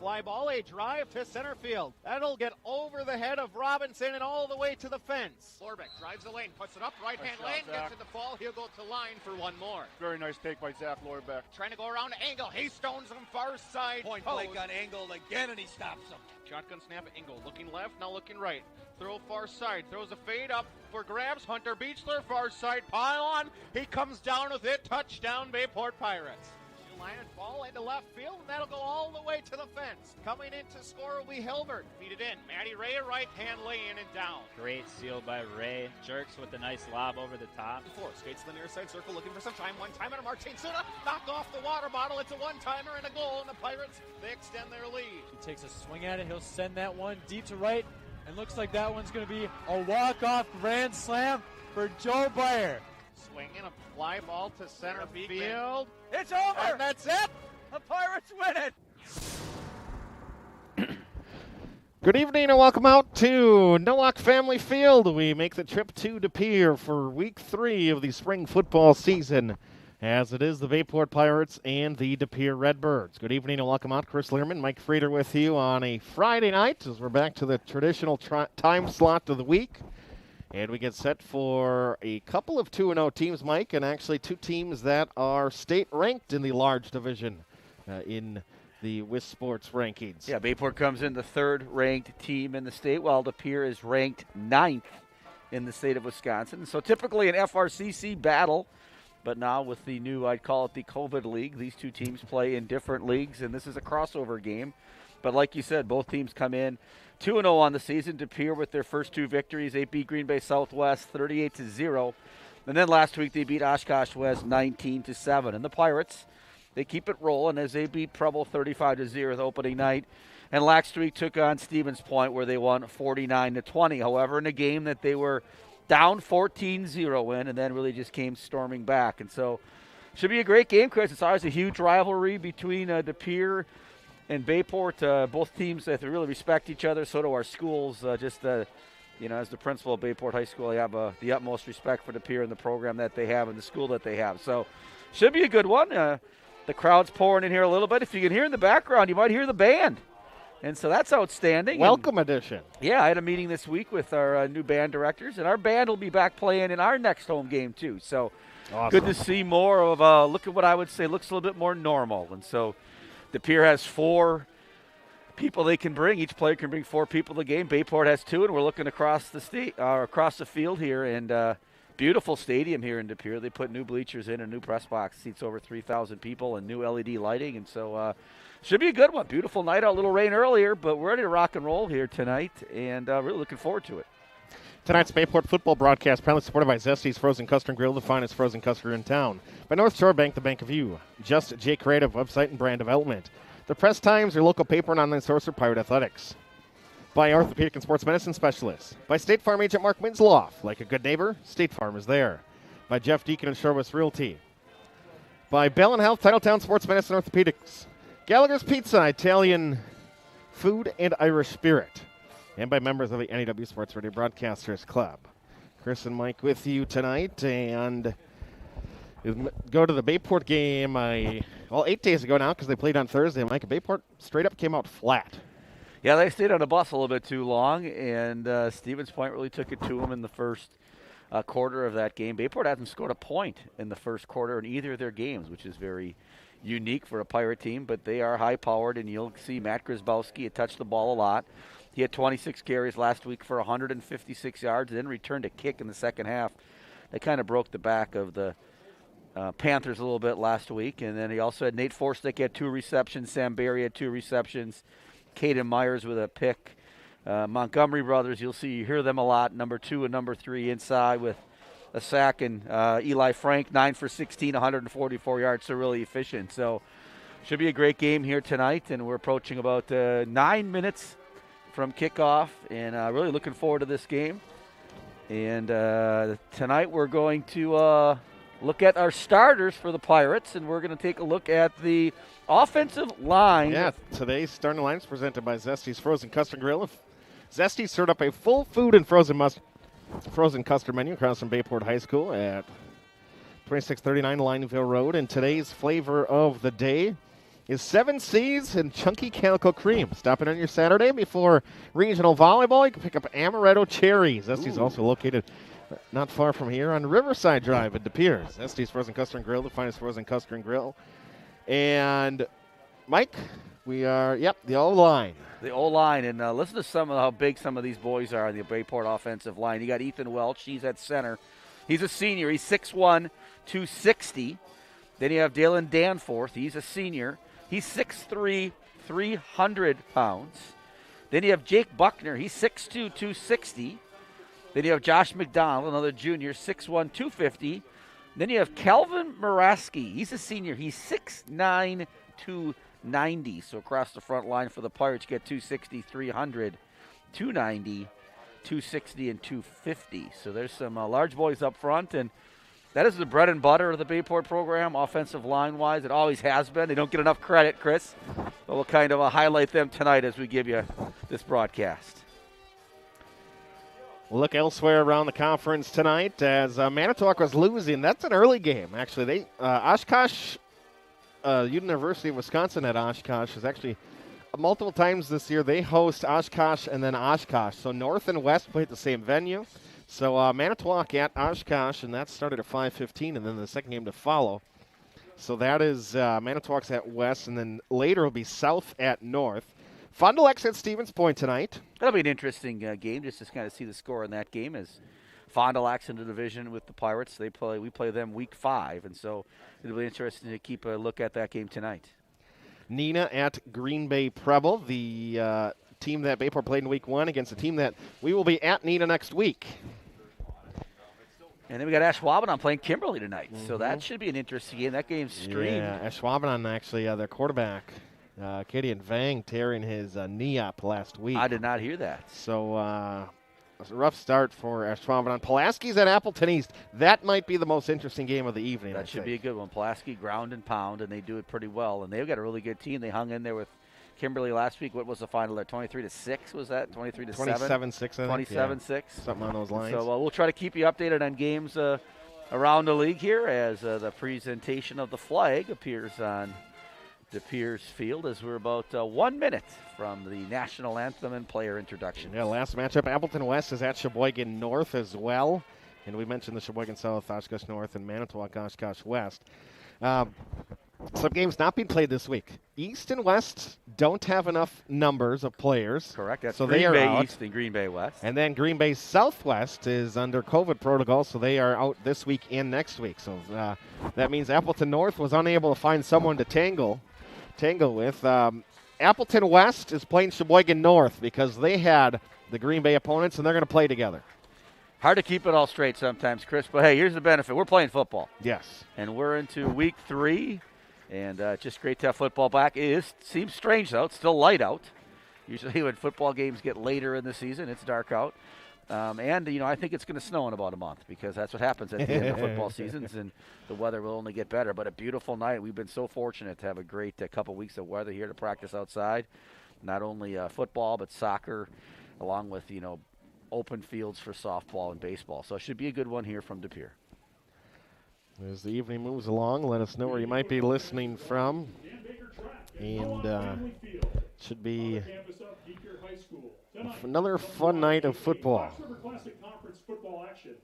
fly ball, a drive to center field. That'll get over the head of Robinson and all the way to the fence. Lorbeck drives the lane, puts it up, right-hand lane, gets it to fall. He'll go to line for one more. Very nice take by Zach Lorbeck. Trying to go around to Engel. He stones him far side. Point blank on Engel again, and he stops him. Shotgun snap, Engel looking left, now looking right. Throw far side, throws a fade up for grabs. Hunter Beechler, far side, pile on. He comes down with it. Touchdown, Bayport Pirates. Line and fall into left field, and that'll go all the way to the fence. Coming in to score will be Hilbert. Feed it in. Matty Ray, right-hand lane and down. Great seal by Ray. Jerks with a nice lob over the top. Skates to the near side circle, looking for some time. One timer to Martin Suna. Knock off the water bottle. It's a one-timer and a goal, and the Pirates, they extend their lead. He takes a swing at it. He'll send that one deep to right, and looks like that one's going to be a walk-off grand slam for Joe Byer. Swinging a fly ball to center field. It's over! And that's it! The Pirates win it! Good evening and welcome out to Nowak Family Field. We make the trip to De Pere for week 3 of the spring football season, as it is the Bayport Pirates and the De Pere Redbirds. Good evening and welcome out. Chris Learman, Mike Frieder with you on a Friday night as we're back to the traditional time slot of the week. And we get set for a couple of 2-0 teams, Mike, and actually 2 teams that are state-ranked in the large division in the WIS Sports rankings. Yeah, Bayport comes in the 3rd-ranked team in the state, while De Pere is ranked 9th in the state of Wisconsin. So typically an FRCC battle, but now with the new, I'd call it the COVID League, these 2 teams play in different leagues, and this is a crossover game. But like you said, both teams come in 2-0 on the season. De Pere with their first 2 victories. They beat Green Bay Southwest 38-0. And then last week they beat Oshkosh West 19-7. And the Pirates, they keep it rolling as they beat Preble 35-0 the opening night. And last week took on Stevens Point where they won 49-20. However, in a game that they were down 14-0 in and then really just came storming back. And so should be a great game, Chris. It's always a huge rivalry between De Pere and Bayport. Both teams that really respect each other. So do our schools. As the principal of Bayport High School, I have the utmost respect for De Pere and the program that they have and the school that they have. So should be a good one. The crowd's pouring in here a little bit. If you can hear in the background, you might hear the band. And so that's outstanding. Welcome edition. Yeah, I had a meeting this week with our new band directors, and our band will be back playing in our next home game too. So awesome. Good to see more of look at what I would say looks a little bit more normal. And so De Pere has 4 people they can bring. Each player can bring 4 people to the game. Bayport has 2, and we're looking across the field here, and beautiful stadium here in De Pere. They put new bleachers in, a new press box, seats over 3,000 people, and new LED lighting, and so should be a good one. Beautiful night out, a little rain earlier, but we're ready to rock and roll here tonight, and really looking forward to it. Tonight's Bayport football broadcast proudly supported by Zesty's Frozen Custard Grill, the finest frozen custard in town. By North Shore Bank, the bank of you. Just J Creative, website and brand development. The Press Times, your local paper and online source for Pirate Athletics. By Orthopedic and Sports Medicine Specialists. By State Farm Agent Mark Winslow. Like a good neighbor, State Farm is there. By Jeff Deacon and Shorewest Realty. By Bell and Health, Titletown Sports Medicine Orthopedics. Gallagher's Pizza, Italian food and Irish spirit. And by members of the NEW Sports Radio Broadcasters Club. Chris and Mike with you tonight, and go to the Bayport game 8 days ago now because they played on Thursday. Mike, Bayport straight up came out flat. Yeah, they stayed on the bus a little bit too long, and Stevens Point really took it to them in the first quarter of that game. Bayport hasn't scored a point in the first quarter in either of their games, which is very unique for a Pirate team, but they are high-powered, and you'll see Matt Grzybowski had touched the ball a lot. He had 26 carries last week for 156 yards, and then returned a kick in the second half. They kind of broke the back of the Panthers a little bit last week, and then he also had Nate Forstick had 2 receptions, Sam Berry had 2 receptions, Caden Myers with a pick. Montgomery brothers, you hear them a lot, number 2 and number 3 inside with a sack, and Eli Frank, 9 for 16, 144 yards, so really efficient. So should be a great game here tonight, and we're approaching about 9 minutes from kickoff, and really looking forward to this game. And tonight we're going to look at our starters for the Pirates, and we're going to take a look at the offensive line. Yeah, today's starting line is presented by Zesty's Frozen Custard Grill. Zesty's served up a full food and frozen custard menu across from Bayport High School at 2639 Lineville Road. And today's flavor of the day is 7 C's and Chunky Calico Cream. Stop in on your Saturday before regional volleyball. You can pick up Amaretto Cherries. Zesty's also located not far from here on Riverside Drive at De Pere. Zesty's Frozen Custard and Grill, the finest frozen custard and grill. And Mike, we are, the O-line. The O-line, and listen to some of how big some of these boys are on the Bayport offensive line. You got Ethan Welch. He's at center. He's a senior. He's 6'1", 260. Then you have Dalen Danforth. He's a senior. He's 6'3", 300 pounds. Then you have Jake Buckner. He's 6'2", 260. Then you have Josh McDonald, another junior, 6'1", 250. Then you have Calvin Muraski. He's a senior. He's 6'9", 290. So across the front line for the Pirates, you get 260, 300, 290, 260, and 250. So there's some large boys up front, and that is the bread and butter of the Bayport program, offensive line-wise. It always has been. They don't get enough credit, Chris. But we'll kind of highlight them tonight as we give you this broadcast. We'll look elsewhere around the conference tonight as Manitowoc was losing. That's an early game, actually. They Oshkosh, University of Wisconsin at Oshkosh is actually multiple times this year. They host Oshkosh and then Oshkosh. So North and West play at the same venue. So Manitowoc at Oshkosh, and that started at 5:15, and then the second game to follow. So that is Manitowoc's at West, and then later will be South at North. Fond du Lac's at Stevens Point tonight. That'll be an interesting game just to kind of see the score in that game as Fond du Lac's in the division with the Pirates. We play them week 5, and so it'll be interesting to keep a look at that game tonight. Nina at Green Bay Preble, the team that Bayport played in week 1 against a team that we will be at Nina next week. And then we got Ashwaubenon playing Kimberly tonight, so that should be an interesting game. That game's streamed. Yeah, Ashwaubenon actually, their quarterback, Kadian Vang, tearing his knee up last week. I did not hear that. So it was a rough start for Ashwaubenon. Pulaski's at Appleton East. That might be the most interesting game of the evening. That should be a good one. Pulaski ground and pound, and they do it pretty well. And they've got a really good team. They hung in there with Kimberly last week. What was the final there? 23-6 was that? 23-7? 27-6, I think. 27-6. Something on those lines. So we'll try to keep you updated on games around the league here as the presentation of the flag appears on De Pere's field as we're about 1 minute from the national anthem and player introduction. Yeah, last matchup, Appleton West is at Sheboygan North as well. And we mentioned the Sheboygan South, Oshkosh North, and Manitowoc, Oshkosh West. Some games not being played this week. East and West don't have enough numbers of players. Correct. That's so Green they are Bay out. East and Green Bay West. And then Green Bay Southwest is under COVID protocol, so they are out this week and next week. So that means Appleton North was unable to find someone to tangle with. Appleton West is playing Sheboygan North because they had the Green Bay opponents, and they're going to play together. Hard to keep it all straight sometimes, Chris, but hey, here's the benefit. We're playing football. Yes. And we're into week 3, and just great to have football back. It seems strange, though. It's still light out. Usually when football games get later in the season, it's dark out. And I think it's going to snow in about a month because that's what happens at the end of football seasons, and the weather will only get better. But a beautiful night. We've been so fortunate to have a great couple weeks of weather here to practice outside. Not only football, but soccer, along with, open fields for softball and baseball. So it should be a good one here from De Pere. As the evening moves along, let us know where you might be listening from. And should be another fun night of football. Classic Conference football action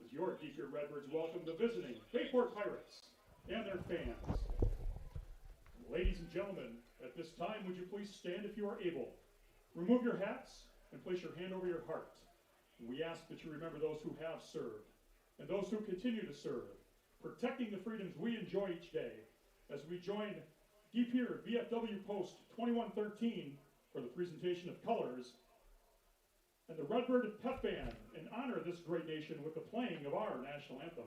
as your De Pere Redbirds welcome the visiting Bayport Pirates and their fans. Ladies and gentlemen, at this time, would you please stand if you are able? Remove your hats and place your hand over your heart. We ask that you remember those who have served and those who continue to serve, protecting the freedoms we enjoy each day as we join De Pere VFW Post 2113 for the presentation of colors and the Redbird Pep Band in honor of this great nation with the playing of our national anthem.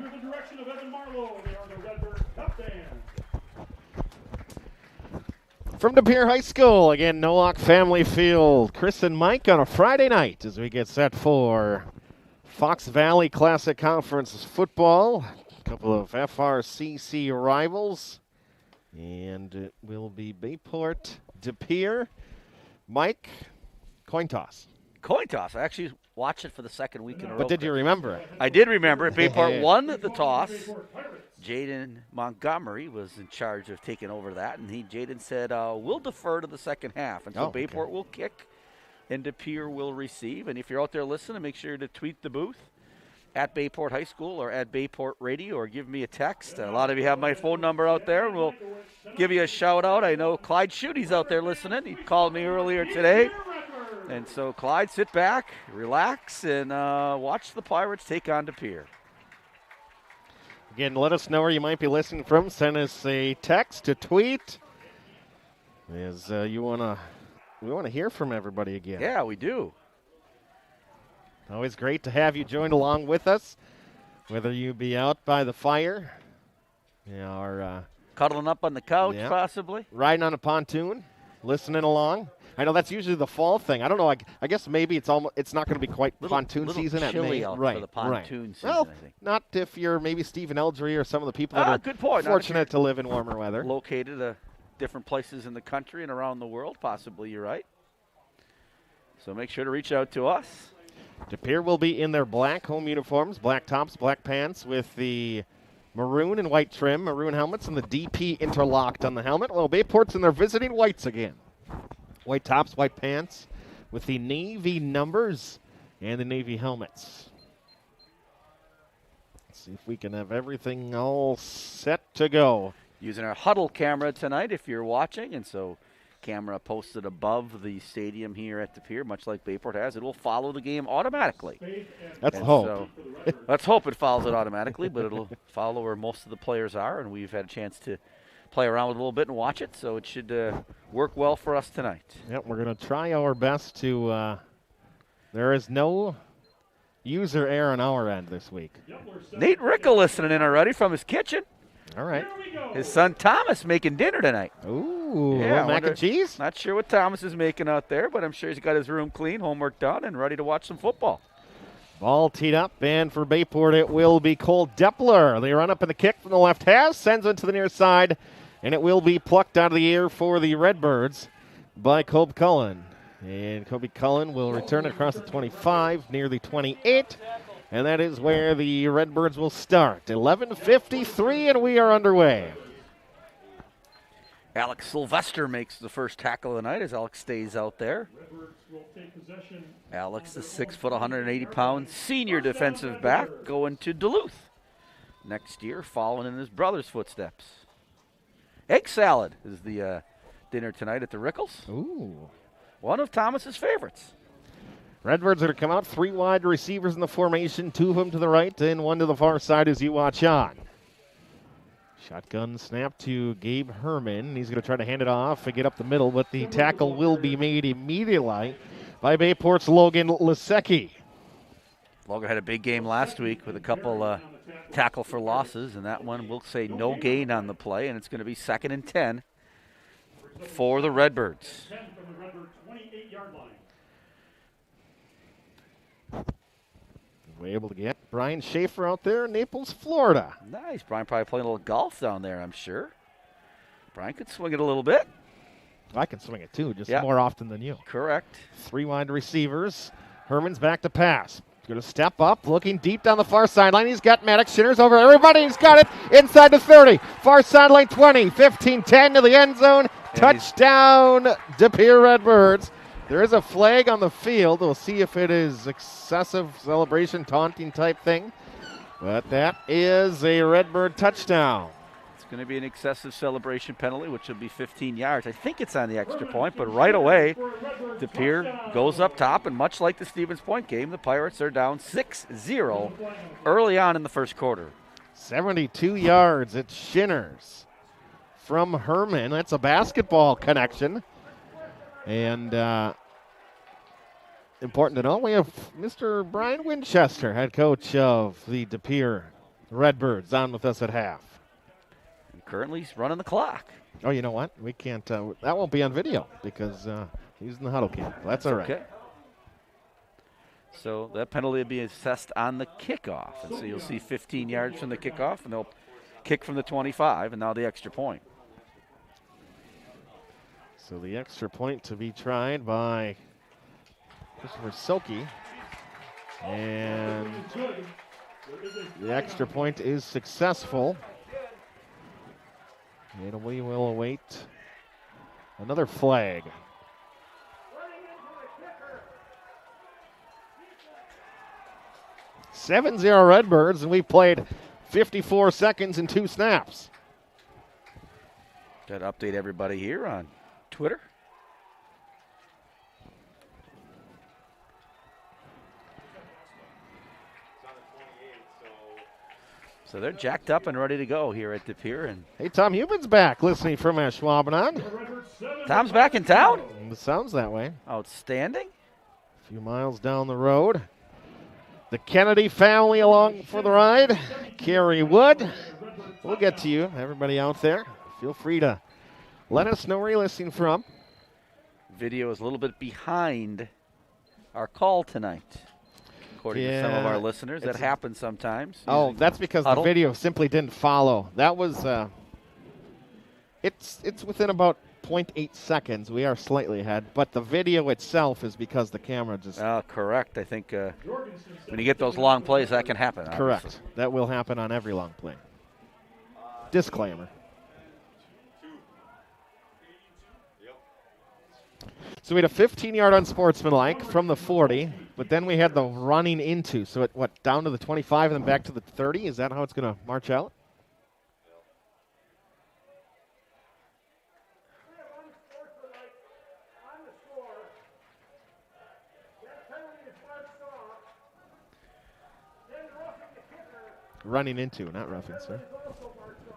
Under the direction of Evan Marlowe, they are the Redbirds Cup Band. From De Pere High School, again, Nowak Family Field. Chris and Mike on a Friday night as we get set for Fox Valley Classic Conference football. A couple of FRCC rivals. And it will be Bayport, De Pere. Mike, coin toss. Coin toss. I actually watched it for the second week in a row. But did you remember it? I did remember it. Bayport won the toss. Jaden Montgomery was in charge of taking over that, and Jaden said, we'll defer to the second half. And so Bayport will kick, and De Pere will receive. And if you're out there listening, make sure to tweet the booth at Bayport High School or at Bayport Radio or give me a text. A lot of you have my phone number out there, and we'll give you a shout-out. I know Clyde Schute's out there listening. He called me earlier today. And so, Clyde, sit back, relax, and watch the Pirates take on De Pere. Again, let us know where you might be listening from. Send us a text, a tweet, as we want to hear from everybody again. Yeah, we do. Always great to have you join along with us, whether you be out by the fire, or cuddling up on the couch, possibly riding on a pontoon, listening along. I know that's usually the fall thing. I don't know. I guess maybe it's not going to be quite pontoon season at May. Out for the pontoon season, well, I think. Not if you're maybe Stephen Eldry or some of the people that are fortunate to live in warmer weather. Located at different places in the country and around the world, possibly. You're right. So make sure to reach out to us. De Pere will be in their black home uniforms, black tops, black pants with the maroon and white trim, maroon helmets, and the DP interlocked on the helmet. Well, Bayport's in their visiting whites again. White tops, white pants with the navy numbers and the navy helmets. Let's see if we can have everything all set to go. Using our huddle camera tonight if you're watching, and so camera posted above the stadium here at De Pere, much like Bayport has. It will follow the game automatically. That's the hope. So, let's hope it follows it automatically, but it'll follow where most of the players are, and we've had a chance to play around with it a little bit and watch it, so it should work well for us tonight. Yep, we're going to try our best to there is no user error on our end this week. Nate Rickle listening in already from his kitchen. All right. His son Thomas making dinner tonight. Ooh, yeah, mac and cheese? Not sure what Thomas is making out there, but I'm sure he's got his room clean, homework done, and ready to watch some football. Ball teed up, and for Bayport it will be Cole Deppler. They run up in the kick from the left hash, sends it to the near side, and it will be plucked out of the air for the Redbirds by Kobe Cullen. And Kobe Cullen will return across the 25, near the 28. And that is where the Redbirds will start. 11:53, and we are underway. Alex Sylvester makes the first tackle of the night as Alex stays out there. Alex, the 6 foot, 180-pound senior defensive back, going to Duluth next year, following in his brother's footsteps. Egg salad is the dinner tonight at the Rickles. Ooh. One of Thomas's favorites. Redbirds are going to come out, 3 wide receivers in the formation, 2 of them to the right and 1 to the far side as you watch on. Shotgun snap to Gabe Herman. He's going to try to hand it off and get up the middle, but the tackle will be made immediately by Bayport's Logan Lisecki. Logan had a big game last week with a couple tackle for losses, and that one will say no gain on the play, and it's going to be 2nd and 10 for the Redbirds. We're able to get Brian Schaefer out there in Naples, Florida. Nice. Brian probably playing a little golf down there, I'm sure. Brian could swing it a little bit. I can swing it too, just more often than you. Correct. 3 wide receivers. Herman's back to pass. He's going to step up, looking deep down the far sideline. He's got Maddox. Shinner's over everybody. He's got it inside the 30. Far sideline 20, 15, 10 to the end zone. Touchdown, De Pere Redbirds. There is a flag on the field. We'll see if it is excessive celebration, taunting type thing. But that is a Redbird touchdown. It's going to be an excessive celebration penalty, which will be 15 yards. I think it's on the extra point, but right away, De Pere goes up top, and much like the Stevens Point game, the Pirates are down 6-0 early on in the first quarter. 72 yards at Shinner's from Herman. That's a basketball connection. And important to know, we have Mr. Brian Winchester, head coach of the De Pere Redbirds on with us at half. And currently he's running the clock. Oh, you know what? We can't. That won't be on video because he's in the huddle cam. That's all right. Okay. So that penalty will be assessed on the kickoff. And so you'll see 15 yards from the kickoff, and they'll kick from the 25, and now the extra point. So the extra point to be tried by Christopher Silke. And the extra point is successful. And we will await another flag. 7-0 Redbirds, and we played 54 seconds and 2 snaps. Got to update everybody here on Twitter. So they're jacked up and ready to go here at De Pere. And hey, Tom Hubin's back, listening from Schwabenand. Tom's back in town? It sounds that way. Outstanding. A few miles down the road. The Kennedy family along for the ride. Carrie Wood. We'll get to you, everybody out there. Feel free to let us know where you're listening from. Video is a little bit behind our call tonight, according to some of our listeners. That happens sometimes. Oh, that's because Huddle. the video simply didn't follow. That was, it's within about 0.8 seconds. We are slightly ahead, but the video itself is because the camera just... correct. I think when you get those long plays, that can happen. Correct. Obviously. That will happen on every long play. Disclaimer. So we had a 15-yard unsportsmanlike from the 40, but then we had the running into. So it, down to the 25 and then back to the 30? Is that how it's going to march out? Running into, not roughing, sir.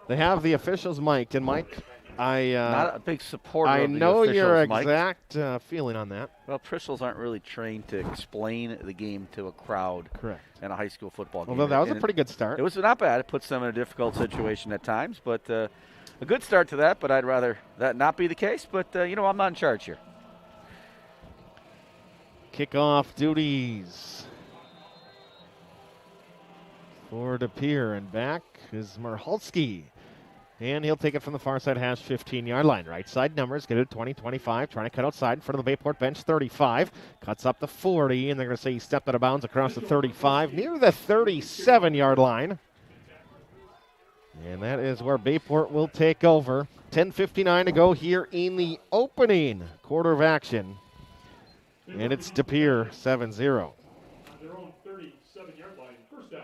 They have the officials mic'd, and Mike, not a big supporter I of the know your officials, Mike. exact feeling on that. Well, officials aren't really trained to explain the game to a crowd. Correct. In a high school football game. Although that was a pretty good start. It was not bad. It puts them in a difficult situation at times, but a good start to that. But I'd rather that not be the case. But, I'm not in charge here. Kickoff duties for De Pere, and back is Marhalski. And he'll take it from the far side hash 15-yard line. Right side numbers, get it at 20, 25. Trying to cut outside in front of the Bayport bench, 35. Cuts up the 40, and they're going to say he stepped out of bounds across the 35, near the 37-yard line. And that is where Bayport will take over. 10:59 to go here in the opening quarter of action. And it's De Pere 7-0. Their own 37-yard line, first down.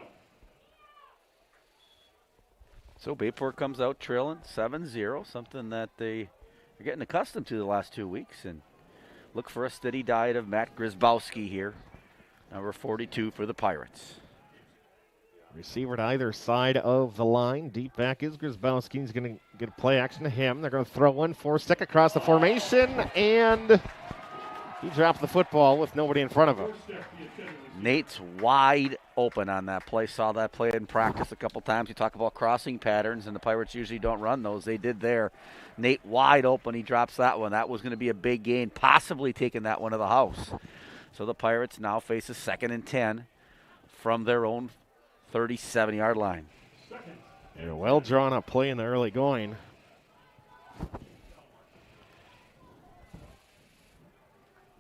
So Bayport comes out trailing 7-0, something that they are getting accustomed to the last 2 weeks. And look for a steady diet of Matt Grzybowski here, number 42 for the Pirates. Receiver to either side of the line. Deep back is Grzybowski. He's going to get a play action to him. They're going to throw one, 4-stick across the formation, and he dropped the football with nobody in front of him. Nate's wide open on that play. Saw that play in practice a couple times. You talk about crossing patterns, and the Pirates usually don't run those. They did there. Nate wide open. He drops that one. That was going to be a big gain, possibly taking that one to the house. So the Pirates now face a 2nd and 10 from their own 37-yard line. A well drawn up play in the early going.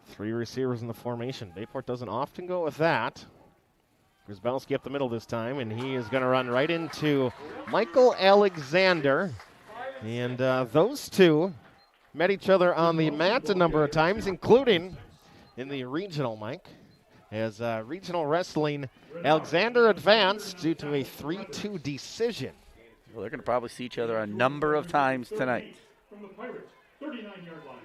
Three receivers in the formation. Bayport doesn't often go with that. Grzybowski up the middle this time, and he is going to run right into Michael Alexander. And those two met each other on the mat a number of times, including in the regional, Mike. As regional wrestling, Alexander advanced due to a 3-2 decision. Well, they're going to probably see each other a number of times tonight. From the Pirates, 39-yard line.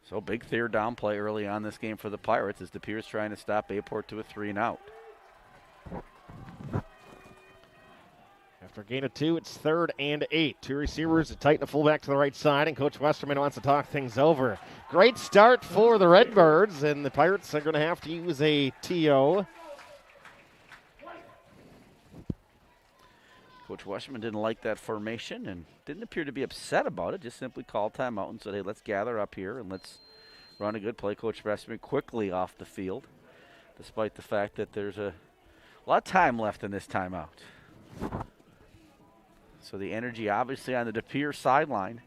So big third down play early on this game for the Pirates as De Pere's trying to stop Bayport to a 3-and-out. After After a gain of 2, it's 3rd and 8. 2 receivers to tighten the fullback to the right side, and Coach Westerman wants to talk things over. Great start for the Redbirds, and the Pirates are going to have to use a TO. Coach Westerman didn't like that formation and didn't appear to be upset about it, just simply called timeout and said, hey, let's gather up here and let's run a good play. Coach Westerman quickly off the field, despite the fact that there's a lot of time left in this timeout. So the energy obviously on the De Pere sideline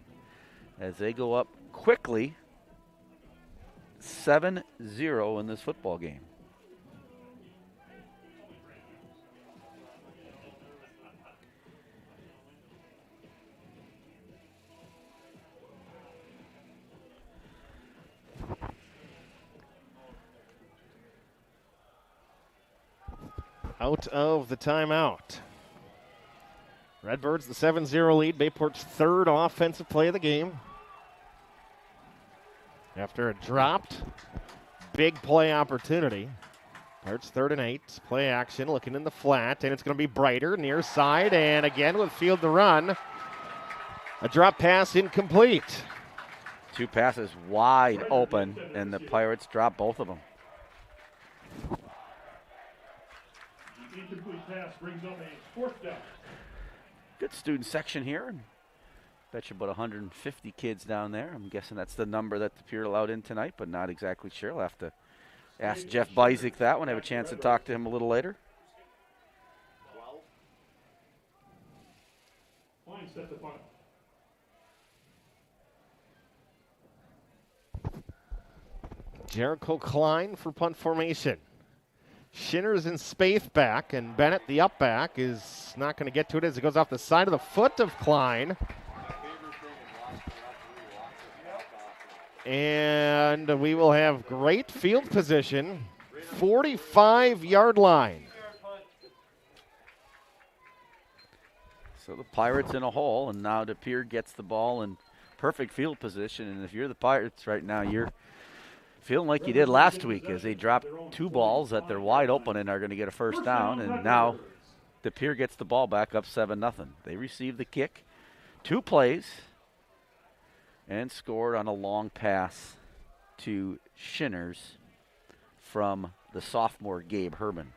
as they go up quickly 7-0 in this football game. Out of the timeout. Redbirds the 7-0 lead. Bayport's 3rd offensive play of the game. After a dropped big play opportunity. Pirates 3rd and 8. Play action looking in the flat, and it's going to be Brighter near side, and again with field to run. A drop pass incomplete. 2 passes wide open, and the Pirates drop both of them. The incomplete pass brings up a 4th down. Good student section here. And bet you about 150 kids down there. I'm guessing that's the number that the Pere allowed in tonight, but not exactly sure. I'll have to ask Jeff Bizik that when I have a chance to talk to him a little later. Line set to punt. Jericho Klein for punt formation. Shinner's in Spaeth back, and Bennett, the up back, is not going to get to it as it goes off the side of the foot of Klein. And we will have great field position, 45-yard line. So the Pirates in a hole, and now De Pere gets the ball in perfect field position. And if you're the Pirates right now, you're feeling like you did last week as they dropped 2 balls that they're wide open and are going to get a first down. And now De Pere gets the ball back up 7-0. They received the kick, 2 plays, and scored on a long pass to Shinners from the sophomore Gabe Herman.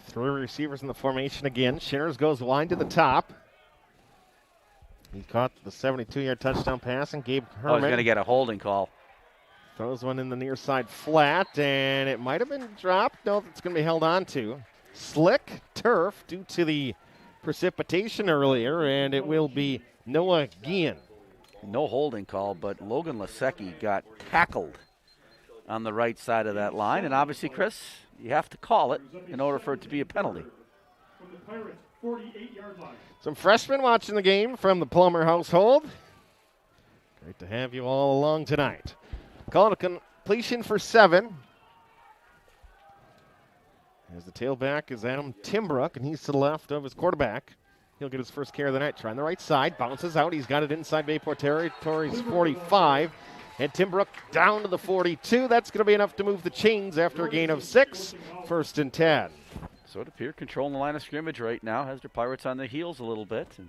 3 receivers in the formation again. Shinners goes wide to the top. He caught the 72-yard touchdown pass, and Gabe Herman he's going to get a holding call. throws one in the near side flat, and it might have been dropped. No, it's going to be held on to. Slick turf due to the precipitation earlier, and it will be Noah Guillen. No holding call, but Logan Lasecki got tackled on the right side of that line. And obviously, Chris, you have to call it in order for it to be a penalty. From the Pirates' 48-yard line. Some freshmen watching the game from the Plummer household. Great to have you all along tonight. Call it a completion for 7. As the tailback is Adam Timbrook, and he's to the left of his quarterback. He'll get his first carry of the night. Trying the right side, bounces out. He's got it inside Bayport territory's 45. And Timbrook down to the 42. That's going to be enough to move the chains after a gain of 6. 1st and 10. So it appears controlling the line of scrimmage right now. Has the Pirates on their heels a little bit. And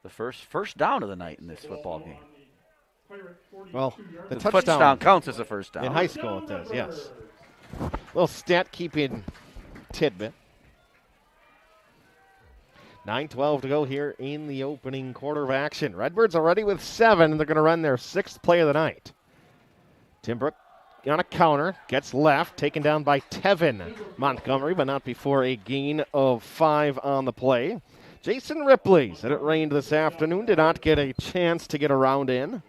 the first down of the night in this football game. Well, the touchdown counts as a first down. In high school it does, yes. Little stat-keeping tidbit. 9:12 to go here in the opening quarter of action. Redbirds already with 7, and they're going to run their 6th play of the night. Timbrook on a counter, gets left, taken down by Tevin Montgomery, but not before a gain of 5 on the play. Jason Ripley said it rained this afternoon, did not get a chance to get around in.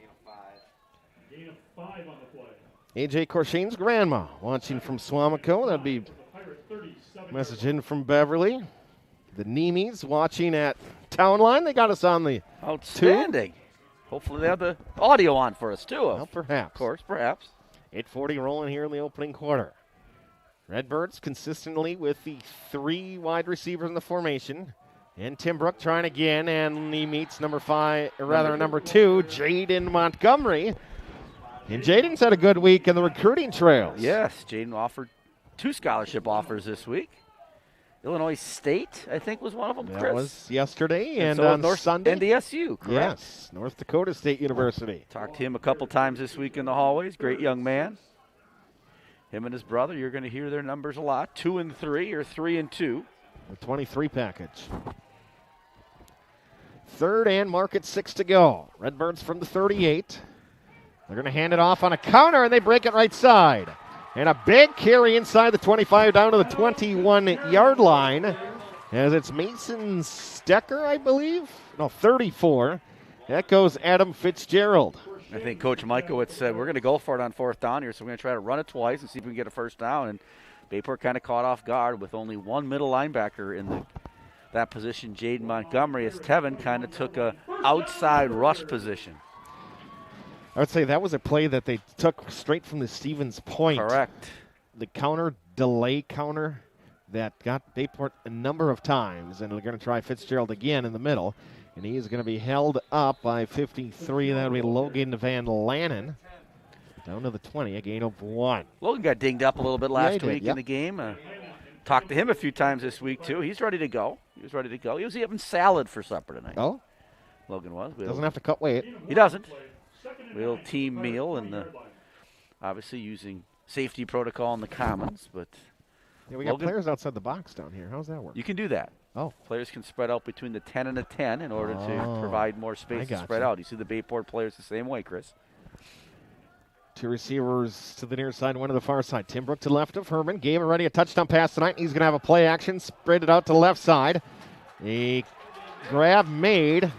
Gain of 5 on the play. A.J. Corshane's grandma watching from Swamico. That'd be a message in from Beverly. The Neemies watching at Town Line. They got us on the outstanding. Hopefully they have the audio on for us, too. Well, perhaps. Of course, perhaps. 8:40 rolling here in the opening quarter. Redbirds consistently with the 3 wide receivers in the formation. And Timbrook trying again, and he meets number 2, Jaden Montgomery. And Jaden's had a good week in the recruiting trails. Yes, Jaden offered 2 scholarship offers this week. Illinois State, I think, was one of them, Chris. That was yesterday and so on North Sunday. NDSU, correct? Yes, North Dakota State University. Talked to him a couple times this week in the hallways. Great young man. Him and his brother, you're going to hear their numbers a lot. 2 and 3 or 3 and 2. The 23 package. Third and mark at 6 to go. Redbirds from the 38. They're going to hand it off on a counter, and they break it right side. And a big carry inside the 25 down to the 21-yard line. As it's Mason Stecker, I believe. No, 34. That goes Adam Fitzgerald. I think Coach Mikowitz said, we're going to go for it on 4th down here, so we're going to try to run it twice and see if we can get a first down. And Bayport kind of caught off guard with only one middle linebacker in that position, Jaden Montgomery, as Tevin kind of took a outside rush position. I would say that was a play that they took straight from the Stevens point. Correct. The delay counter that got Bayport a number of times, and they're going to try Fitzgerald again in the middle, and he is going to be held up by 53. That would be Logan Van Lannen. Down to the 20, a gain of 1. Logan got dinged up a little bit last week yep. in the game. Talked to him a few times this week, too. He's ready to go. He was having salad for supper tonight. Oh? Logan was. Doesn't have to cut weight. He doesn't. Real team meal, and obviously using safety protocol in the commons. But yeah, we got players outside the box down here. How's that work? You can do that. Oh. Players can spread out between the 10 and the 10 in order to provide more space to spread out. You see the Bayport players the same way, Chris. 2 receivers to the near side, 1 to the far side. Tim Brook to the left of Herman. Gave already a touchdown pass tonight. He's going to have a play action. Spread it out to the left side. A grab made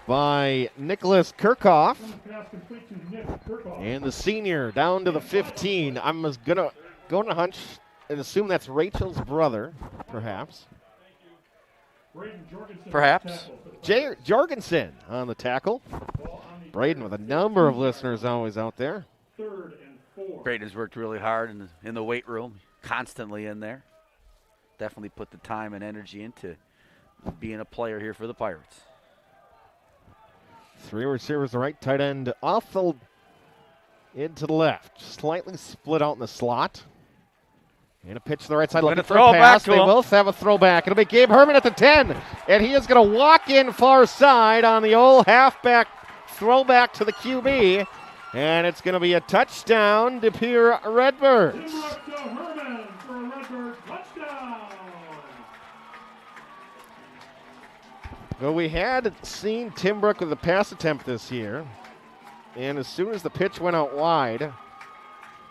by Nicholas Kirchhoff. And the senior down to the 15. I'm going to go on a hunch and assume that's Rachel's brother, perhaps. Perhaps. Jorgensen on the tackle. Braden with a number of listeners always out there. Braden's worked really hard in the weight room, constantly in there. Definitely put the time and energy into being a player here for the Pirates. 3 receivers to the right, tight end off the into the left. Slightly split out in the slot. And a pitch to the right side, looking for a pass. They both have a throwback. It'll be Gabe Herman at the 10. And he is going to walk in far side on the old halfback throwback to the QB. And it's going to be a touchdown to Pere Redbirds. Well, we had seen Tim Brook with a pass attempt this year. And as soon as the pitch went out wide,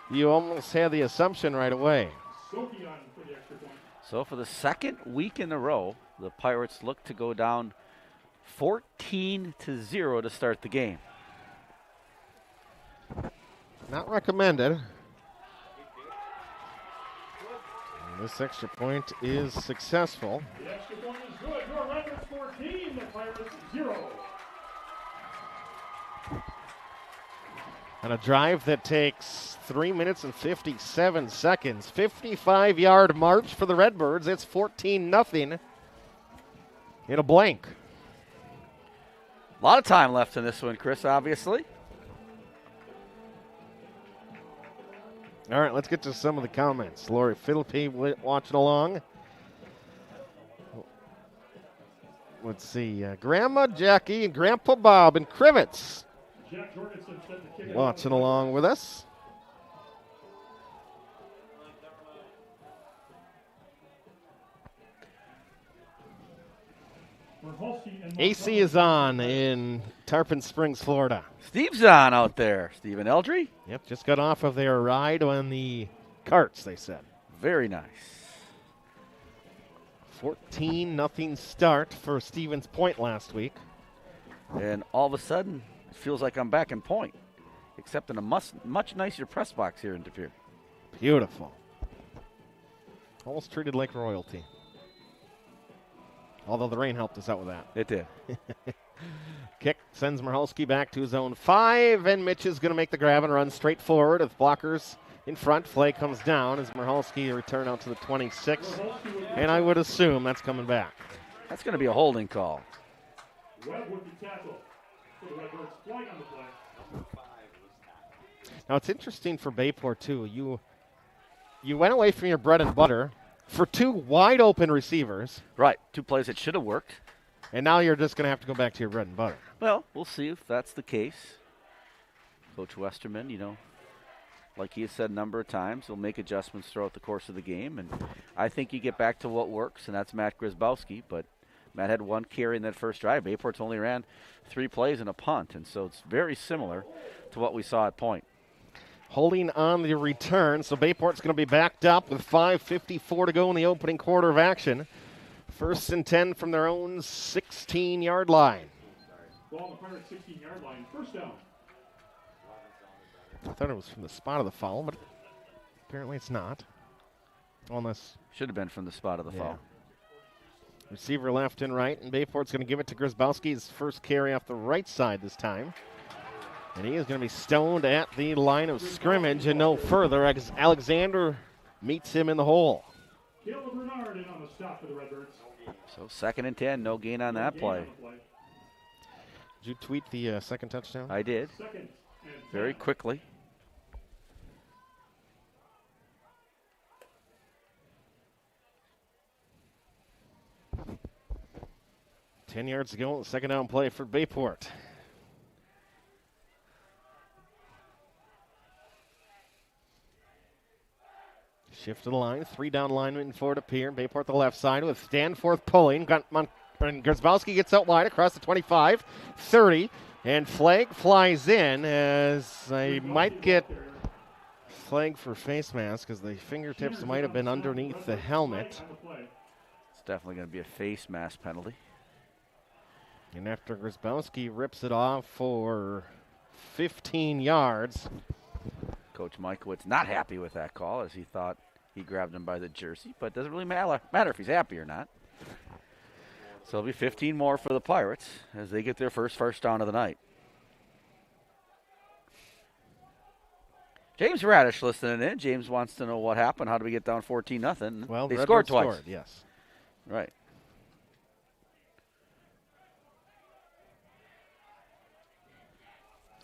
you almost had the assumption right away. So for the second week in a row, the Pirates look to go down 14-0 to start the game. Not recommended. And this extra point is successful. The extra point is good. Your Redbirds 14, the Pirates 0. On a drive that takes 3 minutes and 57 seconds. 55-yard march for the Redbirds. It's 14-0 in a blank. A lot of time left in this one, Chris, obviously. All right, let's get to some of the comments. Lori Philippi watching along. Let's see. Grandma Jackie and Grandpa Bob and Crivets watching along with us. AC is on in Tarpon Springs, Florida. Steve's on out there. Stephen Eldry. Yep, just got off of their ride on the carts, they said. Very nice. 14-0 start for Stevens Point last week. And all of a sudden, it feels like I'm back in Point, except in a much nicer press box here in De Pere. Beautiful. Almost treated like royalty. Although the rain helped us out with that. It did. Kick sends Marhalski back to his own 5, and Mitch is going to make the grab and run straight forward with blockers in front. Flag comes down as Marhalski return out to the 26, and I would assume that's coming back. That's going to be a holding call. Now it's interesting for Bayport too. You went away from your bread and butter, for two wide open receivers. Right, 2 plays that should have worked. And now you're just going to have to go back to your bread and butter. Well, we'll see if that's the case. Coach Westerman, you know, like he has said a number of times, he'll make adjustments throughout the course of the game. And I think you get back to what works, and that's Matt Grzybowski. But Matt had 1 carry in that first drive. Bayport's only ran 3 plays and a punt, and so it's very similar to what we saw at Point. Holding on the return, so Bayport's going to be backed up with 5:54 to go in the opening quarter of action. 1st and 10 from their own 16-yard line. Ball on the Pirates' 16-yard line. First down. I thought it was from the spot of the foul, but apparently it's not. Unless should have been from the spot of the foul. Receiver left and right, and Bayport's going to give it to Grzybowski. His first carry off the right side this time. And he is going to be stoned at the line of scrimmage and no further as Alexander meets him in the hole. Caleb Bernard in on the stop for the Redbirds. So 2nd and 10, no gain on that play. Did you tweet the second touchdown? I did. Very quickly. Ten yards to go on the second down play for Bayport. Shift to the line, 3 down linemen for to Pere. Bayport the left side with Stanforth pulling. And Grzybowski gets out wide across the 25, 30, and flag flies in as they might get flag for face mask because the fingertips might have been underneath the helmet. It's definitely going to be a face mask penalty. And after Grzybowski rips it off for 15 yards. Coach Michaelwitz not happy with that call as he thought he grabbed him by the jersey, but it doesn't really matter if he's happy or not. So it'll be 15 more for the Pirates as they get their first down of the night. James Radish listening in. James wants to know what happened. How did we get down 14-0? Well, they scored twice. Yes. Right.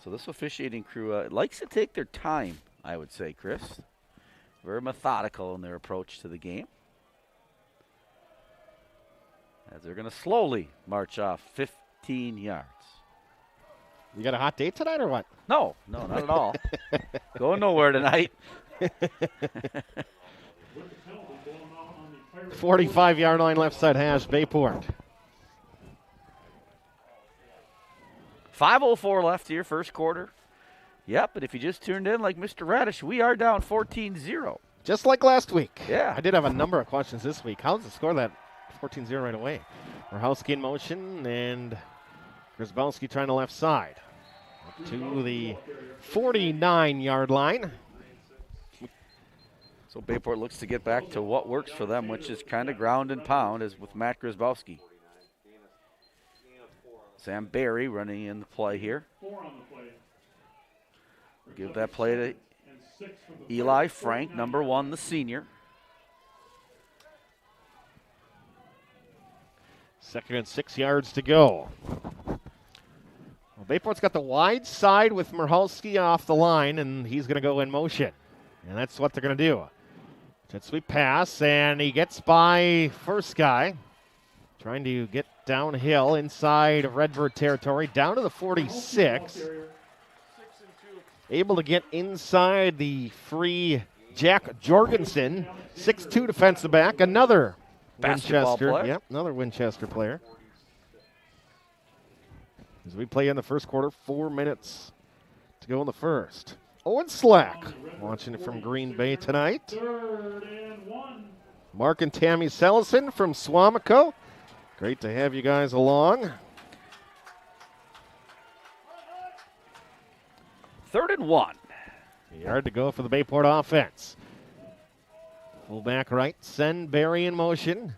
So this officiating crew likes to take their time, I would say, Chris. Very methodical in their approach to the game. As they're going to slowly march off 15 yards. You got a hot date tonight or what? No, not at all. Going nowhere tonight. 45-yard line left side hash, Bayport. 5:04 left here, first quarter. Yep, but if you just tuned in like Mr. Radish, we are down 14-0. Just like last week. Yeah. I did have a number of questions this week. How does it score that 14-0 right away? Rahowski in motion, and Grzybowski trying the left side. Up to the 49-yard line. So Bayport looks to get back to what works for them, which is kind of ground and pound, as with Matt Grzybowski. Sam Berry running in the play here. Give that play to Eli Frank, number 1, the senior. 2nd and 6 yards to go. Well, Bayport's got the wide side with Michalski off the line, and he's going to go in motion. And that's what they're going to do. Jet sweep pass, and he gets by first guy. Trying to get downhill inside of Redbird territory, down to the 46. Able to get inside the free Jack Jorgensen, 6'2" defensive back, another Winchester. Player. Yep, another Winchester player. As we play in the first quarter, 4 minutes to go in the first. Owen Slack watching it from Green Bay tonight. Mark and Tammy Sellison from Swamico. Great to have you guys along. 3rd and 1. A yard to go for the Bayport offense. Fullback right, send Berry in motion.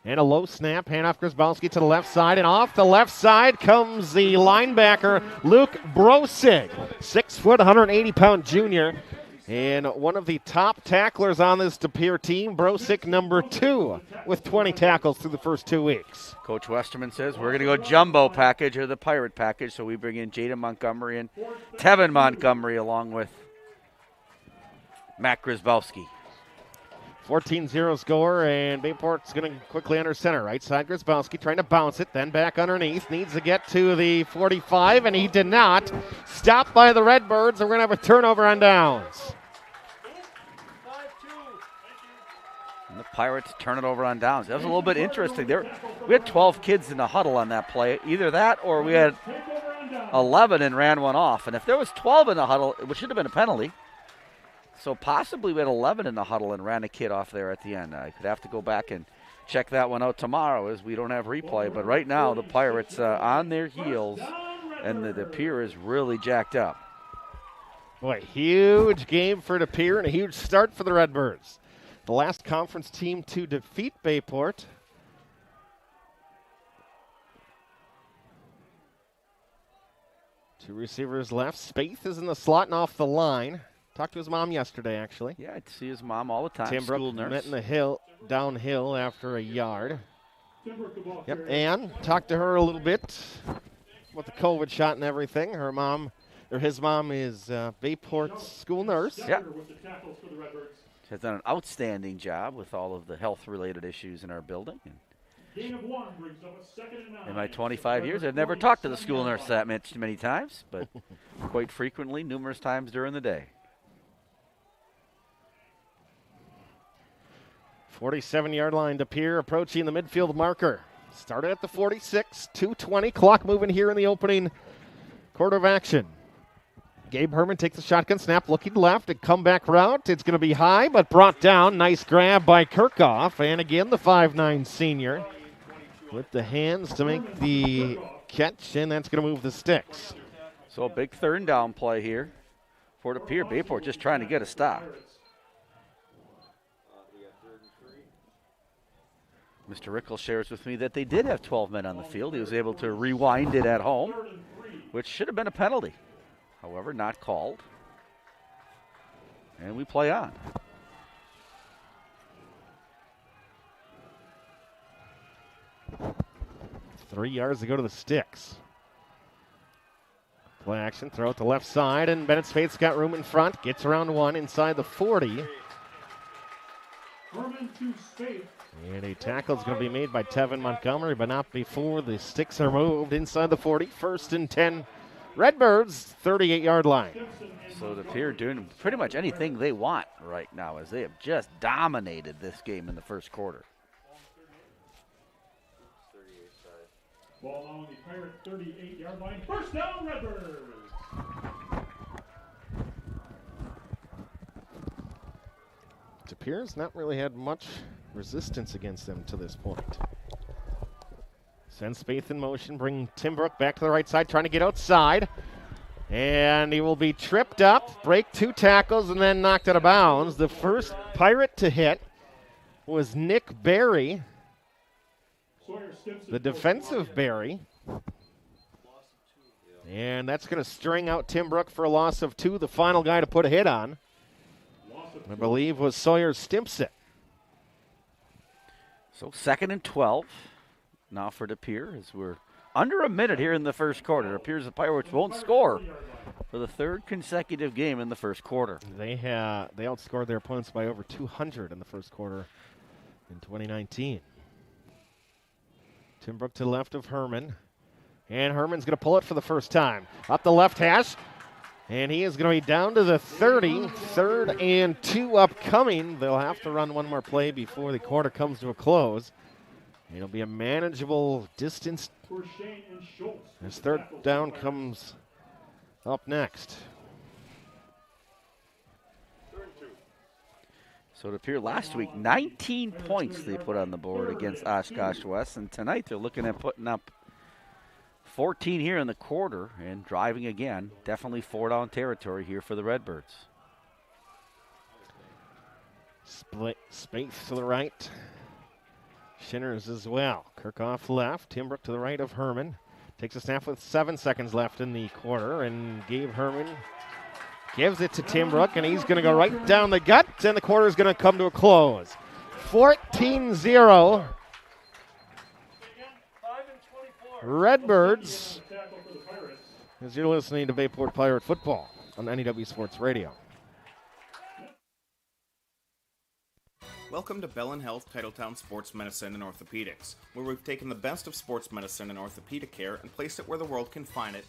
And a low snap, handoff Grzybowski to the left side. And off the left side comes the linebacker, Luke Brosig. 6 foot, 180-pound junior. And one of the top tacklers on this De Pere team, Brosig number 2, with 20 tackles through the first 2 weeks. Coach Westerman says we're going to go jumbo package or the Pirate package, so we bring in Jaden Montgomery and Tevin Montgomery along with Matt Grzybowski. 14-0 score, and Bayport's going to quickly enter center. Right side, Grzybowski trying to bounce it, then back underneath. Needs to get to the 45, and he did not. Stopped by the Redbirds, and we're going to have a turnover on downs. And the Pirates turn it over on downs. That was a little bit interesting. We had 12 kids in the huddle on that play. Either that or we had 11 and ran one off. And if there was 12 in the huddle, it should have been a penalty. So possibly we had 11 in the huddle and ran a kid off there at the end. I could have to go back and check that one out tomorrow as we don't have replay. But right now the Pirates on their heels, and the Pere is really jacked up. Boy, huge game for the Pere and a huge start for the Redbirds. The last conference team to defeat Bayport. Two receivers left. Spaeth is in the slot and off the line. Talked to his mom yesterday, actually. Yeah, I'd see his mom all the time. Tim School Brook nurse. met in the hill, downhill after a yard. Yep, and talked to her a little bit with the COVID shot and everything. His mom is Bayport's school nurse. Yeah. Has done an outstanding job with all of the health-related issues in our building. In my 25 years, I've never talked to the school nurse that many times, but quite frequently, numerous times during the day. 47-yard line to Pere, approaching the midfield marker. Started at the 46, 2:20, clock moving here in the opening quarter of action. Gabe Herman takes the shotgun snap, looking left, a comeback route. It's going to be high, but brought down. Nice grab by Kirchhoff, and again the 5'9 senior with the hands to make the catch, and that's going to move the sticks. So a big third down play here for the Pere. Bayport just trying to get a stop. Mr. Rickle shares with me that they did have 12 men on the field. He was able to rewind it at home, which should have been a penalty. However, not called. And we play on. Three yards to go to the sticks. Play action, throw it to left side, and Bennett Spaeth's got room in front. Gets around one inside the 40. And a tackle is going to be made by Tevin Montgomery, but not before the sticks are moved inside the 40. 1st and 10. Redbirds, 38-yard line. So the Pere doing pretty much anything they want right now, as they have just dominated this game in the first quarter. Ball on the Pirate 38-yard line. First down, Redbirds. It appears not really had much resistance against them to this point. Sends Spaeth in motion, bring Tim Brook back to the right side, trying to get outside. And he will be tripped up, break 2 tackles, and then knocked out of bounds. The first Pirate to hit was Nick Berry, the defensive Berry. And that's going to string out Tim Brook for a loss of 2. The final guy to put a hit on, I believe, was Sawyer Stimpson. So 2nd and 12 now for the Pere, as we're under a minute here in the first quarter. It appears the Pirates won't score for the 3rd consecutive game in the first quarter. They outscored their opponents by over 200 in the first quarter in 2019. Tim Brook to the left of Herman. And Herman's going to pull it for the first time. Up the left hash. And he is going to be down to the 30. 3rd and 2 upcoming. They'll have to run one more play before the quarter comes to a close. It'll be a manageable distance as 3rd down comes up next. So it appeared last week, 19 points they put on the board against Oshkosh West, and tonight they're looking at putting up 14 here in the quarter and driving again. Definitely 4-down territory here for the Redbirds. Split space to the right. Shinners as well. Kirchhoff left. Tim Brook to the right of Herman. Takes a snap with 7 seconds left in the quarter, and Gabe Herman gives it to Tim Brook, and he's going to go right down the gut, and the quarter is going to come to a close. 14-0. Redbirds, as you're listening to Bayport Pirate Football on NEW Sports Radio. Welcome to Bell & Health Titletown Sports Medicine and Orthopedics, where we've taken the best of sports medicine and orthopedic care and placed it where the world can find it,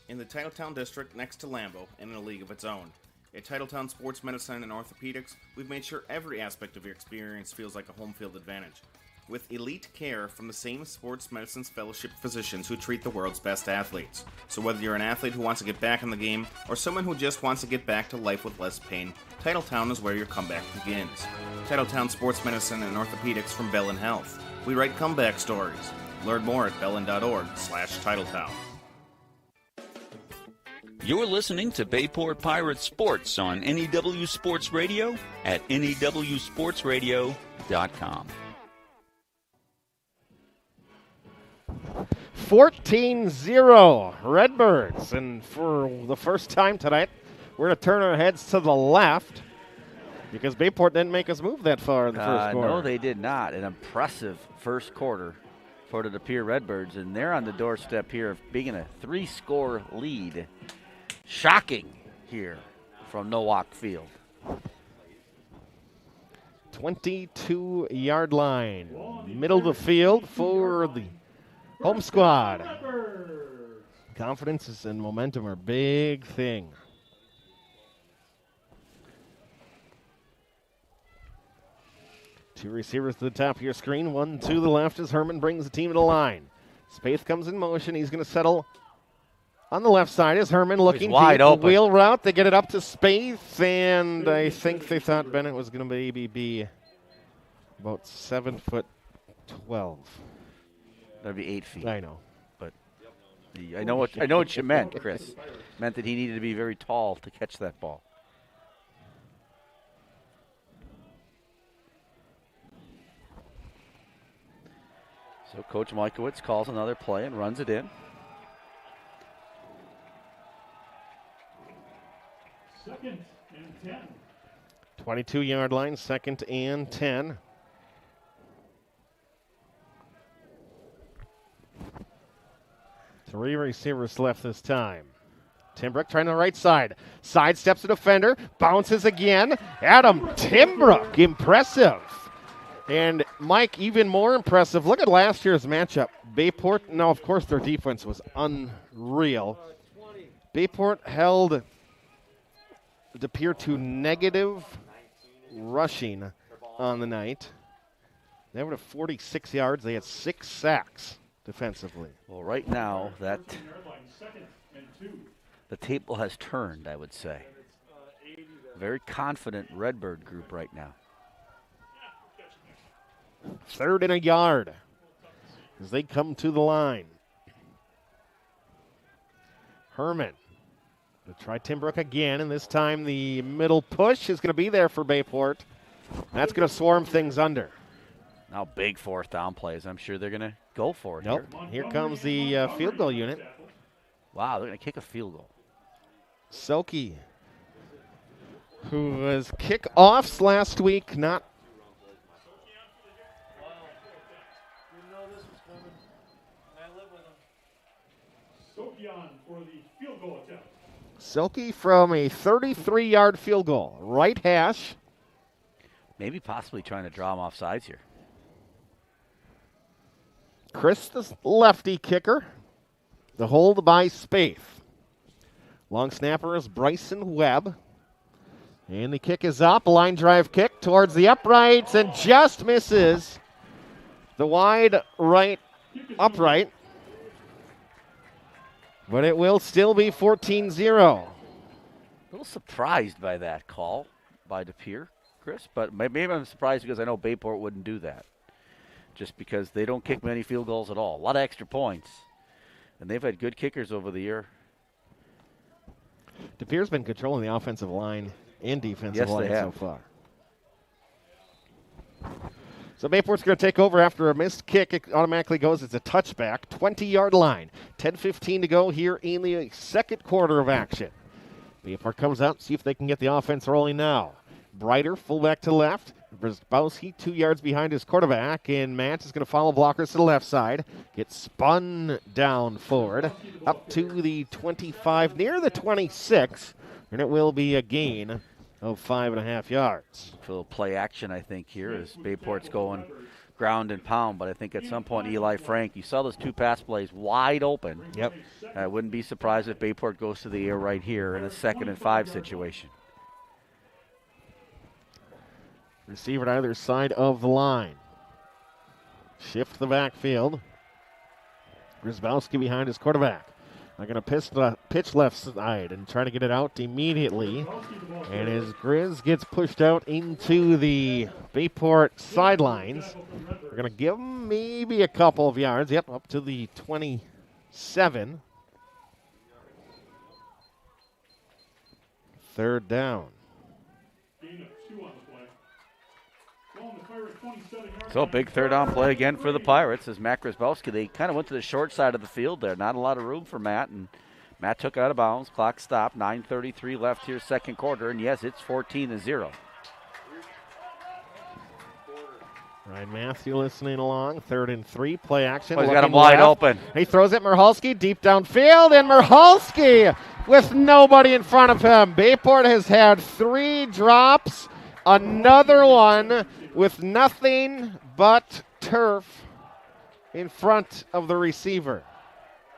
in the Titletown district next to Lambeau and in a league of its own. At Titletown Sports Medicine and Orthopedics, we've made sure every aspect of your experience feels like a home field advantage, with elite care from the same sports medicine fellowship physicians who treat the world's best athletes. So whether you're an athlete who wants to get back in the game or someone who just wants to get back to life with less pain, Titletown is where your comeback begins. Titletown Sports Medicine and Orthopedics from Bell & Health. We write comeback stories. Learn more at bellin.org/Titletown. You're listening to Bayport Pirates Sports on NEW Sports Radio at newsportsradio.com. 14-0 Redbirds, and for the first time tonight, we're going to turn our heads to the left because Bayport didn't make us move that far in the first quarter. No, they did not. An impressive first quarter for the Pere Redbirds, and they're on the doorstep here of being in a 3-score lead. Shocking here from Nowak Field. 22-yard line, middle of the field for the home squad. Confidence and momentum are a big thing. Two receivers to the top of your screen. One to the left as Herman brings the team to the line. Spaeth comes in motion. He's going to settle on the left side as Herman looking wide open. Wheel route. They get it up to Spaeth, and I think they thought Bennett was going to maybe be about 7'12". That'd be 8 feet. I know. But I know what you meant, Chris. Meant that he needed to be very tall to catch that ball. So Coach Mikowitz calls another play and runs it in. Second and 10. 22-yard line, 2nd and 10. Three receivers left this time. Timbrook trying to the right side. Sidesteps a defender. Bounces again. Adam Timbrook, impressive. And Mike, even more impressive. Look at last year's matchup. Bayport, now of course their defense was unreal. Bayport held De Pere to negative rushing on the night. They were to 46 yards. They had 6 sacks defensively. Well, right now the table has turned, I would say. Very confident Redbird group right now. 3rd and a yard as they come to the line. Herman to try Timbrook again, and this time the middle push is going to be there for Bayport. That's going to swarm things under. Now big 4th down plays. I'm sure they're going to go for it. Nope. Here comes the field goal unit. Wow, they're going to kick a field goal. Selke, who was kick-offs last week, not for the field goal attempt. Selke from a 33-yard field goal. Right hash. Maybe possibly trying to draw him off sides here. Chris, the lefty kicker. The hold by Spaeth. Long snapper is Bryson Webb. And the kick is up. Line drive kick towards the uprights and just misses the wide right upright. But it will still be 14-0. A little surprised by that call by De Pere, Chris, but maybe I'm surprised because I know Bayport wouldn't do that. Just because they don't kick many field goals at all. A lot of extra points. And they've had good kickers over the year. De Pere's been controlling the offensive line and defensive line so far. So Bayport's going to take over after a missed kick. It automatically goes as a touchback. 20-yard line. 10:15 to go here in the second quarter of action. Bayport comes out, see if they can get the offense rolling now. Brighter, fullback to left. Brzezowski 2 yards behind his quarterback, and Matt is going to follow blockers to the left side. Gets spun down forward, up to the 25, near the 26, and it will be a gain of 5.5 yards. A little play action, I think, here as Bayport's going ground and pound. But I think at some point, Eli Frank, you saw those 2 pass plays wide open. Yep. I wouldn't be surprised if Bayport goes to the air right here in a 2nd and 5 situation. Receiver at either side of the line. Shift the backfield. Grzybowski behind his quarterback. They're going to pitch left side and try to get it out immediately. And as Grizz gets pushed out into the Bayport sidelines, we're going to give him maybe a couple of yards. Yep, up to the 27. 3rd down. So big 3rd down play again for the Pirates as Matt Grzybowski. They kind of went to the short side of the field there. Not a lot of room for Matt, and Matt took it out of bounds. Clock stopped. 9:33 left here, 2nd quarter, and yes, it's 14-0. Ryan Matthew listening along. 3rd and 3. Play action. Oh, he's got him wide open. He throws it Michalski deep downfield, and Michalski with nobody in front of him. Bayport has had 3 drops. Another one with nothing but turf in front of the receiver.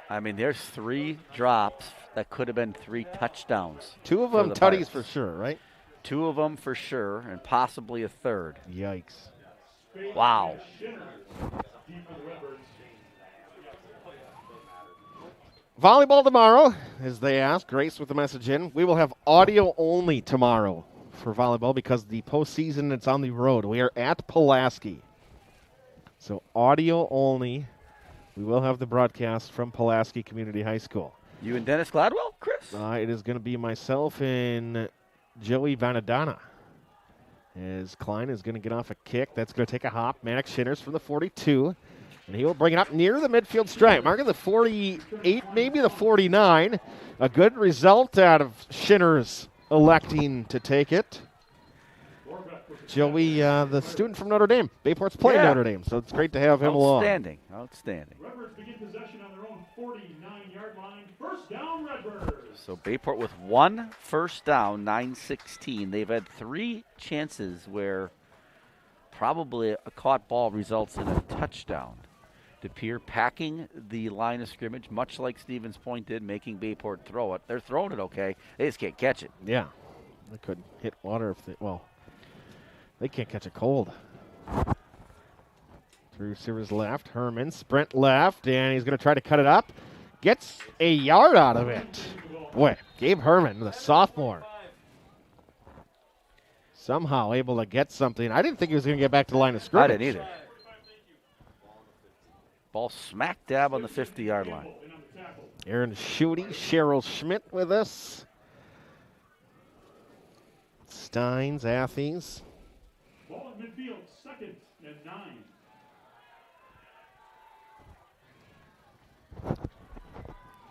I mean, there's 3 drops that could have been 3 touchdowns. 2 of them tutties for sure, right? 2 of them for sure, and possibly a 3rd. Yikes. Wow. Volleyball tomorrow, as they asked. Grace with the message in. We will have audio only tomorrow for volleyball because the postseason, it's on the road. We are at Pulaski. So audio only. We will have the broadcast from Pulaski Community High School. You and Dennis Gladwell, Chris? It is going to be myself and Joey Vanadana. As Klein is going to get off a kick. That's going to take a hop. Maddox Shinners from the 42. And he will bring it up near the midfield stripe. Marking the 48, maybe the 49. A good result out of Shinners electing to take it. Joey, the student from Notre Dame. Bayport's playing Notre Dame, so it's great to have him along. Outstanding. Redbirds begin possession on their own 49-yard line. 1st down, Redbirds. So Bayport with 1 first down, 9-16. They've had 3 chances where probably a caught ball results in a touchdown. DePere packing the line of scrimmage, much like Stevens Point did, making Bayport throw it. They're throwing it okay. They just can't catch it. Yeah. They could hit water if they, they can't catch a cold. 3 receivers left. Herman, sprint left, and he's going to try to cut it up. Gets a yard out of it. Boy, Gabe Herman, the sophomore, somehow able to get something. I didn't think he was going to get back to the line of scrimmage. I didn't either. Ball smack dab on the 50-yard line. Aaron Schutte, Cheryl Schmidt with us. Steins, Athens. Ball at midfield, 2nd and 9.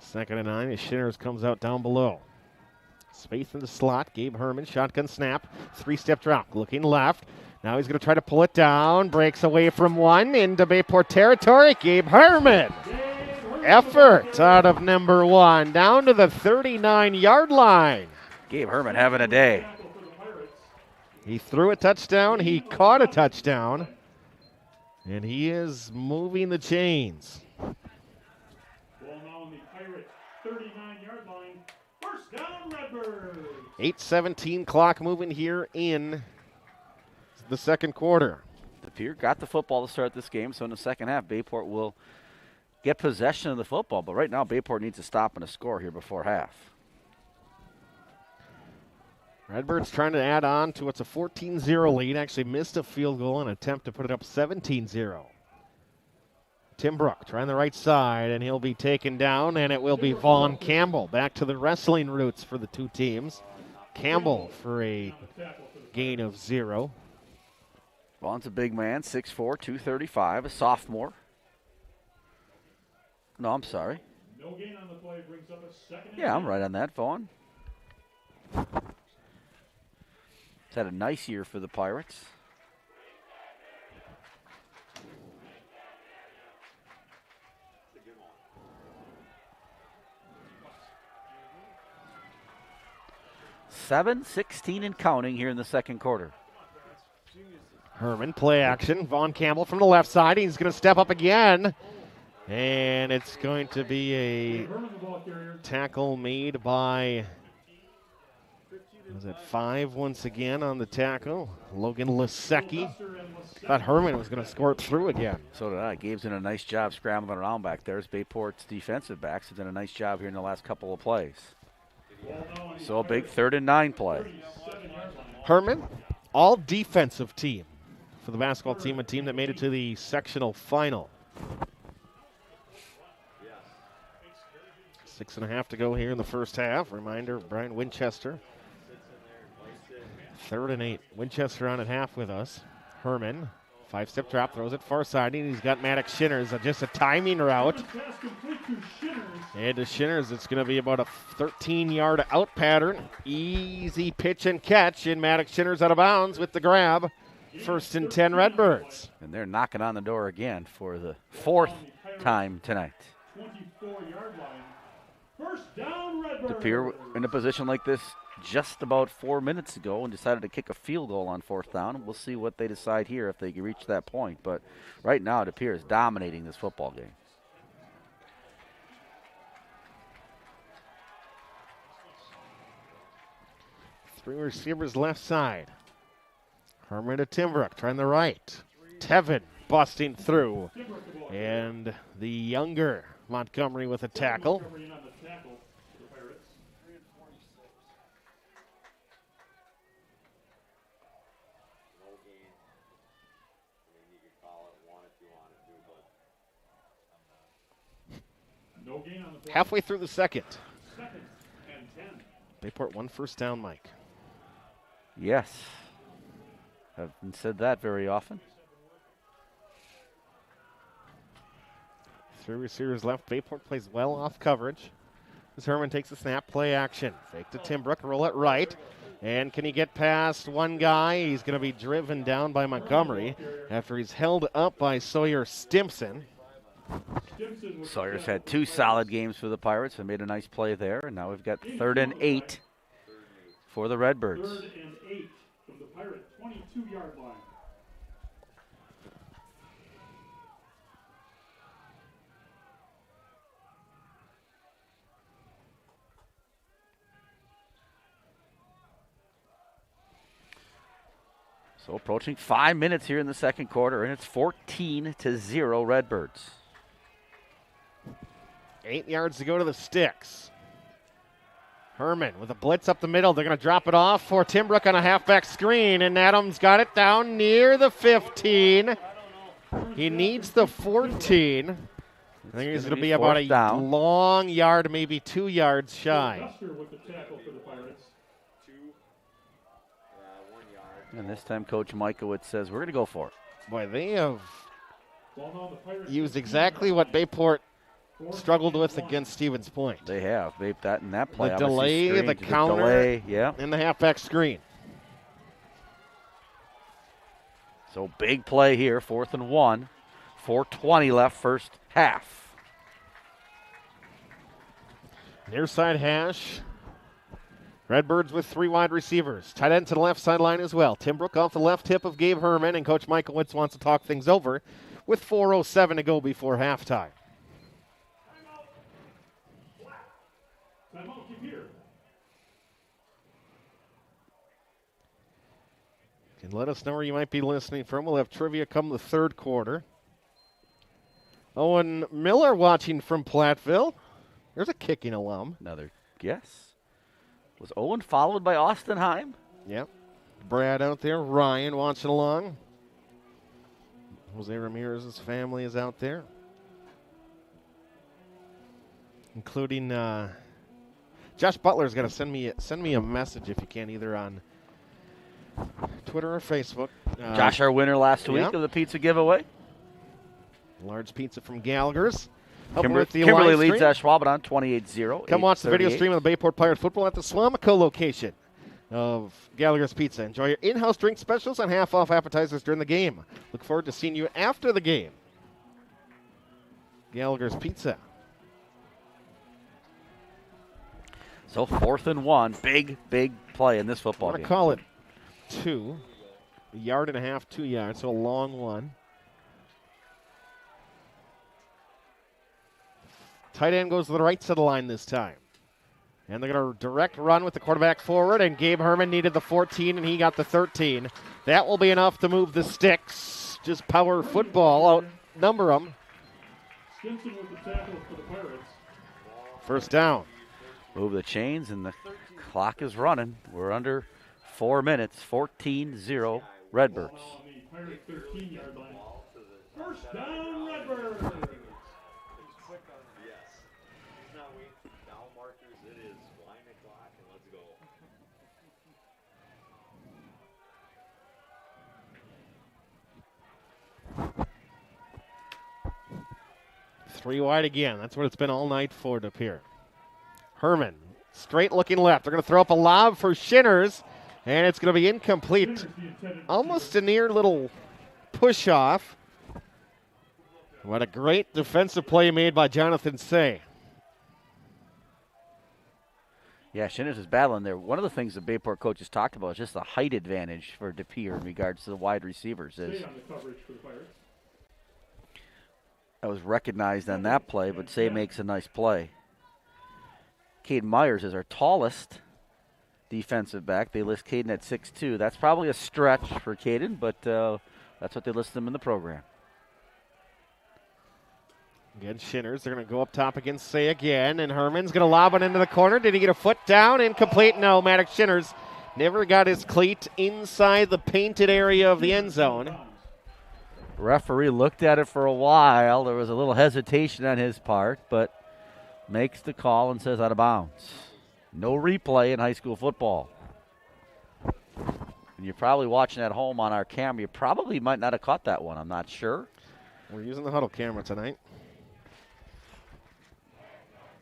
2nd and 9 as Shinners comes out down below. Space in the slot. Gabe Herman, shotgun snap. 3-step drop. Looking left. Now he's going to try to pull it down. Breaks away from one into Bayport territory. Gabe Herman. Effort out of number 1. Down to the 39-yard line. Gabe Herman having a day. He threw a touchdown. He caught a touchdown. And he is moving the chains. Ball now on the Pirate 39-yard line. 1st down, Redbirds. 8:17 clock moving here in the 2nd quarter. DePere got the football to start this game, so in the 2nd half, Bayport will get possession of the football. But right now, Bayport needs to stop and a score here before half. Redbirds trying to add on to what's a 14-0 lead. Actually missed a field goal and attempt to put it up 17-0. Tim Brook trying the right side, and he'll be taken down, and it will be Vaughn Campbell. Back to the wrestling roots for the 2 teams. Campbell for a gain of 0. Vaughn's a big man, 6'4", 235, a sophomore. No, I'm sorry. No gain on the play brings up a 2nd. Yeah, I'm right on that, Vaughn. He's had a nice year for the Pirates. 7:16 and counting here in the second quarter. Herman, play action. Vaughn Campbell from the left side. He's going to step up again. And it's going to be a tackle made by, was it 5 once again on the tackle? Logan Lasecki. Thought Herman was going to score it through again. So did I. Gabe's done a nice job scrambling around back there. As Bayport's defensive backs have done a nice job here in the last couple of plays. So a big 3rd and 9 play. Herman, all defensive team for the basketball team, a team that made it to the sectional final. 6.5 to go here in the first half. Reminder, Brian Winchester. 3rd and 8. Winchester on at half with us. Herman, 5-step drop, throws it far side, and he's got Maddox Shinners. Just a timing route. And to Shinners, it's going to be about a 13-yard out pattern. Easy pitch and catch, and Maddox Shinners out of bounds with the grab. 1st and 10 Redbirds. And they're knocking on the door again for the 4th time tonight. 24-yard line. First down, Redbirds. De Pere in a position like this just about 4 minutes ago and decided to kick a field goal on 4th down. We'll see what they decide here if they can reach that point. But right now, De Pere is dominating this football game. Three receivers left side. Herman to Timbrook, trying the right. Tevin busting through. And the younger Montgomery with a tackle. Halfway through the second. Bayport 1 first down, Mike. Yes. Haven't said that very often. 3 receivers left. Bayport plays well off coverage. As Herman takes a snap, play action. Fake to Timbrook, roll it right. And can he get past one guy? He's going to be driven down by Montgomery after he's held up by Sawyer Stimson. Sawyer's had 2 solid games for the Pirates and made a nice play there. And now we've got 3rd and 8 for the Redbirds. 3rd and 8 from the Pirate 22-yard line. So approaching 5 minutes here in the second quarter, and it's 14-0 Redbirds. 8 yards to go to the sticks. Herman with a blitz up the middle. They're going to drop it off for Timbrook on a halfback screen, and Adams got it down near the 15. He needs the 14. I think he's going to be about a long yard, maybe 2 yards shy. And this time Coach Mikowitz says, we're going to go for it. Boy, they have used exactly what Bayport struggled with against Stevens Point. They have. That in that play. The delay, the counter, delay, yeah. And the halfback screen. So big play here, 4th and 1. 4:20 left first half. Near side hash. Redbirds with 3 wide receivers. Tight end to the left sideline as well. Timbrook off the left hip of Gabe Herman, and Coach Michaelwitz wants to talk things over with 4:07 to go before halftime. And let us know where you might be listening from. We'll have trivia come the third quarter. Owen Miller watching from Platteville. There's a kicking alum. Another guess. Was Owen followed by Austin Heim? Yep. Brad out there. Ryan watching along. Jose Ramirez's family is out there. Including Josh Butler's going to send me a message if you can, either on Twitter or Facebook. Josh, our winner last week of the pizza giveaway. Large pizza from Gallagher's. Kimberly leads Schwaben 28-0. Come watch the video stream of the Bayport Pirates football at the Swamico location of Gallagher's Pizza. Enjoy your in-house drink specials and half-off appetizers during the game. Look forward to seeing you after the game. Gallagher's Pizza. So 4th and 1. Big play in this I football want game. to call it 2. A yard and a half, 2 yards, so a long one. Tight end goes to the right side of the line this time. And they're going to direct run with the quarterback forward, and Gabe Herman needed the 14, and he got the 13. That will be enough to move the sticks. Just power football, outnumber them. Stimson with the tackle for the Pirates. First down. Move the chains, and the clock is running. We're under 4 minutes, 14-0, Redbirds. On the Pirate 13-yard line. First down, Redbirds. Three wide again. That's what it's been all night for De Pere. Herman, straight looking left. They're going to throw up a lob for Shinners, and it's going to be incomplete. Almost a near little push off. What a great defensive play made by Jonathan Say. Yeah, Shinners is battling there. One of the things the Bayport coaches talked about is just the height advantage for De Pere in regards to the wide receivers. Stay on the coverage for the Pirates. That was recognized on that play, but Say makes a nice play. Caden Myers is our tallest defensive back. They list Caden at 6'2". That's probably a stretch for Caden, but that's what they list him in the program. Again, Shinners, they're going to go up top against Say again, and Herman's going to lob it into the corner. Did he get a foot down? Incomplete. No, Maddox Shinners never got his cleat inside the painted area of the end zone. Referee looked at it for a while. There was a little hesitation on his part, but makes the call and says out of bounds. No replay in high school football. And you're probably watching at home on our camera. You probably might not have caught that one. I'm not sure. We're using the huddle camera tonight.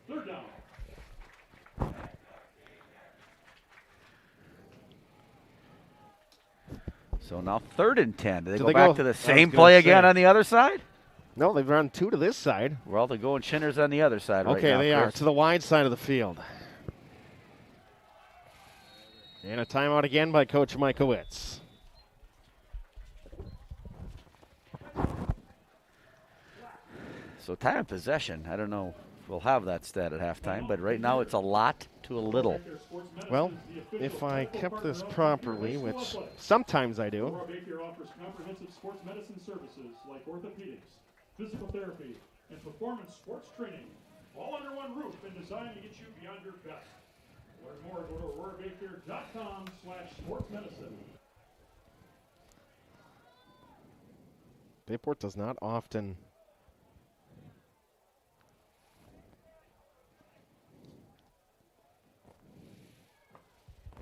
Third down. So now 3rd and 10. Do they Do go they back go- to the I was same gonna play say. again on the other side? No, they've run 2 to this side. Well, they're going Shinners on the other side Okay, right now, they are Chris. to the wide side of the field. And a timeout again by Coach Mikowitz. So time of possession, I don't know if we'll have that stat at halftime, but right now it's a lot to a little. Well, if I kept this properly, which sometimes I do. Aurora Baycare offers comprehensive sports medicine services like orthopedics, physical therapy, and performance sports training, all under one roof and designed to get you beyond your best. To learn more, go to aurorabaycare.com/sportsmedicine. Bayport does not often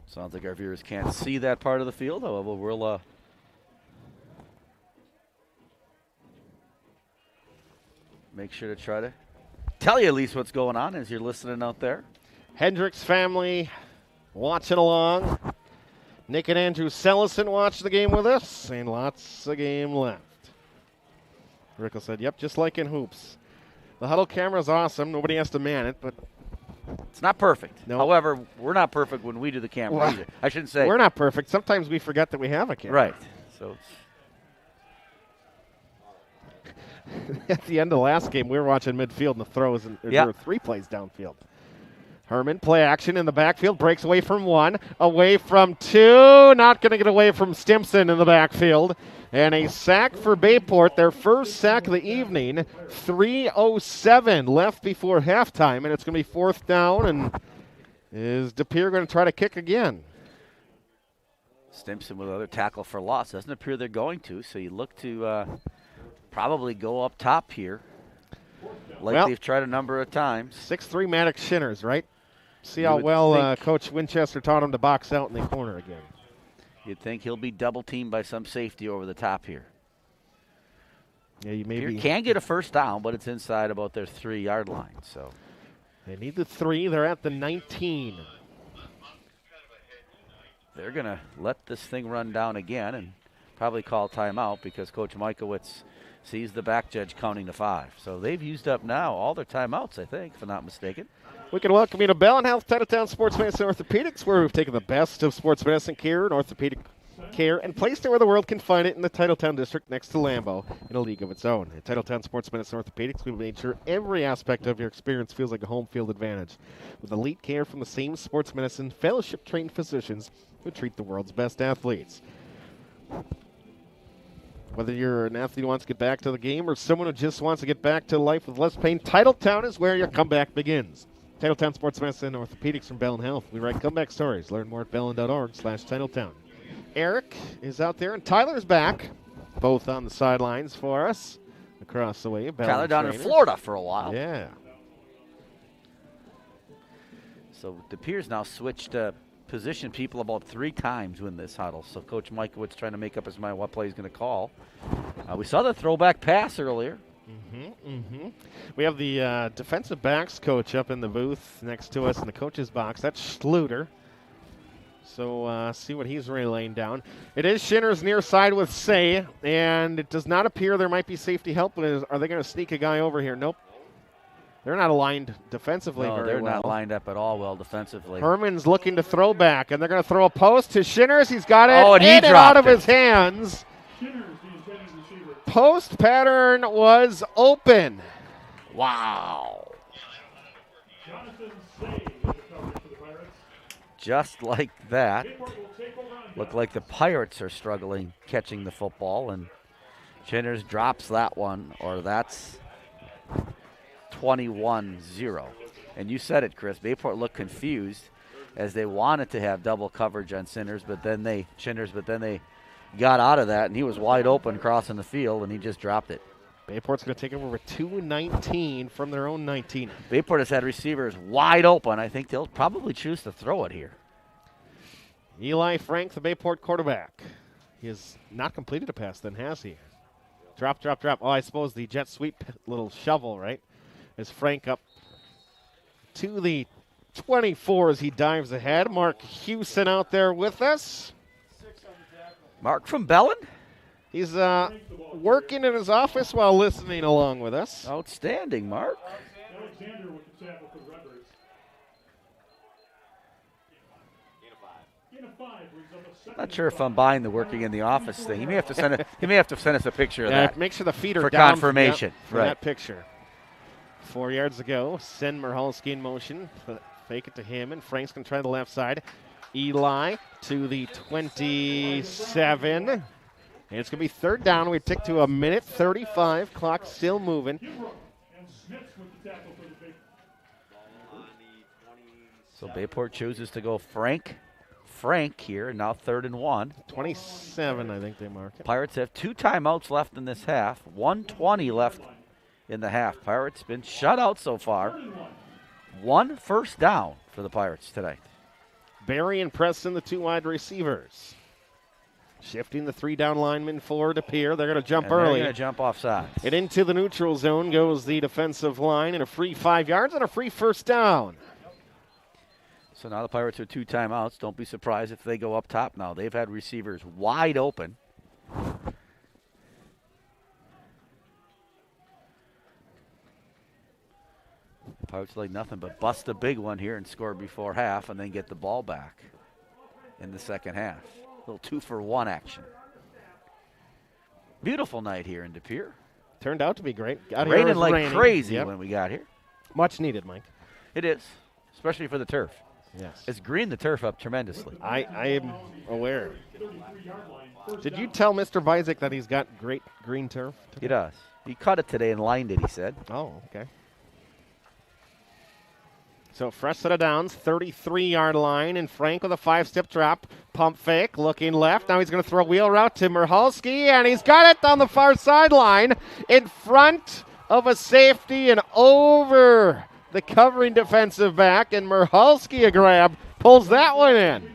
Sounds like our viewers can't see that part of the field. However, we'll make sure to try to tell you at least what's going on as you're listening out there. Hendricks family watching along. Nick and Andrew Sellison watch the game with us, and lots of game left. Rickle said, yep, just like in hoops. The huddle camera is awesome. Nobody has to man it, but It's not perfect. No. However, we're not perfect when we do the camera Well, either. I shouldn't say. we're not perfect. Sometimes we forget that we have a camera. Right. So At the end of the last game, we were watching midfield and the throws, and there were 3 plays downfield. Herman, play action in the backfield, breaks away from 1, away from 2, not going to get away from Stimson in the backfield. And a sack for Bayport, their first sack of the evening. 3:07 left before halftime, and it's going to be 4th down. And is De Pere going to try to kick again? Stimson with another tackle for loss. Doesn't appear they're going to, so you look to probably go up top here, like Well, they've tried a number of times. 6'3" Maddox Shinners, right? See You how would well think. Coach Winchester taught him to box out in the corner again. You'd think he'll be double-teamed by some safety over the top here. Yeah, you Here maybe can get a first down, but it's inside about their 3-yard line. So they need the 3. They're at the 19. they're going to let this thing run down again and probably call timeout because Coach Mikowitz sees the back judge counting to 5. So they've used up now all their timeouts, I think, if I'm not mistaken. We can welcome you to Bell & Health Titletown Sports Medicine Orthopedics, where we've taken the best of sports medicine care and orthopedic care and placed it where the world can find it in the Titletown district next to Lambeau in a league of its own. At Titletown Sports Medicine Orthopedics, we've made sure every aspect of your experience feels like a home field advantage, with elite care from the same sports medicine fellowship-trained physicians who treat the world's best athletes. Whether you're an athlete who wants to get back to the game or someone who just wants to get back to life with less pain, Titletown is where your comeback begins. Titletown Sports Medicine Orthopedics from Bell & Health. We write comeback stories. Learn more at bellin.org/Titletown. Eric is out there, and Tyler's back, both on the sidelines for us across the way. Tyler down in Florida for a while. Yeah. So De Pere's now switched position people about 3 times in this huddle. So Coach Mikowitz trying to make up his mind what play he's going to call. We saw the throwback pass earlier. We have the defensive backs coach up in the booth next to us in the coach's box. That's Schluter. So see what he's relaying down. It is Shinner's near side with Say, and it does not appear there might be safety help. But are they going to sneak a guy over here? Nope. They're not aligned defensively very well. They're not lined up at all well defensively. Herman's looking to throw back, and they're going to throw a post to Shinner's. He's got it and he in and out of it. his hands. Post pattern was open. Wow. Jonathan Say with the coverage for the Pirates. Just like that. Looked like the Pirates are struggling catching the football, and Shinners drops that one, or that's 21-0. And you said it, Chris. Bayport looked confused as they wanted to have double coverage on Shinners, but then they got out of that, and he was wide open crossing the field, and he just dropped it. Bayport's going to take over with 2:19 from their own 19. Bayport has had receivers wide open. I think they'll probably choose to throw it here. Eli Frank, the Bayport quarterback. He has not completed a pass then, has he? Drop. Oh, I suppose the jet sweep little shovel, right? As Frank up to the 24 as he dives ahead. Mark Hewson out there with us. Mark from Bellin? He's working in his office while listening along with us. Outstanding, Mark. Alexander with the tackle for the Redbirds. Not sure if I'm buying the working in the office thing. He may have to send us a picture of that. Make sure the feet are for down confirmation. For that picture. 4 yards to go. Send Merhalski in motion. Fake it to him, and Frank's going to try the left side. Eli to the 27. And it's going to be third down. We tick to 1:35. Clock still moving. So Bayport chooses to go Frank here, now 3rd and 1. 27, I think they mark it. Pirates have 2 timeouts left in this half. 1:20 left in the half. Pirates been shut out so far. 1 first down for the Pirates tonight. Barry and Preston, the 2 wide receivers. Shifting the 3 down linemen forward to Pere. They're going to jump early. They're going to jump offside. And into the neutral zone goes the defensive line, and a free 5 yards and a free first down. So now the Pirates have 2 timeouts. Don't be surprised if they go up top now. They've had receivers wide open. Pirates like nothing but bust a big one here and score before half and then get the ball back in the second half. A little 2-for-1 action. Beautiful night here in De Pere. Turned out to be great. Raining like crazy when we got here. Much needed, Mike. It is, especially for the turf. Yes. It's greened the turf up tremendously. I am aware. Did you tell Mr. Vizek that he's got great green turf today? He does. He cut it today and lined it, he said. Oh, okay. So fresh set of downs, 33-yard line, and Frank with a 5-step drop. Pump fake, looking left. Now he's going to throw a wheel route to Merhalski, and he's got it on the far sideline in front of a safety and over the covering defensive back, and Merhalski, a grab, pulls that one in.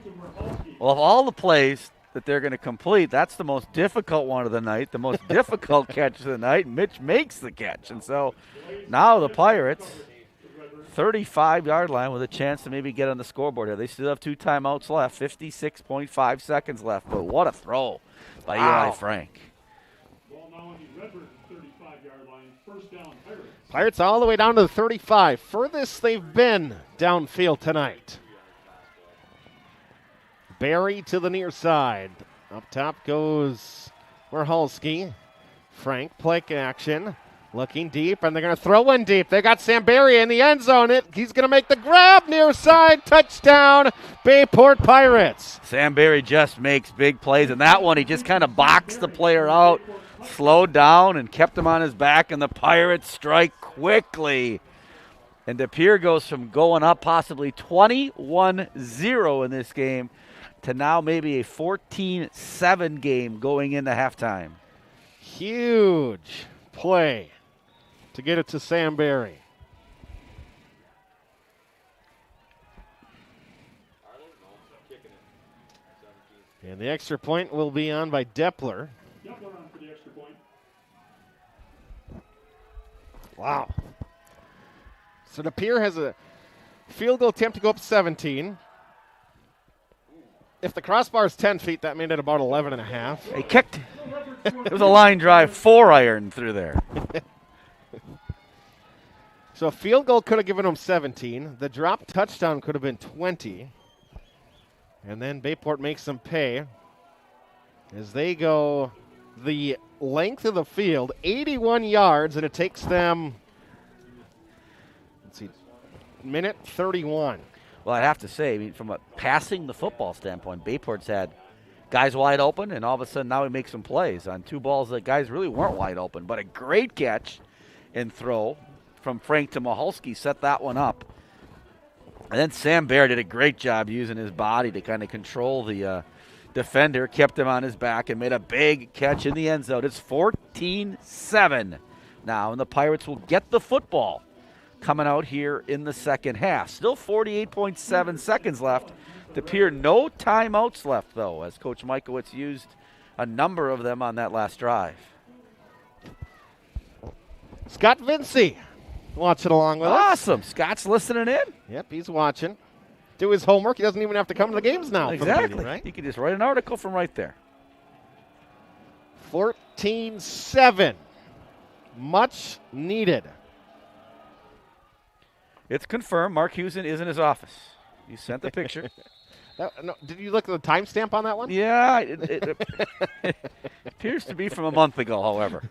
Well, of all the plays that they're going to complete, that's the most difficult one of the night, the most difficult catch of the night. Mitch makes the catch, and so now the Pirates, 35-yard line with a chance to maybe get on the scoreboard here. They still have 2 timeouts left, 56.5 seconds left, but what a throw by Eli Frank. Ball now on the Redbirds 35-yard line, first down Pirates. Pirates all the way down to the 35. Furthest they've been downfield tonight. Barry to the near side. Up top goes Warholski. Frank, play action. Looking deep, and they're going to throw one deep. They got Samberry in the end zone. He's going to make the grab near side. Touchdown, Bayport Pirates. Samberry just makes big plays, and that one he just kind of boxed the player out, slowed down, and kept him on his back, and the Pirates strike quickly. And DePere goes from going up possibly 21-0 in this game to now maybe a 14-7 game going into halftime. Huge play to get it to Samberry. And the extra point will be on by Depler. Depler on for the extra point. Wow. So DePere has a field goal attempt to go up 17. If the crossbar is 10 feet, that made it about 11 and a half. He kicked. It was a line drive 4-iron through there. So a field goal could have given them 17. The drop touchdown could have been 20. And then Bayport makes them pay as they go the length of the field, 81 yards, and it takes them, minute 31. Well, I'd have to say, I mean, from a passing the football standpoint, Bayport's had guys wide open, and all of a sudden now he makes some plays on two balls that guys really weren't wide open. But a great catch and throw from Frank to Maholski set that one up. And then Sam Bear did a great job using his body to kind of control the defender, kept him on his back, and made a big catch in the end zone. It's 14-7 now, and the Pirates will get the football coming out here in the second half. Still 48.7 seconds left. DePere, no timeouts left, though, as Coach Michaelwitz used a number of them on that last drive. Scott Vinci watching along with us. Awesome. Scott's listening in. Yep, he's watching. Do his homework. He doesn't even have to come to the games now. Exactly. For the meeting, right? You can just write an article from right there. 14-7. Much needed. It's confirmed. Mark Hewson is in his office. You sent the picture. No, did you look at the timestamp on that one? Yeah, it appears to be from a month ago, however.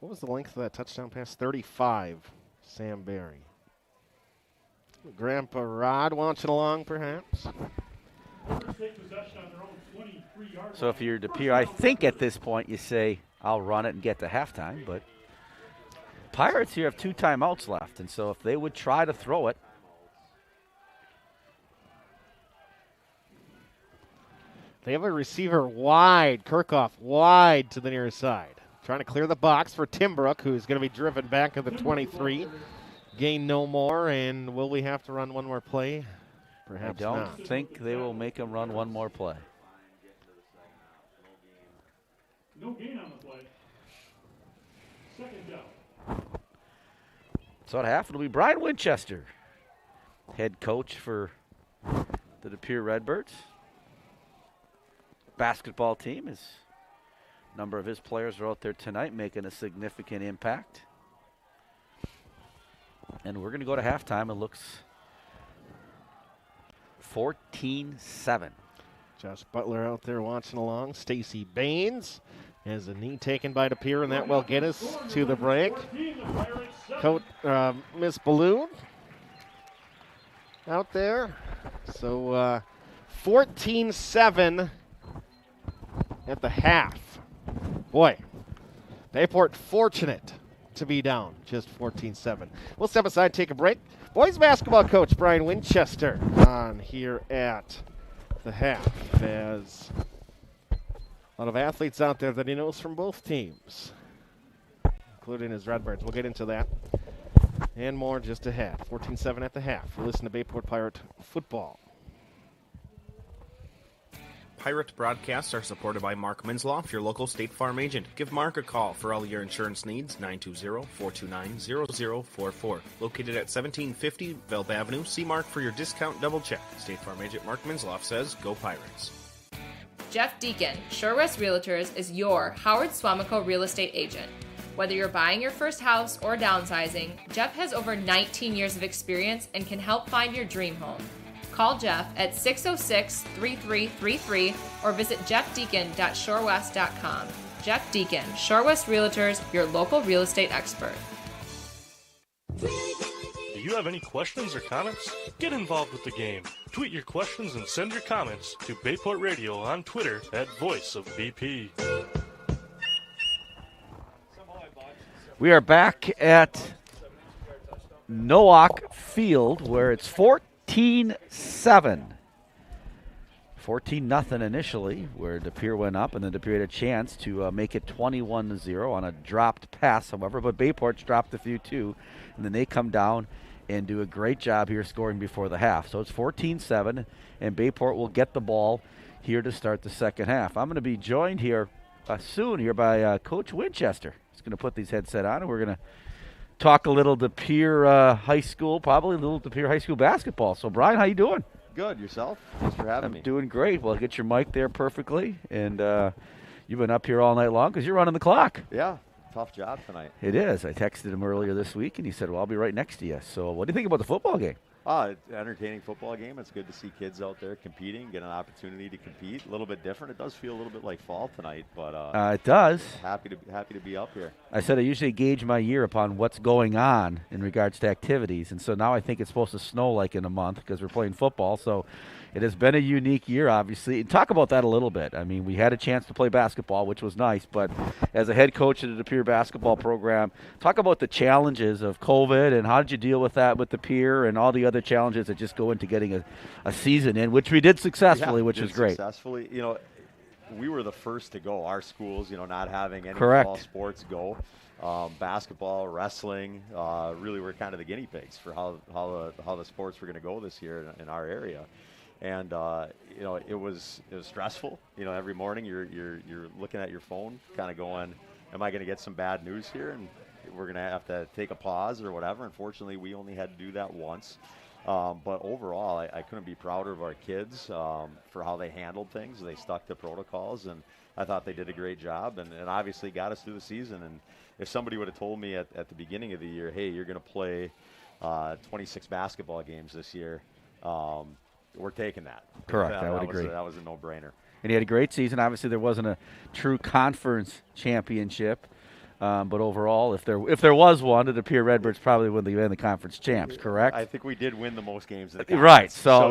What was the length of that touchdown pass? 35, Sam Barry. Grandpa Rod watching along, perhaps. So if you're DePere, I think at this point you say, I'll run it and get to halftime, but Pirates here have 2 timeouts left, and so if they would try to throw it. They have a receiver wide, Kirchhoff wide to the near side. Trying to clear the box for Timbrook, who's going to be driven back to the 23. Gain no more, and will we have to run one more play? Perhaps I don't not. think they will make him run one more play. No gain on the play. Second down. So at half, it'll be Brian Winchester, head coach for the DePere Redbirds. Basketball team, a number of his players are out there tonight making a significant impact. And we're going to go to halftime. It looks 14-7. Josh Butler out there watching along. Stacy Baines has a knee taken by DePere, and that will get us to the break. Coach Miss Balloon out there. So 14-7 at the half. Boy, Bayport fortunate to be down just 14-7. We'll step aside, take a break. Boys basketball coach Brian Winchester on here at the half, as a lot of athletes out there that he knows from both teams, including his Redbirds. We'll get into that and more just ahead. 14-7 at the half. We'll listen to Bayport Pirate football. Pirate broadcasts are supported by Mark Minsloff, your local State Farm agent. Give Mark a call for all your insurance needs, 920-429-0044. Located at 1750 Velb Avenue, see Mark for your discount double check. State Farm agent Mark Minsloff says, go Pirates. Jeff Deacon, Shore West Realtors, is your Howard Swamico real estate agent. Whether you're buying your first house or downsizing, Jeff has over 19 years of experience and can help find your dream home. Call Jeff at 606-3333 or visit jeffdeacon.shorewest.com. Jeff Deacon, Shore West Realtors, your local real estate expert. Do you have any questions or comments? Get involved with the game. Tweet your questions and send your comments to Bayport Radio on Twitter at Voice of BP. We are back at Nowak Field where it's 14-7. 14-0 initially, where De Pere went up, and then De Pere had a chance to make it 21-0 on a dropped pass, however, but Bayport's dropped a few too, and then they come down and do a great job here scoring before the half. So it's 14-7, and Bayport will get the ball here to start the second half. I'm going to be joined here soon here by Coach Winchester. He's going to put these headset on, and we're going to talk a little De Pere High School, probably a little De Pere High School basketball. So, Brian, how you doing? Good. Yourself? Thanks for having me. I'm doing great. Well, get your mic there perfectly, and you've been up here all night long because you're running the clock. Yeah, tough job tonight. It is. I texted him earlier this week, and he said, well, I'll be right next to you. So what do you think about the football game? It's an entertaining football game. It's good to see kids out there competing, get an opportunity to compete. A little bit different. It does feel a little bit like fall tonight, but it does. Happy to be up here. I said I usually gauge my year upon what's going on in regards to activities, and so now I think it's supposed to snow like in a month because we're playing football. So it has been a unique year, obviously. And talk about that a little bit. I mean, we had a chance to play basketball, which was nice, but as a head coach of the De Pere basketball program, talk about the challenges of COVID and how did you deal with that with De Pere and all the other challenges that just go into getting a season in, which we did successfully, which was great. Successfully, we were the first to go. Our schools, not having any Correct. fall sports go. Basketball, wrestling, really were kind of the guinea pigs for how the sports were going to go this year in our area. And it was stressful. Every morning you're looking at your phone, kind of going, "Am I going to get some bad news here?" And we're going to have to take a pause or whatever. Unfortunately, we only had to do that once. But overall, I couldn't be prouder of our kids for how they handled things. They stuck to protocols, and I thought they did a great job, and obviously got us through the season. And if somebody would have told me at the beginning of the year, "Hey, you're going to play 26 basketball games this year," we're taking that. Correct. I would agree. That was a no-brainer. And he had a great season. Obviously, there wasn't a true conference championship. But overall, if there was one, the De Pere Redbirds probably would have been the conference champs. Correct? I think we did win the most games in the conference. Right. So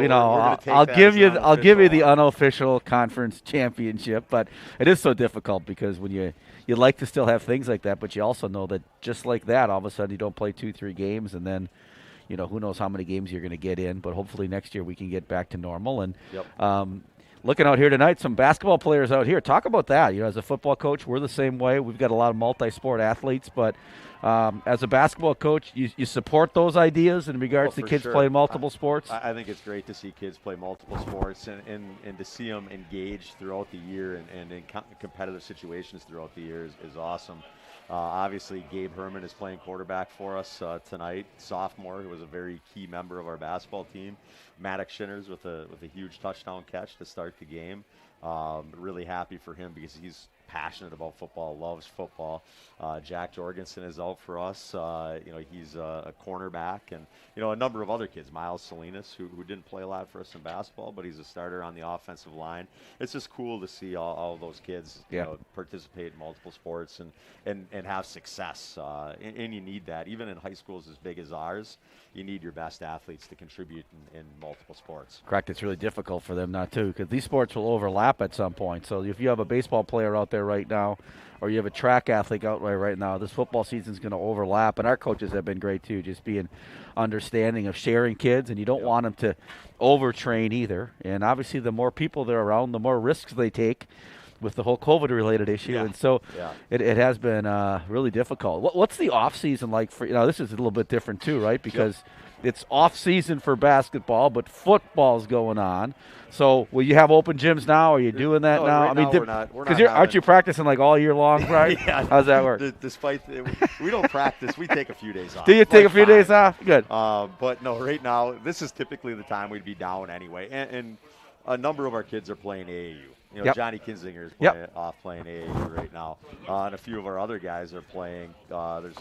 I'll give you the unofficial conference championship. But it is so difficult because when you like to still have things like that, but you also know that just like that, all of a sudden you don't play 2-3 games, and then who knows how many games you're going to get in. But hopefully next year we can get back to normal. And looking out here tonight, some basketball players out here. Talk about that. As a football coach, we're the same way. We've got a lot of multi-sport athletes, but as a basketball coach, you support those ideas in regards to kids playing multiple sports? I think it's great to see kids play multiple sports and to see them engaged throughout the year and in competitive situations throughout the year is awesome. Obviously, Gabe Herman is playing quarterback for us tonight, sophomore, who was a very key member of our basketball team. Maddox Shinners with a huge touchdown catch to start the game. Really happy for him because he's passionate about football, loves football. Jack Jorgensen is out for us. He's a cornerback, and a number of other kids. Miles Salinas, who didn't play a lot for us in basketball, but he's a starter on the offensive line. It's just cool to see all those kids participate in multiple sports and have success. And you need that, even in high schools as big as ours. You need your best athletes to contribute in multiple sports. Correct. It's really difficult for them not to, because these sports will overlap at some point. So if you have a baseball player out there right now, or you have a track athlete out there right now, this football season is going to overlap. And our coaches have been great too, just being understanding of sharing kids, and you don't want them to overtrain either. And obviously, the more people they're around, the more risks they take with the whole COVID-related issue. And so it has been really difficult. What's the off-season like for, this is a little bit different too, right? Because it's off-season for basketball, but football's going on. So will you have open gyms now? Are you doing that now? Right now we're not. Because aren't you practicing like all year long, right? How's that work? Despite we don't practice, we take a few days off. Do you take a few days off? Good. But no, right now, this is typically the time we'd be down anyway. And a number of our kids are playing AAU. Johnny Kinzinger is off playing AAU right now, and a few of our other guys are playing. There's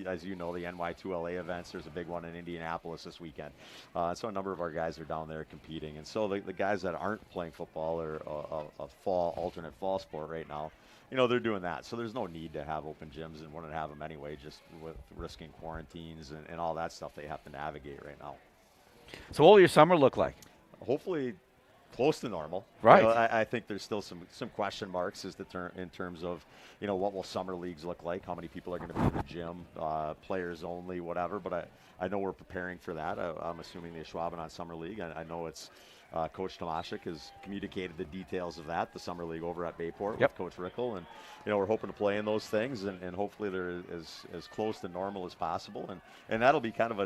as you know, the NY2LA events. There's a big one in Indianapolis this weekend. So a number of our guys are down there competing, and so the guys that aren't playing football or a alternate fall sport right now, they're doing that. So there's no need to have open gyms and wouldn't have them anyway, just with risking quarantines and all that stuff they have to navigate right now. So what will your summer look like? Hopefully close to normal. Right. I think there's still some question marks in terms of, what will summer leagues look like, how many people are going to be in the gym, players only, whatever. But I know we're preparing for that. I'm assuming the Schwabenot Summer League. I know it's Coach Tomaszek has communicated the details of that, the Summer League over at Bayport with Coach Rickel. And, we're hoping to play in those things, and hopefully they're as close to normal as possible. And that'll be kind of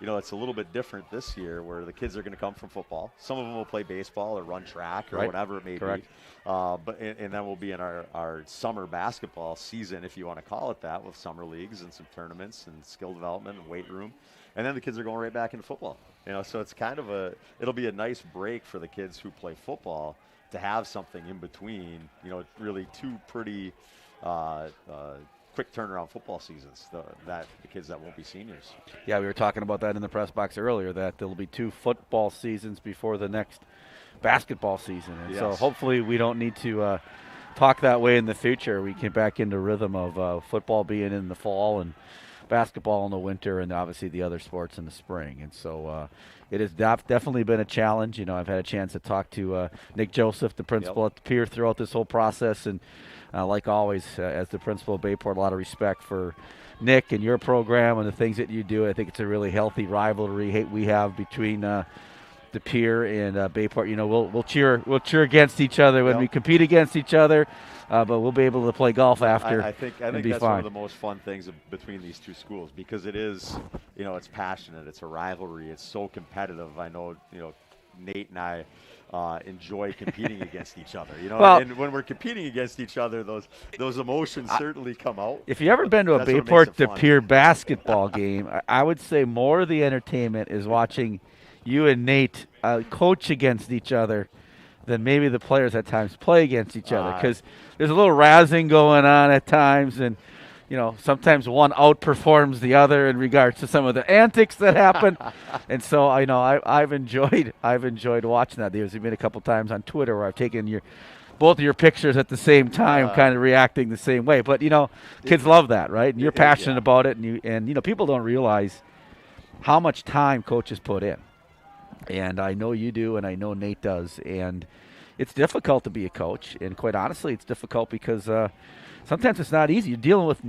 it's a little bit different this year where the kids are going to come from football. Some of them will play baseball or run track or whatever it may be. But then we'll be in our summer basketball season, if you want to call it that, with summer leagues and some tournaments and skill development and weight room. And then the kids are going right back into football. So it's kind of it'll be a nice break for the kids who play football to have something in between, really two pretty quick turnaround football seasons, the kids that won't be seniors. Yeah, we were talking about that in the press box earlier, that there'll be 2 football seasons before the next basketball season. And so hopefully we don't need to talk that way in the future. We get back into rhythm of football being in the fall and basketball in the winter, and obviously the other sports in the spring. And so it has definitely been a challenge. I've had a chance to talk to Nick Joseph, the principal at the Pier, throughout this whole process. And like always, as the principal of Bayport, a lot of respect for Nick and your program and the things that you do. I think it's a really healthy rivalry we have between the Pier and Bayport. We'll cheer against each other when we compete against each other. But we'll be able to play golf after. I think that's one of the most fun things between these two schools, because it is, it's passionate. It's a rivalry. It's so competitive. I know, Nate and I enjoy competing against each other. And when we're competing against each other, those emotions certainly come out. If you've ever been to a Bayport to Pier basketball game, I would say more of the entertainment is watching you and Nate coach against each other than maybe the players at times play against each other, because there's a little razzing going on at times, and sometimes one outperforms the other in regards to some of the antics that happen. And so I've enjoyed watching that. There's been a couple times on Twitter where I've taken both of your pictures at the same time, kind of reacting the same way. But kids love that, right? And you're passionate about it, and people don't realize how much time coaches put in. And I know you do, and I know Nate does. And it's difficult to be a coach. And quite honestly, it's difficult because sometimes it's not easy. You're dealing with,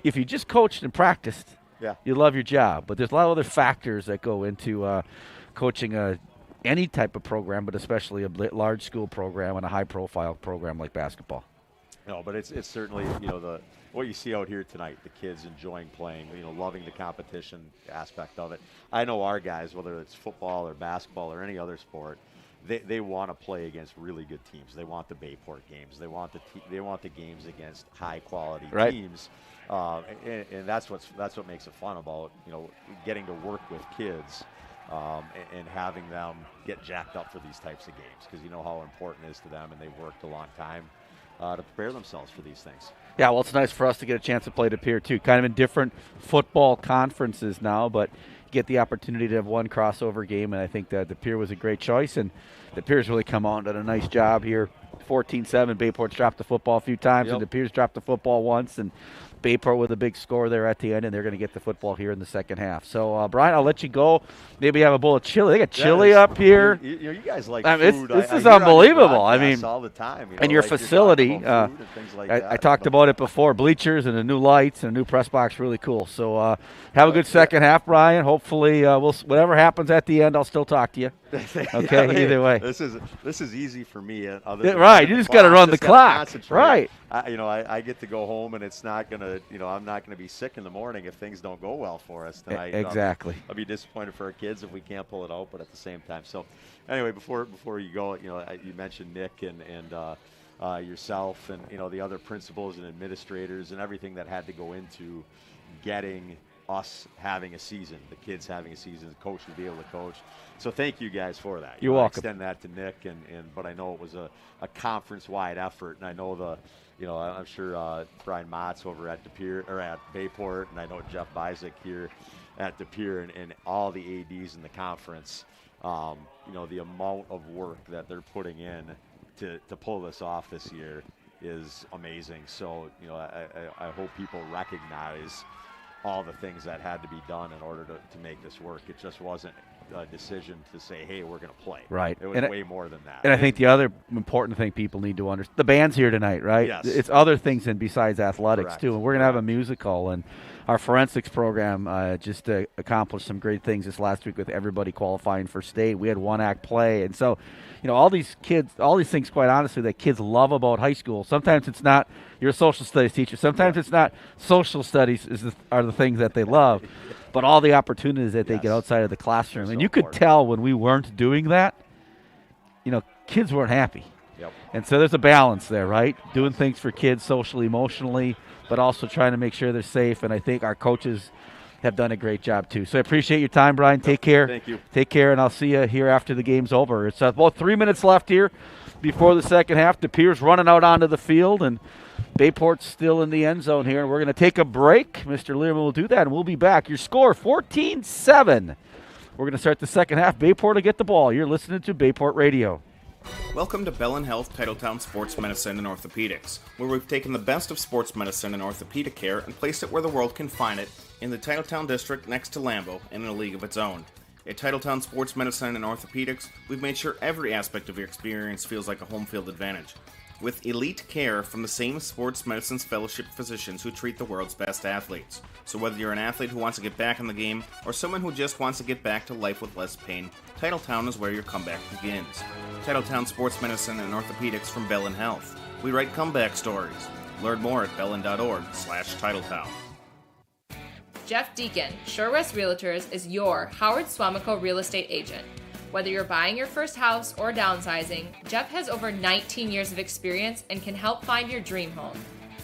if you just coached and practiced, you love your job. But there's a lot of other factors that go into coaching any type of program, but especially a large school program and a high-profile program like basketball. No, but it's certainly, what you see out here tonight, the kids enjoying playing, loving the competition aspect of it. I know our guys, whether it's football or basketball or any other sport, they want to play against really good teams. They want the Bayport games. They want the games against high quality teams, and that's what makes it fun about getting to work with kids. And having them get jacked up for these types of games, because you know how important it is to them, and they've worked a long time to prepare themselves for these things. Yeah, well, it's nice for us to get a chance to play the Pier too. Kind of in different football conferences now, but get the opportunity to have one crossover game, and I think that the Pier was a great choice, and the Pier's really come on and done a nice job here. 14-7, Bayport's dropped the football a few times, and the Pier's dropped the football once, and Bayport with a big score there at the end, and they're going to get the football here in the second half. So, Brian, I'll let you go. Maybe have a bowl of chili. They got chili up here. You guys like food. This is unbelievable. I mean, all the time. And your facility, I talked about it before, bleachers and the new lights and a new press box, really cool. So have a good second half, Brian. Hopefully, whatever happens at the end, I'll still talk to you. Okay, either way. This is easy for me. Right, you just got to run the clock. Right. I get to go home, and it's not going to, I'm not going to be sick in the morning if things don't go well for us tonight. Exactly. I'll be disappointed for our kids if we can't pull it out, but at the same time. So anyway, before you go, you mentioned Nick and yourself and, the other principals and administrators and everything that had to go into getting us having a season, the kids having a season, the coach to be able to coach. So thank you guys for that. You're welcome. I extend that to Nick, but I know it was a conference-wide effort, and I know I'm sure Brian Motz over at De Pere, or at Bayport, and I know Jeff Bizek here at De Pere, and all the ADs in the conference. The amount of work that they're putting in to pull this off this year is amazing. So, I hope people recognize all the things that had to be done in order to make this work. It just wasn't a decision to say, hey, we're going to play. Right. It was way more than that. And I think the other important thing people need to understand, the band's here tonight, right? Yes. It's other things than besides athletics, Correct. too. And we're going to have a musical, and our forensics program just accomplished some great things this last week with everybody qualifying for state. We had one-act play. And so, all these things, quite honestly, that kids love about high school. Sometimes it's not you're a social studies teacher. Sometimes it's not social studies are the things that they love. But all the opportunities that they get outside of the classroom. So and you could tell when we weren't doing that, kids weren't happy. Yep. And so there's a balance there, right? Doing things for kids socially, emotionally, but also trying to make sure they're safe. And I think our coaches have done a great job, too. So I appreciate your time, Brian. Take care. Thank you. Take care, and I'll see you here after the game's over. It's about 3 minutes left here before the second half. De Pere's running out onto the field, and Bayport's still in the end zone here. And we're going to take a break. Mr. Learman will do that, and we'll be back. Your score, 14-7. We're going to start the second half. Bayport will get the ball. You're listening to Bayport Radio. Welcome to Bell & Health Titletown Sports Medicine and Orthopedics, where we've taken the best of sports medicine and orthopedic care and placed it where the world can find it, in the Titletown district next to Lambeau and in a league of its own. At Titletown Sports Medicine and Orthopedics, we've made sure every aspect of your experience feels like a home field advantage. With elite care from the same sports medicine's fellowship physicians who treat the world's best athletes. So whether you're an athlete who wants to get back in the game, or someone who just wants to get back to life with less pain, Titletown is where your comeback begins. Titletown Sports Medicine and Orthopedics from Bell & Health. We write comeback stories. Learn more at bellin.org/Titletown. Jeff Deacon, Shore West Realtors, is your Howard Swamico real estate agent. Whether you're buying your first house or downsizing, Jeff has over 19 years of experience and can help find your dream home.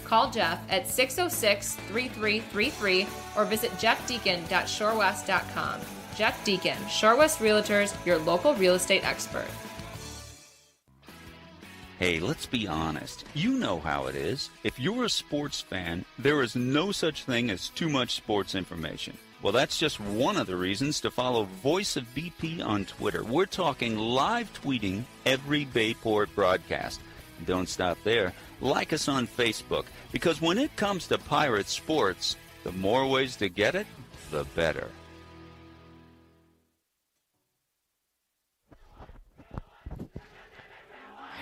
Call Jeff at 606-3333 or visit jeffdeacon.shorewest.com. Jeff Deacon, Shore West Realtors, your local real estate expert. Hey, let's be honest. You know how it is. If you're a sports fan, there is no such thing as too much sports information. Well, that's just one of the reasons to follow Voice of BP on Twitter. We're talking live tweeting every Bayport broadcast. Don't stop there. Like us on Facebook, because when it comes to Pirate sports, the more ways to get it, the better.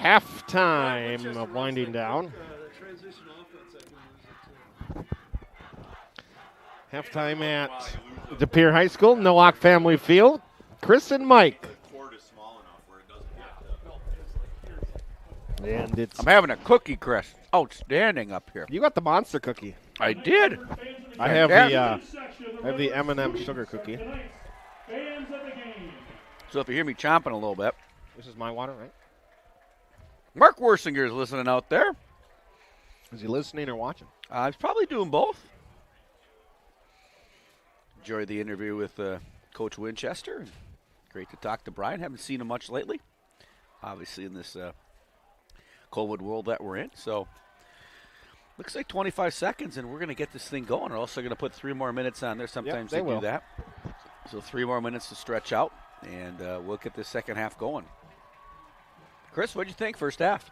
Halftime winding down. Halftime at De Pere High School, Nowak Family Field. Chris and Mike. And I'm having a cookie, Chris. Outstanding up here. You got the monster cookie. I did. I have the M&M sugar cookie. So if you hear me chomping a little bit. This is my water, right? Mark Wersinger is listening out there. Is he listening or watching? He's probably doing both. Enjoyed the interview with Coach Winchester. Great to talk to Brian. Haven't seen him much lately. Obviously in this COVID world that we're in. So looks like 25 seconds, and we're going to get this thing going. We're also going to put 3 more minutes on there. Sometimes they do that. So 3 more minutes to stretch out, and we'll get this second half going. Chris, what'd you think first half?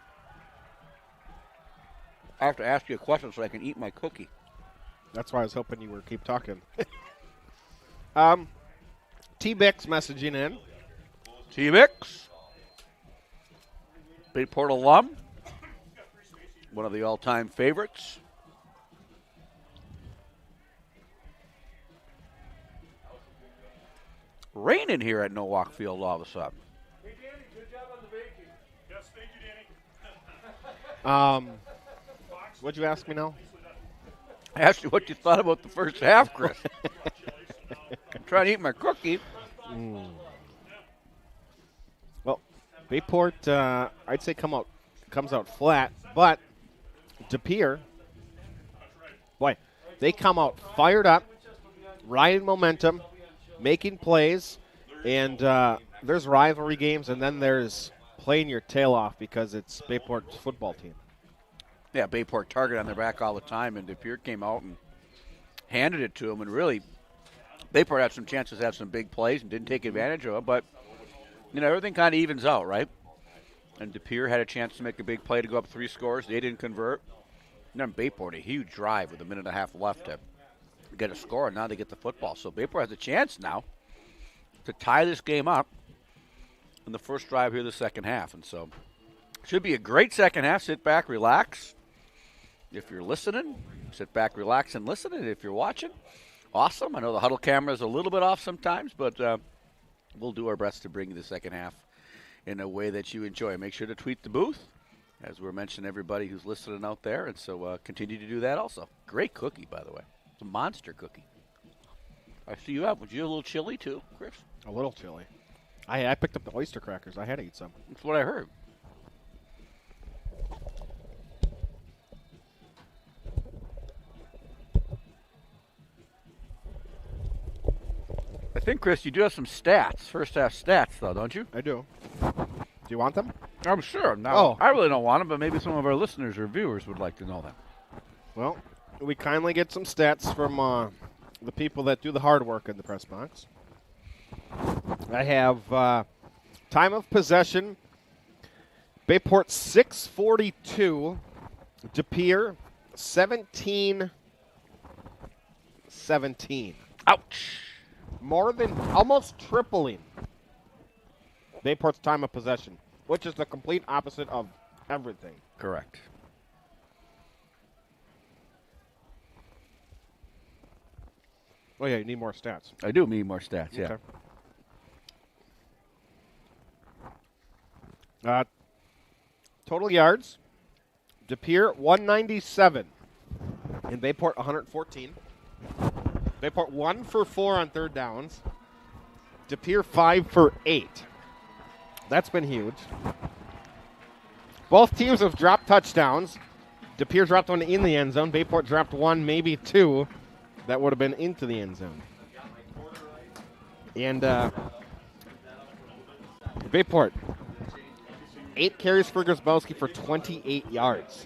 I have to ask you a question so I can eat my cookie. That's why I was hoping you would keep talking. T-Bix messaging in. T-Bix. Bayport alum. One of the all-time favorites. Raining here at Nowak Field all of a sudden. Hey, Danny, good job on the baking. Yes, thank you, Danny. What'd you ask me now? I asked you what you thought about the first half, Chris. I'm trying to eat my cookie. Well, Bayport, I'd say comes out flat, but De Pere, boy, they come out fired up, riding momentum, making plays, and there's rivalry games, and then there's playing your tail off because it's Bayport's football team. Yeah, Bayport target on their back all the time, and DePere came out and handed it to them, and really, Bayport had some chances to have some big plays and didn't take advantage of it, but, everything kind of evens out, right? And DePere had a chance to make a big play to go up 3 scores. They didn't convert. And then Bayport, a huge drive with a minute and a half left to get a score, and now they get the football. So Bayport has a chance now to tie this game up in the first drive here of the second half. And so should be a great second half. Sit back, relax. If you're listening, sit back, relax, and listen. And if you're watching, awesome. I know the huddle camera is a little bit off sometimes, but we'll do our best to bring you the second half in a way that you enjoy. Make sure to tweet the booth, as we're mentioning everybody who's listening out there. And so continue to do that also. Great cookie, by the way. It's a monster cookie. I see you have. Would you have a little chili too, Chris? A little chili. I picked up the oyster crackers. I had to eat some. That's what I heard. I think, Chris, you do have some stats, first half stats, though, don't you? I do. Do you want them? I'm sure. Now, I really don't want them, but maybe some of our listeners or viewers would like to know them. Well, we kindly get some stats from the people that do the hard work in the press box. I have time of possession, Bayport 6:42, DePere 17-17. Ouch. More than almost tripling Bayport's time of possession, which is the complete opposite of everything. Correct. Oh, yeah, you need more stats. I do need more stats, yeah. Okay. Total yards, DePere 197, and Bayport 114. Bayport 1 for 4 on third downs. DePere 5 for 8. That's been huge. Both teams have dropped touchdowns. DePere dropped one in the end zone. Bayport dropped one, maybe 2. That would have been into the end zone. And Bayport, 8 carries for Grabowski for 28 yards.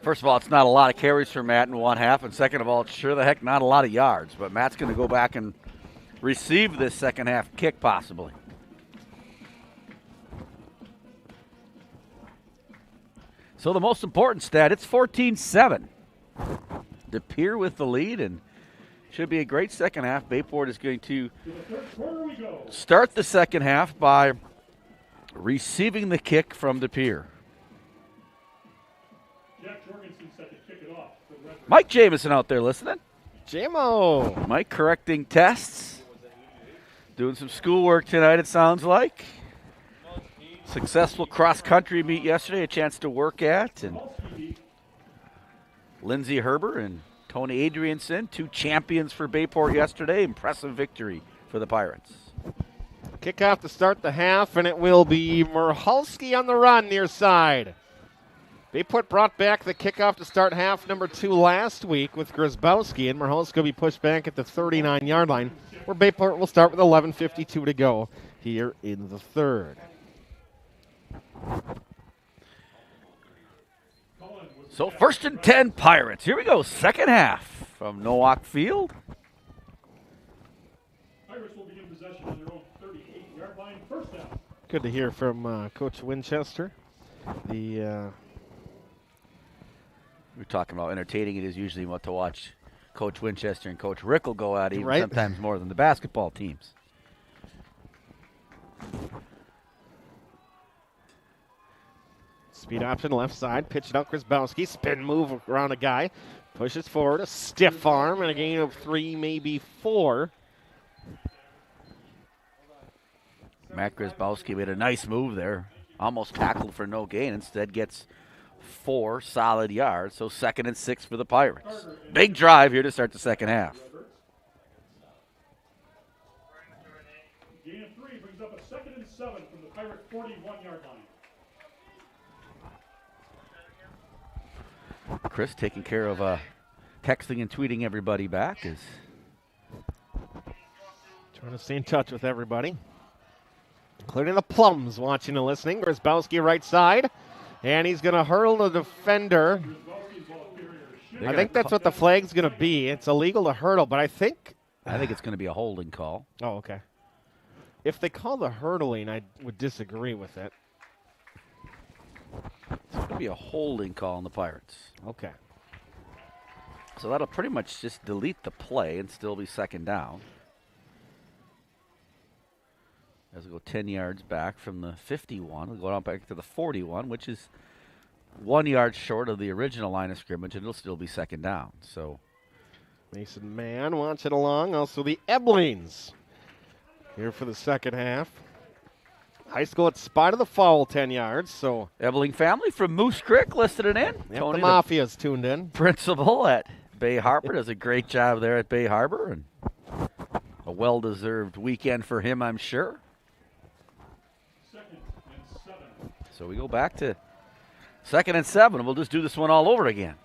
First of all, it's not a lot of carries for Matt in one half, and second of all, it's sure the heck not a lot of yards. But Matt's going to go back and receive this second half kick possibly. So the most important stat, it's 14-7. DePere with the lead, and should be a great second half. Bayport is going to start the second half by receiving the kick from DePere. Mike Jamison out there listening. Jamo. Mike correcting tests. Doing some schoolwork tonight, it sounds like. Successful cross-country meet yesterday, a chance to work at. And Lindsey Herber and Tony Adrianson, 2 champions for Bayport yesterday. Impressive victory for the Pirates. Kickoff to start the half, and it will be Murhalski on the run near side. Bayport brought back the kickoff to start half number 2 last week with Grabowski, and Murhalski will be pushed back at the 39-yard line, where Bayport will start with 11:52 to go here in the third. So 1st and 10 Pirates. Here we go, second half from Nowak Field. Pirates will begin possession on their own 38-yard line, first down. Good to hear from Coach Winchester. We're talking about entertaining. It is usually what to watch Coach Winchester and Coach Rick will go at, even sometimes more than the basketball teams. Speed option left side, pitch it out Grabowski, spin move around a guy, pushes forward, a stiff arm, and a gain of 3, maybe 4. Matt Grabowski made a nice move there. Almost tackled for no gain. Instead gets 4 solid yards. So 2nd and 6 for the Pirates. Big drive here to start the second half. Gain of 3 brings up a 2nd and 7 from the Pirate 41-yard line. Chris taking care of texting and tweeting everybody back as Trying to stay in touch with everybody, including the Plums watching and listening. Grzybowski right side, and he's going to hurl the defender. I think that's what the flag's going to be. It's illegal to hurdle, but I think it's going to be a holding call. Oh, okay. If they call the hurdling, I would disagree with it. It's going to be a holding call on the Pirates. Okay. So that'll pretty much just delete the play and still be second down. As we go 10 yards back from the 51, we'll go down back to the 41, which is 1 yard short of the original line of scrimmage, and it'll still be second down. So Mason Mann wants it along. Also the Eblings here for the second half. High school at spot of the foul, 10 yards. So Ebling family from Moose Creek listed it in. Yep, Tony, the Mafia's tuned in. Principal at Bay Harbor does a great job there at Bay Harbor, and a well-deserved weekend for him, I'm sure. So we go back to 2nd and 7. We'll just do this one all over again.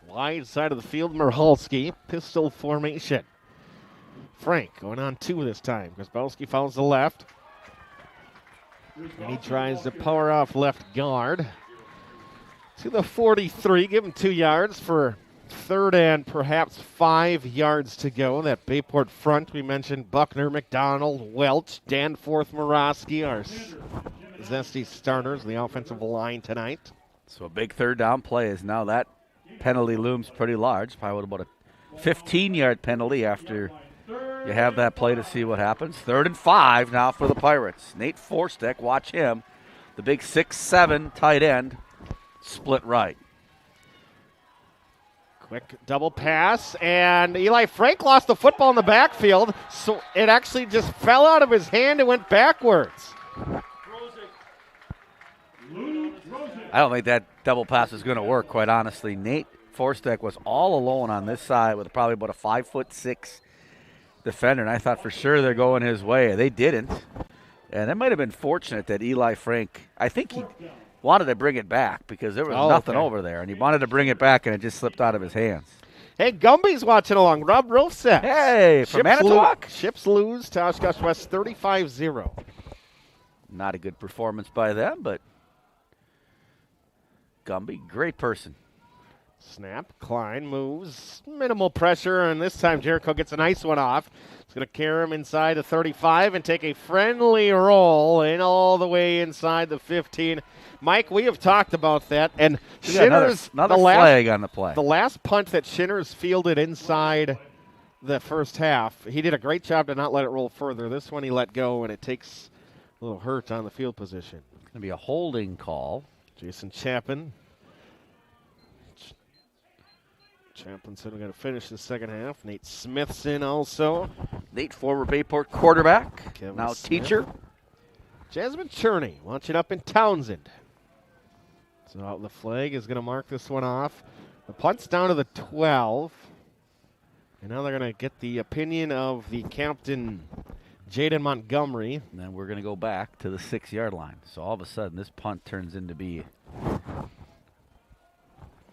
Wide side of the field, Merhalski, pistol formation. Frank going on 2 this time. Grzybowski follows the left. And he tries to power off left guard. To the 43, give him 2 yards for 3rd and perhaps 5 yards to go. That Bayport front, we mentioned Buckner, McDonald, Welch, Danforth, Morosky, our Zesty starters, the offensive line tonight. So a big 3rd down play is now that penalty looms pretty large. Probably about a 15-yard penalty after you have that play to see what happens. 3rd and 5 now for the Pirates. Nate Forstek, watch him. The big 6'7" tight end, split right. Quick double pass, and Eli Frank lost the football in the backfield, so it actually just fell out of his hand and went backwards. I don't think that double pass is going to work, quite honestly. Nate Forstek was all alone on this side with probably about a 5'6" defender, and I thought for sure they're going his way. They didn't, and it might have been fortunate that Eli Frank, I think he wanted to bring it back because there was nothing over there, and he wanted to bring it back, and it just slipped out of his hands. Hey, Gumby's watching along. Rob Rofsek. Hey, from Manitowoc. Ships lose to Oshkosh West 35-0. Not a good performance by them, but Gumby, great person. Snap, Klein moves, minimal pressure, and this time Jericho gets a nice one off. He's going to carry him inside the 35 and take a friendly roll in all the way inside the 15. Mike, we have talked about that, and Shinner's another flag on the play. The last punt that Shinner's fielded inside the first half, he did a great job to not let it roll further. This one he let go, and it takes a little hurt on the field position. It's going to be a holding call. Jason Chapin. Chapin said we're going to finish the second half. Nate Smith's in also. Nate, former Bayport quarterback, Kevin now Smith. teacher. Jasmine Cherney launching up in Townsend. So the flag is going to mark this one off. The punt's down to the 12. And now they're going to get the opinion of the captain, Jaden Montgomery. And then we're going to go back to the 6-yard line. So all of a sudden, this punt turns into be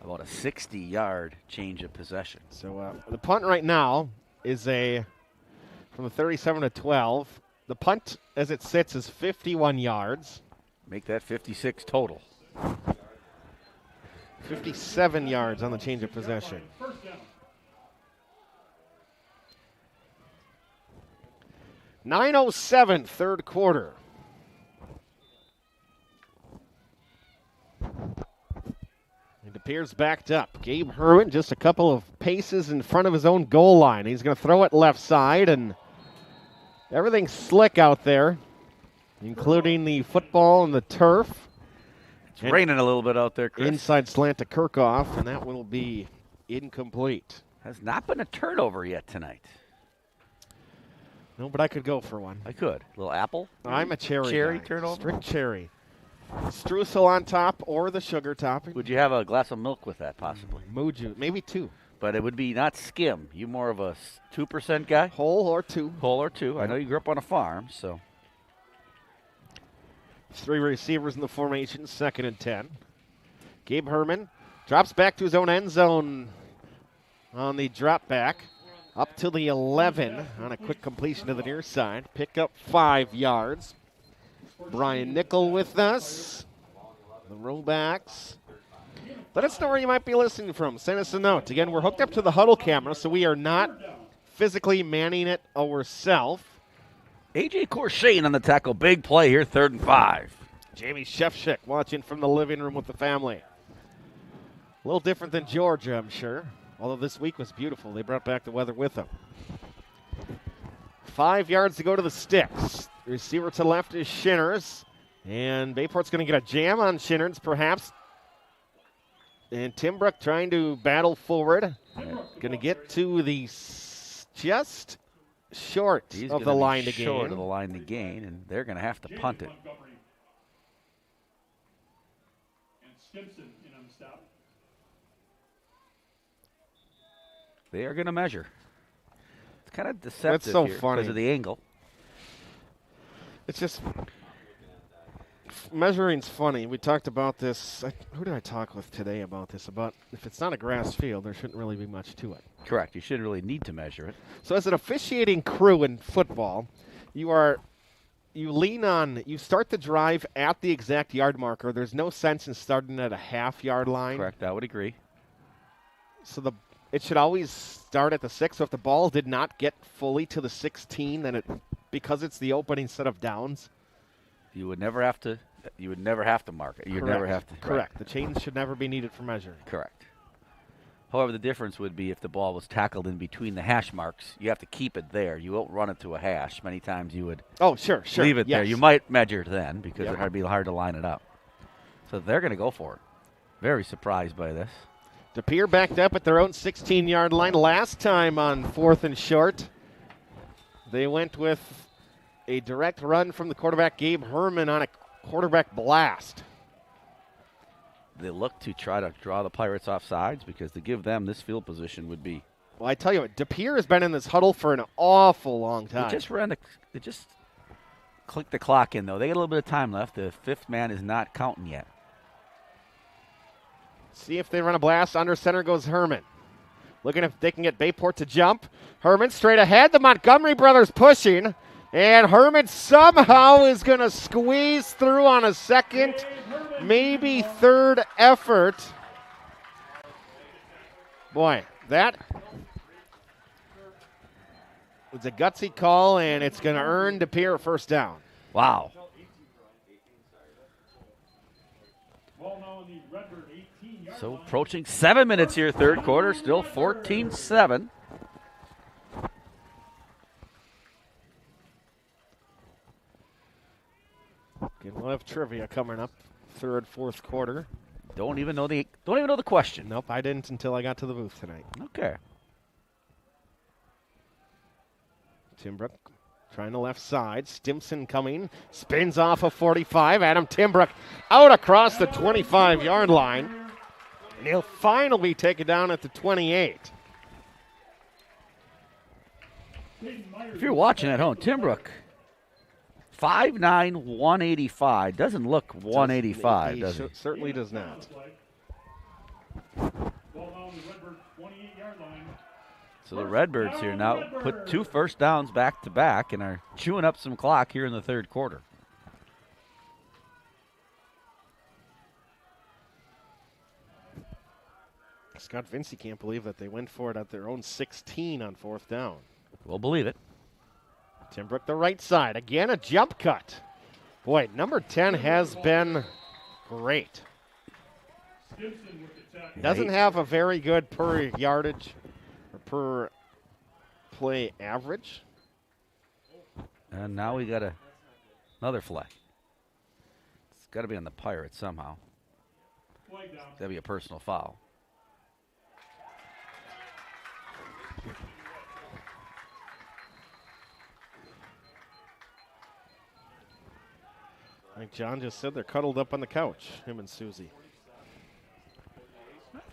about a 60-yard change of possession. So the punt right now is from the 37 to 12. The punt, as it sits, is 51 yards. Make that 56 total. 57 yards on the change of possession. .907 third quarter. It appears backed up. Gabe Herman just a couple of paces in front of his own goal line. He's going to throw it left side, and everything's slick out there, including the football and the turf. It's raining a little bit out there, Chris. Inside slant to Kirchhoff, and that will be incomplete. Has not been a turnover yet tonight. No, but I could go for one. I could. A little apple? I'm a cherry guy. Turnover? Strict cherry. Streusel on top or the sugar topping. Would you have a glass of milk with that, possibly? Moju, maybe 2. But it would be not skim. You more of a 2% guy? Whole or 2. Whole or 2. I know you grew up on a farm, so. 3 receivers in the formation, 2nd and 10. Gabe Herman drops back to his own end zone on the drop back. Up to the 11 on a quick completion to the near side. Pick up 5 yards. Brian Nickel with us. The rollbacks. Let us know where you might be listening from. Send us a note. Again, we're hooked up to the huddle camera, so we are not physically manning it ourselves. A.J. Corshane on the tackle. Big play here, 3rd and 5. Jamie Shefchik watching from the living room with the family. A little different than Georgia, I'm sure. Although this week was beautiful. They brought back the weather with them. 5 yards to go to the sticks. The receiver to left is Shinners. And Bayport's going to get a jam on Shinners, perhaps. And Timbrook trying to battle forward. Going to get to the just short of the line to gain. Short of the line to gain, and they're going to have to punt it. They are going to measure. It's kind of deceptive. That's so here funny because of the angle. It's just measuring's funny. We talked about this. Who did I talk with today about this? About if it's not a grass field, there shouldn't really be much to it. Correct. You shouldn't really need to measure it. So as an officiating crew in football, you start the drive at the exact yard marker. There's no sense in starting at a half-yard line. Correct. I would agree. So it should always start at the 6. So if the ball did not get fully to the 16, then because it's the opening set of downs, you would never have to. You would never have to mark it. You'd never have to. Correct. The chains should never be needed for measuring. Correct. However, the difference would be if the ball was tackled in between the hash marks, you have to keep it there. You won't run it to a hash. Many times you would leave it there. You might measure then because it would be hard to line it up. So they're going to go for it. Very surprised by this. DePere backed up at their own 16-yard line last time on 4th and short. They went with a direct run from the quarterback, Gabe Herman, on a quarterback blast. They look to try to draw the Pirates off sides because to give them this field position would be. Well, I tell you what, DePere has been in this huddle for an awful long time. They just clicked the clock in, though. They got a little bit of time left. The 5th man is not counting yet. See if they run a blast. Under center goes Herman. Looking if they can get Bayport to jump. Herman straight ahead. The Montgomery brothers pushing. And Herman somehow is going to squeeze through on a second, maybe third effort. Boy, that was a gutsy call, and it's going to earn DePere a first down. Wow. So approaching 7 minutes here, third quarter, still 14-7. We'll have trivia coming up, third, fourth quarter. Don't even know the question. Nope, I didn't until I got to the booth tonight. Okay. Timbrook trying the left side. Stimson coming, spins off of 45. Adam Timbrook out across the 25-yard line. And he'll finally be taken down at the 28. If you're watching at home, Timbrook, 5'9", 185. Doesn't look 185, does he? Certainly does not. So the Redbirds here now put 2 first downs back to back and are chewing up some clock here in the third quarter. Scott Vincey can't believe that they went for it at their own 16 on 4th down. We'll believe it. Timbrook the right side. Again, a jump cut. Boy, number 10 has been great. Doesn't have a very good per yardage or per play average. And now we got another flag. It's got to be on the Pirates somehow. It's got to be a personal foul. Like John just said, they're cuddled up on the couch, him and Susie.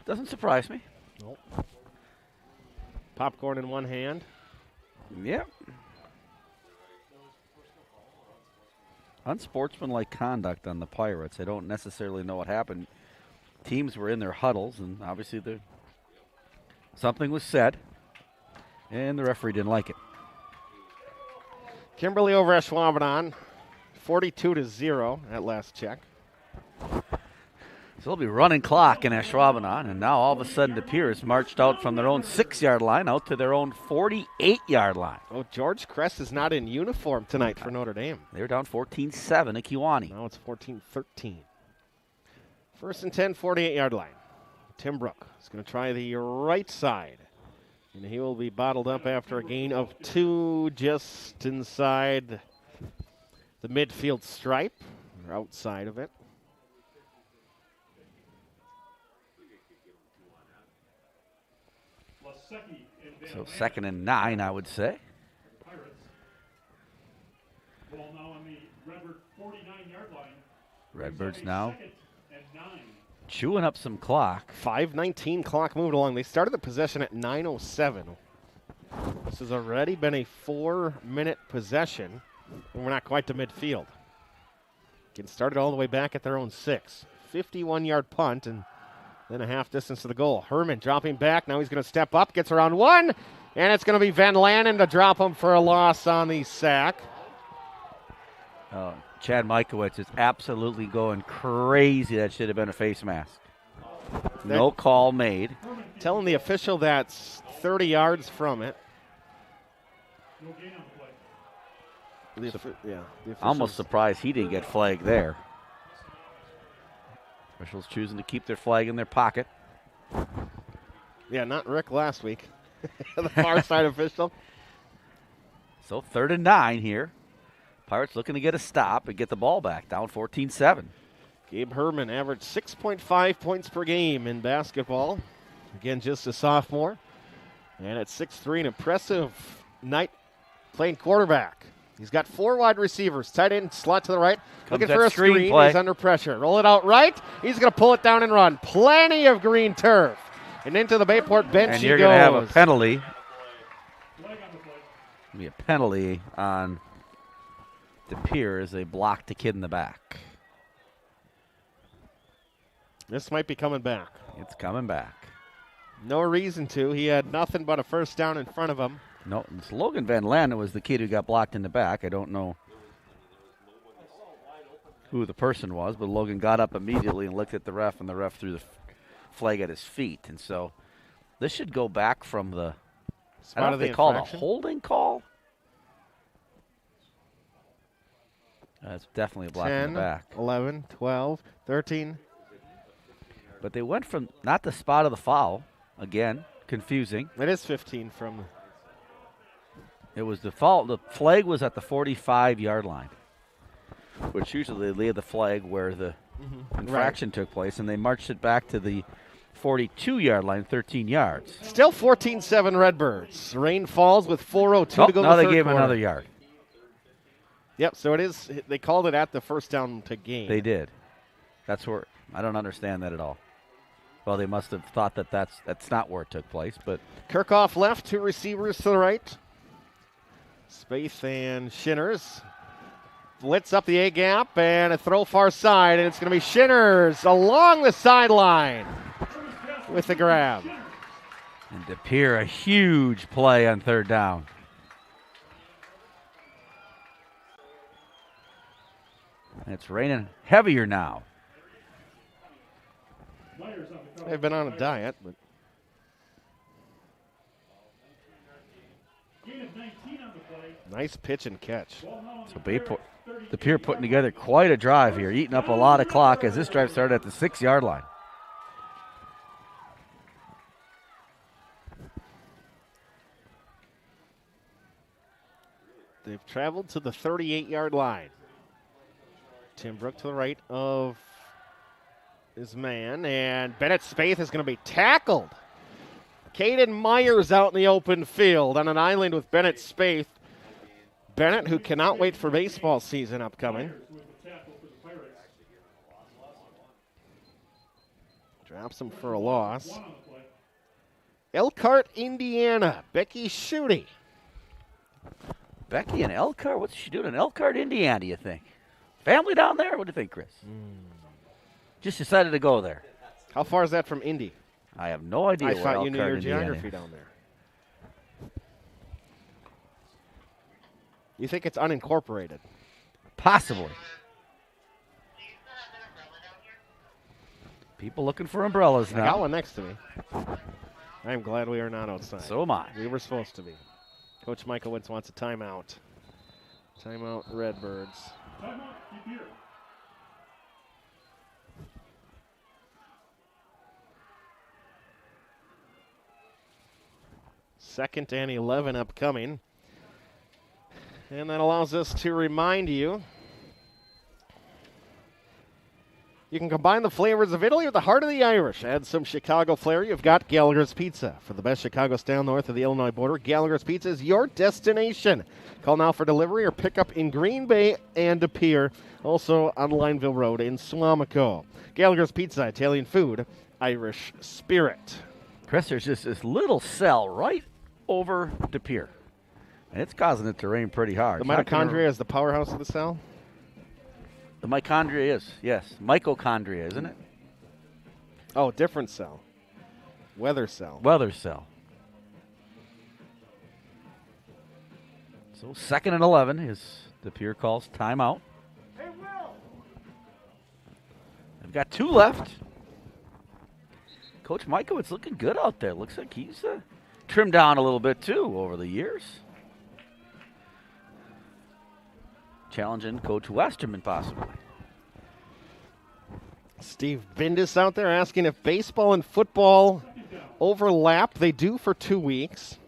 Doesn't surprise me. Nope. Popcorn in one hand. Yep. Unsportsmanlike conduct on the Pirates. I don't necessarily know what happened. Teams were in their huddles, and obviously something was said. And the referee didn't like it. Kimberly over Ashwaubenon, 42-0 at last check. So they'll be running clock in Ashwaubenon, and now all of a sudden De Pere has marched out from their own 6-yard line out to their own 48-yard line. Oh, George Kress is not in uniform tonight for Notre Dame. They were down 14-7 at Kewanee. Now it's 14-13. First and 10, 48-yard line. Tim Brook is going to try the right side. And he will be bottled up after a gain of 2 just inside the midfield stripe, or outside of it. So 2nd and 9, I would say. Pirates. Ball now on the Redbird 49-yard line. Redbirds now Second and 9. chewing up some clock. 5:19 clock moved along. They started the possession at 9:07. This has already been a 4-minute possession, and we're not quite to midfield. Getting started all the way back at their own 6. 51-yard punt, and then a half distance to the goal. Herman dropping back. Now he's going to step up, gets around 1, and it's going to be Van Lannen to drop him for a loss on the sack. Chad Mikowicz is absolutely going crazy. That should have been a face mask. No call made. Telling the official that's 30 yards from it. No gain on the play. The Almost surprised he didn't get flagged there. Officials choosing to keep their flag in their pocket. Yeah, not Rick last week. The far side official. So 3rd and 9 here. Pirates looking to get a stop and get the ball back, down 14-7. Gabe Herman averaged 6.5 points per game in basketball. Again, just a sophomore. And at 6'3", an impressive night playing quarterback. He's got 4 wide receivers. Tight end, slot to the right. Comes looking for a screen. play. He's under pressure. Roll it out right. He's going to pull it down and run. Plenty of green turf. And into the Bayport bench And he you're goes. going to have a penalty. Flag on the play. Be a penalty on De Pere as they blocked the kid in the back. This might be coming back. It's coming back. No reason to. He had nothing but a first down in front of him. No, it's Logan Van Lannen was the kid who got blocked in the back. I don't know who the person was, but Logan got up immediately and looked at the ref, and the ref threw the flag at his feet. And so this should go back from the, I don't know if they call it a holding call. It's definitely a block in the back. 11, 12, 13. But they went from not the spot of the foul. Again, confusing. It is 15 from. It was the foul. The flag was at the 45-yard line, which usually they lay the flag where the infraction took place, and they marched it back to the 42-yard line, 13 yards. Still 14-7 Redbirds. Rain falls with 4:02 to go. Now they the gave him quarter. another yard. Yep, so it is. They called it at the first down to gain. They did. That's where I don't understand that at all. Well, they must have thought that that's not where it took place. But Kirchhoff left, 2 receivers to the right. Spaeth and Shinners. Blitz up the A gap and a throw far side, and it's going to be Shinners along the sideline with the grab. And De Pere, a huge play on 3rd down. And it's raining heavier now. They've been on a diet, but nice pitch and catch. So De Pere putting together quite a drive here, eating up a lot of clock as this drive started at the 6-yard line. They've traveled to the 38-yard line. Tim Brook to the right of his man, and Bennett Spaeth is going to be tackled. Caden Myers out in the open field on an island with Bennett Spaeth. Bennett, who cannot wait for baseball season upcoming. Drops him for a loss. Elkhart, Indiana. Becky Schutte. Becky in Elkhart? What's she doing in Elkhart, Indiana, do you think? Family down there? What do you think, Chris? Just decided to go there. How far is that from Indy? I have no idea I where thought Elkhart, you knew your Indiana geography is. down there. You think it's unincorporated? Possibly. People looking for umbrellas now. I got one next to me. I'm glad we are not outside. So am I. We were supposed to be. Coach Michaelwitz wants a timeout. Timeout, Redbirds. Timeout, De Pere. Second and 11 upcoming. And that allows us to remind you, you can combine the flavors of Italy with the heart of the Irish. Add some Chicago flair. You've got Gallagher's Pizza. For the best Chicago style north of the Illinois border, Gallagher's Pizza is your destination. Call now for delivery or pick up in Green Bay and De Pere. Also on Lineville Road in Suamico. Gallagher's Pizza, Italian food, Irish spirit. Chris, there's just this little cell right over De Pere. And it's causing it to rain pretty hard. The mitochondria is the powerhouse of the cell? The mitochondria is, yes. Mitochondria, isn't it? Oh, different cell. Weather cell. Weather cell. So 2nd and 11 is De Pere calls timeout. Hey, Will! They've got 2 left. Coach Michael's looking good out there. Looks like he's trimmed down a little bit too over the years. Challenging Coach Westerman possibly. Steve Bindus out there asking if baseball and football overlap. They do for 2 weeks.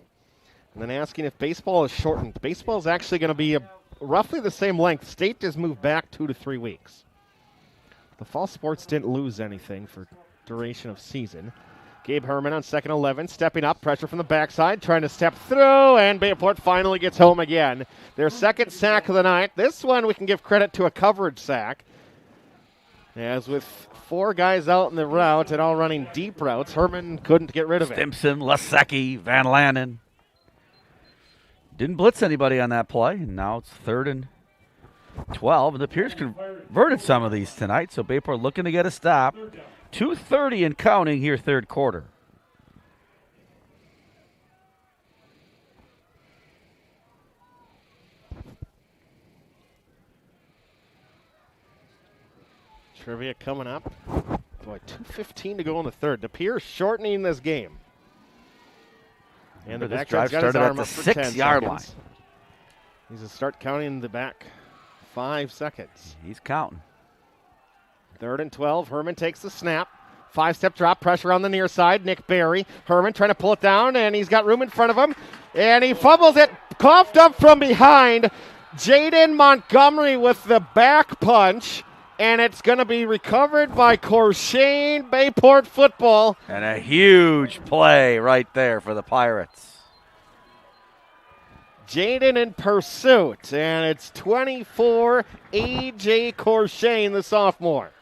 And then asking if baseball is shortened. Baseball is actually going to be roughly the same length. State just moved back 2 to 3 weeks. The fall sports didn't lose anything for duration of season. Gabe Herman on 2nd 11, stepping up, pressure from the backside, trying to step through, and Bayport finally gets home again. Their second sack of the night. This one we can give credit to a coverage sack. As with 4 guys out in the route and all running deep routes, Herman couldn't get rid of it. Stimson, Lasecki, Van Lannen. Didn't blitz anybody on that play, and now it's 3rd and 12. And the Pierce converted some of these tonight, so Bayport looking to get a stop. 2:30 and counting here, 3rd quarter. Trivia coming up. Boy, 2:15 to go in the 3rd. De Pere shortening this game. And the back drive got his started at arm the up for 10 6-yard line. seconds. He's to start counting the back 5 seconds. He's counting. 3rd and 12. Herman takes the snap. 5-step drop, pressure on the near side. Nick Barry. Herman trying to pull it down, and he's got room in front of him. And he fumbles it, coughed up from behind. Jaden Montgomery with the back punch. And it's going to be recovered by Corshane Bayport football. And a huge play right there for the Pirates. Jaden in pursuit. And it's 24, A.J. Corshane, the sophomore.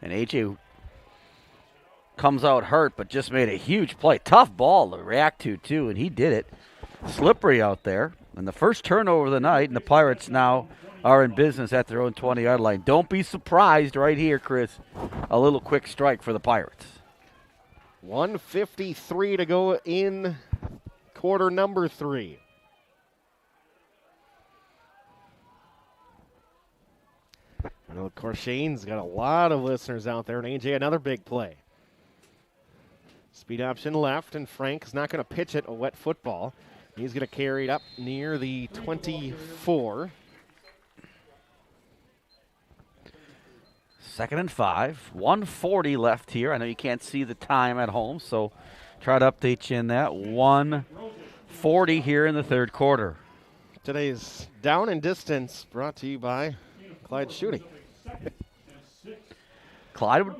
And A.J. comes out hurt, but just made a huge play. Tough ball to react to, too, and he did it. Slippery out there. And the first turnover of the night, and the Pirates now are in business at their own 20-yard line. Don't be surprised right here, Chris. A little quick strike for the Pirates. 1:53 to go in quarter number 3. I know Corshane's got a lot of listeners out there, and AJ another big play. Speed option left, and Frank's not going to pitch it a wet football. He's going to carry it up near the 24. 2nd and 5. 1:40 left here. I know you can't see the time at home, so try to update you in that. 1:40 here in the 3rd quarter. Today's Down and Distance brought to you by Clyde Shooting. Clyde would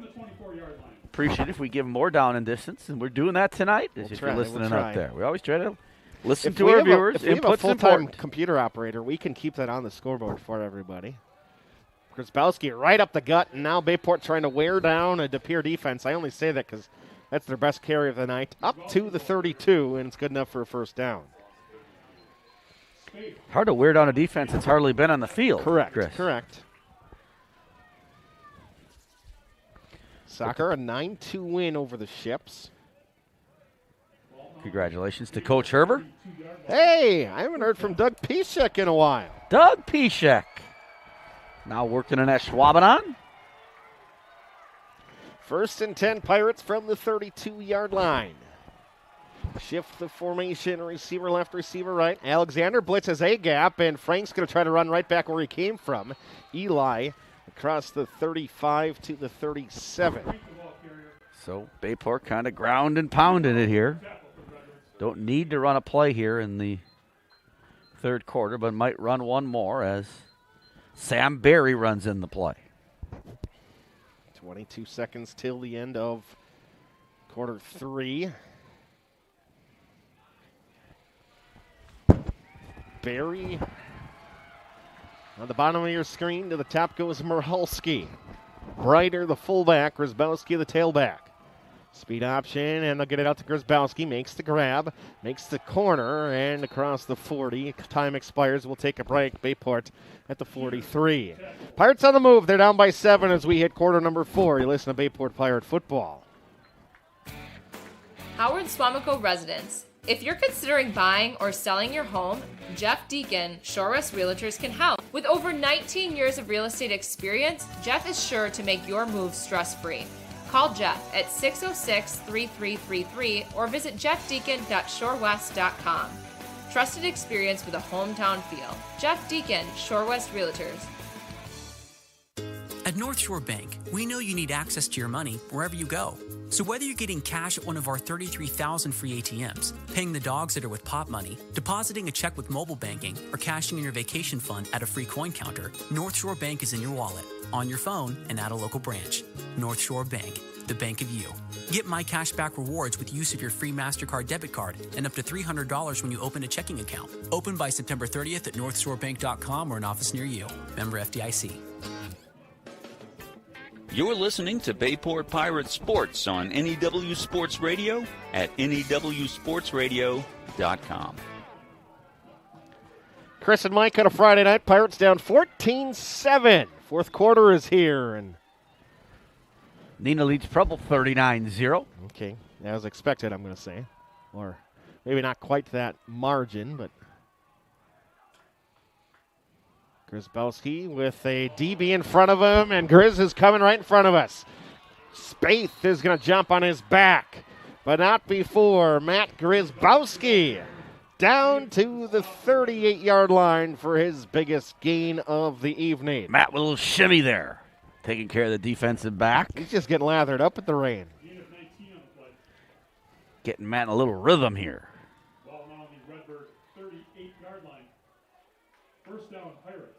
appreciate it if we give more down and distance, and we're doing that tonight. If you're listening up there, we always try to listen to our viewers. If we have a Input's full-time important. computer operator, we can keep that on the scoreboard for everybody. Grzybalski right up the gut, and now Bayport trying to wear down a De Pere defense. I only say that because that's their best carry of the night. Up to the 32, and it's good enough for a first down. Hard to wear down a defense that's hardly been on the field. Correct, Chris. correct. Soccer, a 9-2 win over the Ships. Congratulations to Coach Herber. Hey, I haven't heard from Doug Piszek in a while. Doug Piszek. Now working in Ashwaubenon. 1st and 10 Pirates from the 32-yard line. Shift the formation, receiver left, receiver right. Alexander blitzes a gap, and Frank's going to try to run right back where he came from. Eli across the 35 to the 37. So Bayport kind of ground and pounding it here. Don't need to run a play here in the third quarter, but might run one more as Sam Berry runs in the play. 22 seconds till the end of quarter 3. Berry on the bottom of your screen. To the top goes Merhulski. Brighter, the fullback. Grzybowski, the tailback. Speed option, and they'll get it out to Grzybowski. Makes the grab, makes the corner, and across the 40. Time expires. We'll take a break. Bayport at the 43. Pirates on the move. They're down by 7 as we hit quarter number 4. You listen to Bayport Pirate Football. Howard Swamico residents, if you're considering buying or selling your home, Jeff Deacon, Shore West Realtors can help. With over 19 years of real estate experience, Jeff is sure to make your move stress-free. Call Jeff at 606-3333 or visit jeffdeacon.shorewest.com. Trusted experience with a hometown feel. Jeff Deacon, Shore West Realtors. At North Shore Bank, we know you need access to your money wherever you go. So whether you're getting cash at one of our 33,000 free ATMs, paying the dogs that are with Pop Money, depositing a check with mobile banking, or cashing in your vacation fund at a free coin counter, North Shore Bank is in your wallet, on your phone, and at a local branch. North Shore Bank, the bank of you. Get My Cashback rewards with use of your free MasterCard debit card and up to $300 when you open a checking account. Open by September 30th at northshorebank.com or an office near you. Member FDIC. You're listening to Bayport Pirates Sports on NEW Sports Radio at newsportsradio.com. Chris and Mike on a Friday night. Pirates down 14-7. Fourth quarter is here. And Neenah leads Preble 39-0. Okay, as expected, I'm going to say. Or maybe not quite that margin, but Grzybowski with a DB in front of him, and Grizz is coming right in front of us. Spaeth is going to jump on his back, but not before Matt Grzybowski down to the 38-yard line for his biggest gain of the evening. Matt with a little shimmy there, taking care of the defensive back. He's just getting lathered up at the rain. Getting Matt in a little rhythm here. Ball now on the Redbird 38-yard line. First down, Pirates.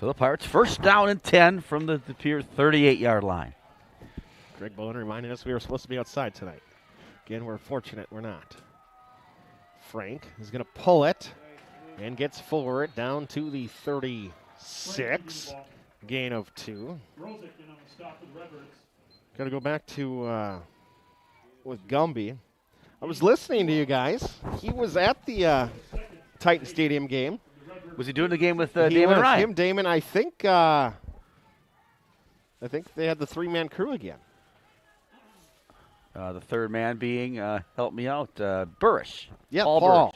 So the Pirates first down and 10 from the Pier 38-yard line. Greg Bowen reminding us we were supposed to be outside tonight. Again, we're fortunate we're not. Frank is going to pull it and gets forward down to the 36. Gain of 2. Got to go back to with Gumby. I was listening to you guys. He was at the Titan Stadium game. Was he doing the game with Damon Ryan? Him, Damon. I think they had the 3-man crew again. The third man being, help me out, Burrish. Yeah, Paul.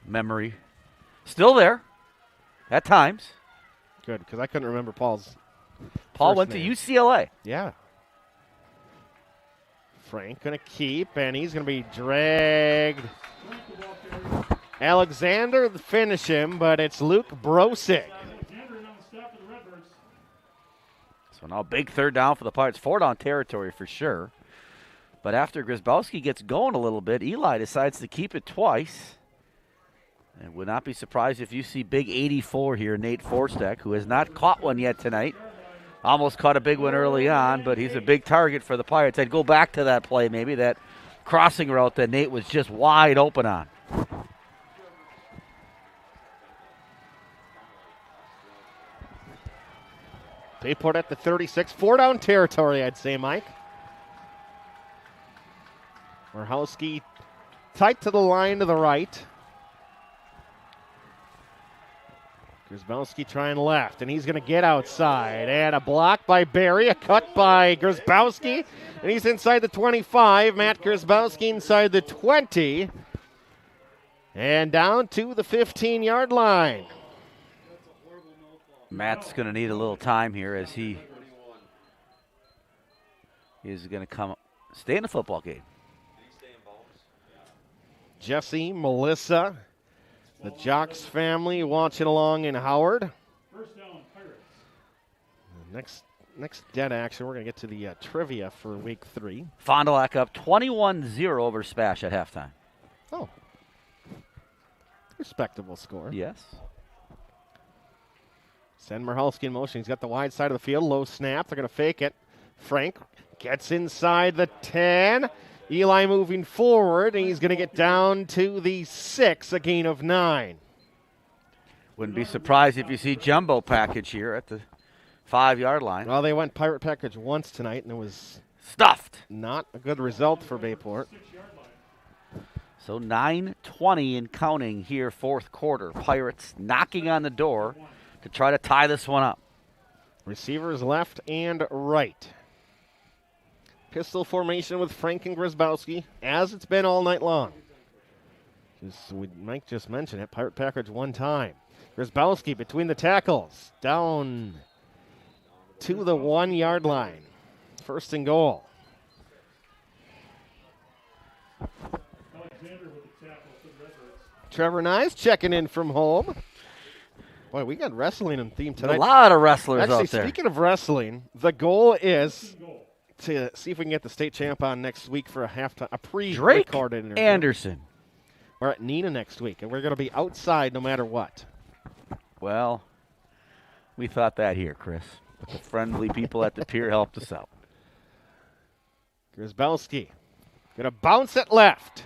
Memory still there at times. Good, because I couldn't remember Paul's. Paul went name. to UCLA. Yeah. Frank going to keep, and he's going to be dragged. Alexander finish him, but it's Luke Brosick. So now big third down for the Pirates. 4-down territory for sure. But after Grzybowski gets going a little bit, Eli decides to keep it twice. And would not be surprised if you see big 84 here, Nate Forstek, who has not caught one yet tonight. Almost caught a big one early on, but he's a big target for the Pirates. I'd go back to that play, maybe that crossing route that Nate was just wide open on. Bayport at the 36. 4-down territory, I'd say, Mike. Merhulski tight to the line to the right. Grzybowski trying left, and he's going to get outside. And a block by Barry, a cut by Grzybowski, and he's inside the 25. Matt Grzybowski inside the 20. And down to the 15-yard line. Matt's going to need a little time here as he is going to stay in the football game. Jesse, Melissa, the Jocks family watching along in Howard. First down, Pirates. Next dead action, we're going to get to the trivia for week 3. Fond du Lac up 21-0 over Spash at halftime. Oh. Respectable score. Yes. Send Michalski in motion. He's got the wide side of the field. Low snap. They're going to fake it. Frank gets inside the 10. Eli moving forward, and he's going to get down to the 6, a gain of 9. Wouldn't be surprised if you see jumbo package here at the 5-yard line. Well, they went pirate package once tonight, and it was stuffed. Not a good result for Bayport. So 9:20 and counting here, fourth quarter. Pirates knocking on the door to try to tie this one up. Receivers left and right. Pistol formation with Frank and Grzybowski, as it's been all night long. Mike just mentioned it, pirate package one time. Grzybowski between the tackles, down to the 1-yard line. First and goal. Trevor Nyes checking in from home. Boy, we got wrestling in theme tonight. A lot of wrestlers Actually, out there. Speaking of wrestling, the goal is to see if we can get the state champ on next week for a pre-recorded interview. Anderson. We're at Neenah next week, and we're going to be outside no matter what. Well, we thought that here, Chris. But the friendly people at the pier helped us out. Grzybowski going to bounce it left.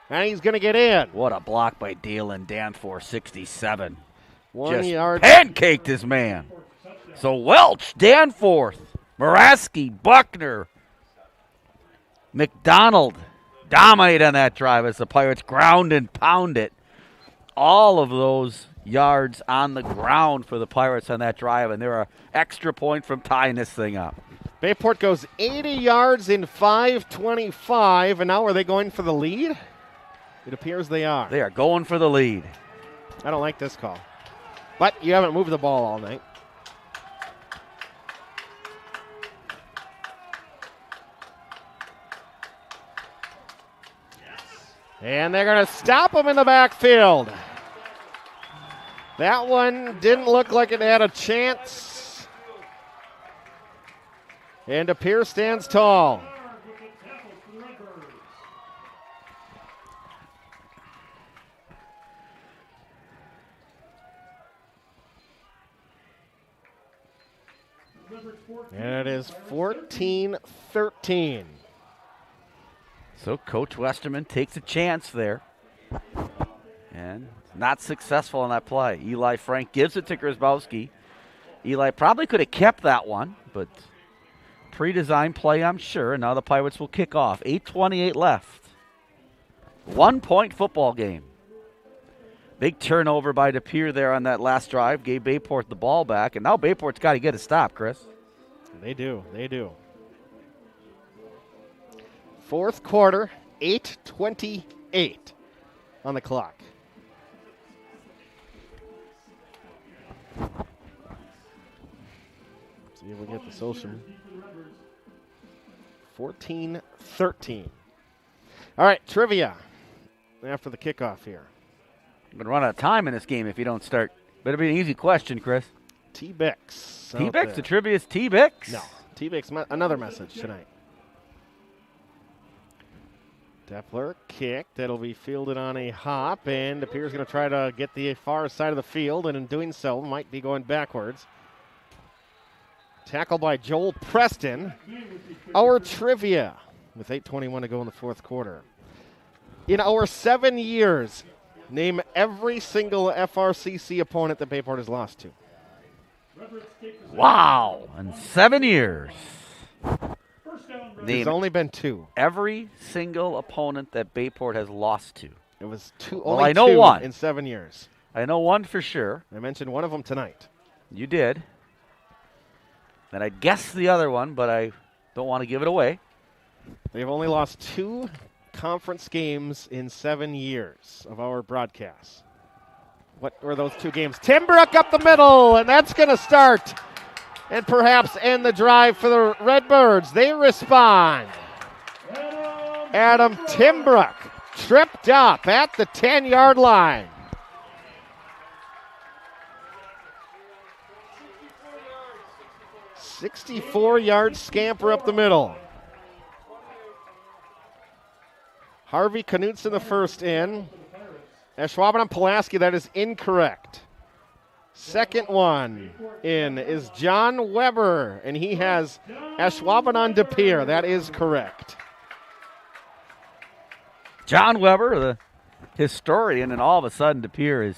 And he's going to get in. What a block by Dalen Danforth, 67. 1 Just yard. pancaked his man. So Welch, Danforth, Moraski, Buckner, McDonald dominate on that drive as the Pirates ground and pound it. All of those yards on the ground for the Pirates on that drive, and they're an extra point from tying this thing up. Bayport goes 80 yards in 5:25, and now are they going for the lead? It appears they are. They are going for the lead. I don't like this call. But you haven't moved the ball all night. And they're going to stop him in the backfield. That one didn't look like it had a chance. And DePere stands tall. And it is 14-13. So Coach Westerman takes a chance there. And not successful on that play. Eli Frank gives it to Grzybowski. Eli probably could have kept that one, but pre-designed play, I'm sure. And now the Pirates will kick off. 8:28 left. 1-point football game. Big turnover by DePere there on that last drive. Gave Bayport the ball back. And now Bayport's got to get a stop, Chris. They do. They do. Fourth quarter, 8:28 on the clock. See if we get the social. 14-13. All right, trivia after the kickoff here. I'm going to run out of time in this game if you don't start. Better be an easy question, Chris. T-Bix. T-Bix? The trivia is T-Bix? No. T-Bix, another message tonight. Depler kick. That'll be fielded on a hop, and DePere's going to try to get the far side of the field, and in doing so, might be going backwards. Tackle by Joel Preston. Our trivia with 8:21 to go in the fourth quarter. In our 7 years, name every single FRCC opponent that Bayport has lost to. Wow. In 7 years. There's only been 2. Every single opponent that Bayport has lost to. It was 2. Well, only I know 2 one. in 7 years. I know one for sure. I mentioned one of them tonight. You did. And I guessed the other one, but I don't want to give it away. They've only lost 2 conference games in 7 years of our broadcasts. What were those 2 games? Timbrook up the middle, and that's going to start and perhaps end the drive for the Redbirds. They respond. Adam Timbrook tripped up at the 10-yard line. "64-yard scamper up the middle." Harvey Knutson the first in. Ashwaubenon Pulaski, that is incorrect. Second one in is John Weber, and he has Ashwaubenon De Pere. That is correct. John Weber, the historian, and all of a sudden De Pere is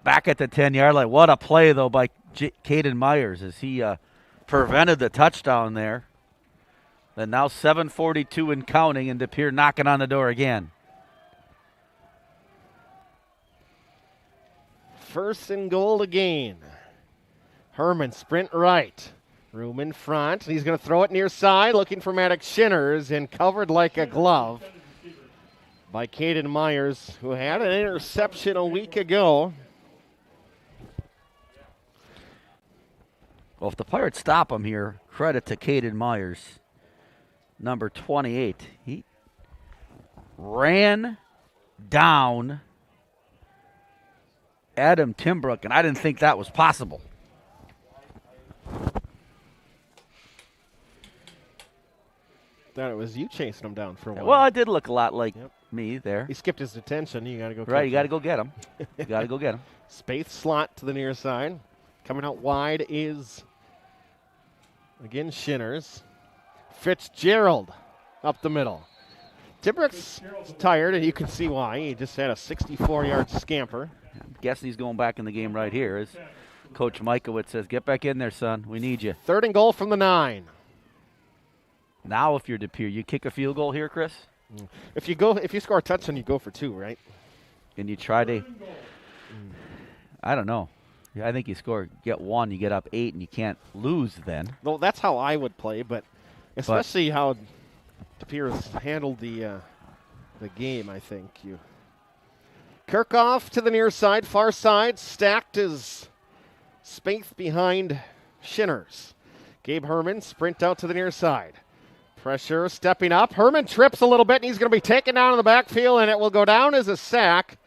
back at the 10-yard line. What a play, though, by Caden Myers as he prevented the touchdown there. And now 7:42 and counting, and De Pere knocking on the door again. First and goal to gain. Herman sprint right. Room in front. He's going to throw it near side, looking for Maddox Shinners, and covered like a glove by Caden Myers, who had an interception a week ago. Well, if the Pirates stop him here, credit to Caden Myers, number 28. He ran down Adam Timbrook, and I didn't think that was possible. Thought it was you chasing him down for a while. Well, it did look a lot like me there. He skipped his detention. You got to go. Right, you got to go get him. You got to go get him. Space slot to the near side. Coming out wide is, again, Shinners. Fitzgerald up the middle. Timbrook's tired, and you can see why. He just had a 64-yard scamper. I'm guessing he's going back in the game right here as Coach Mikowitz says, get back in there, son. We need you. Third and goal from the 9. Now if you're De Pere, you kick a field goal here, Chris? If you score a touchdown, you go for 2, right? And you try to, I don't know. I think you get 1, you get up 8, and you can't lose then. Well, that's how I would play, but especially how De Pere has handled the game, I think. Kirchhoff to the near side, far side, stacked is Spaeth behind Shinners. Gabe Herman sprint out to the near side. Pressure stepping up. Herman trips a little bit, and he's going to be taken down in the backfield, and it will go down as a sack.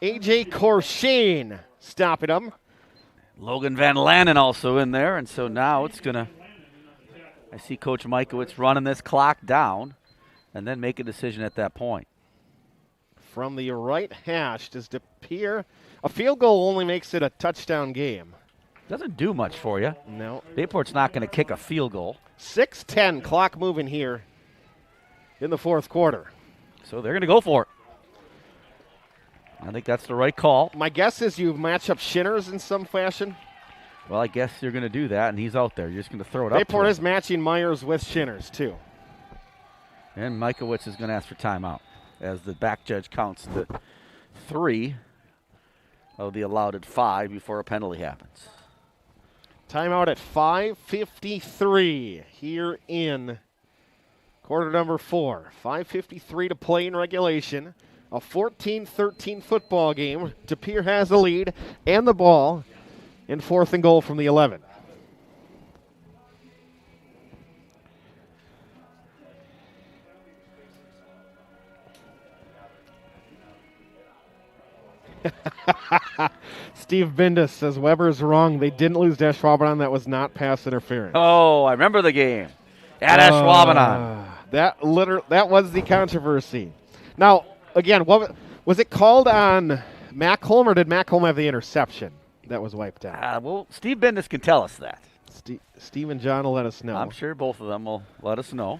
A.J. Corshane stopping him. Logan Van Lannen also in there, and so now it's going to, I see Coach Mikowitz running this clock down and then make a decision at that point. From the right hash, does De Pere, a field goal only makes it a touchdown game. Doesn't do much for you. No. Bayport's not going to kick a field goal. 6:10, clock moving here in the fourth quarter. So they're going to go for it. I think that's the right call. My guess is you match up Shinners in some fashion. Well, I guess you're going to do that, and he's out there. You're just going to throw it up. Bayport is matching Myers with Shinners, too. And Mikowitz is going to ask for timeout as the back judge counts the 3 of the allowed at 5 before a penalty happens. Timeout at 5:53 here in quarter number 4. 5:53 to play in regulation. A 14-13 football game. De Pere has the lead and the ball in 4th and goal from the 11. Steve Bindus says Weber's wrong. They didn't lose to Ashwaubenon. That was not pass interference. Oh, I remember the game at Ashwaubenon. That was the controversy. Now, again, what was it called on Macholm, or did Macholm have the interception that was wiped out? Well, Steve Bindus can tell us that. Steve and John will let us know. I'm sure both of them will let us know.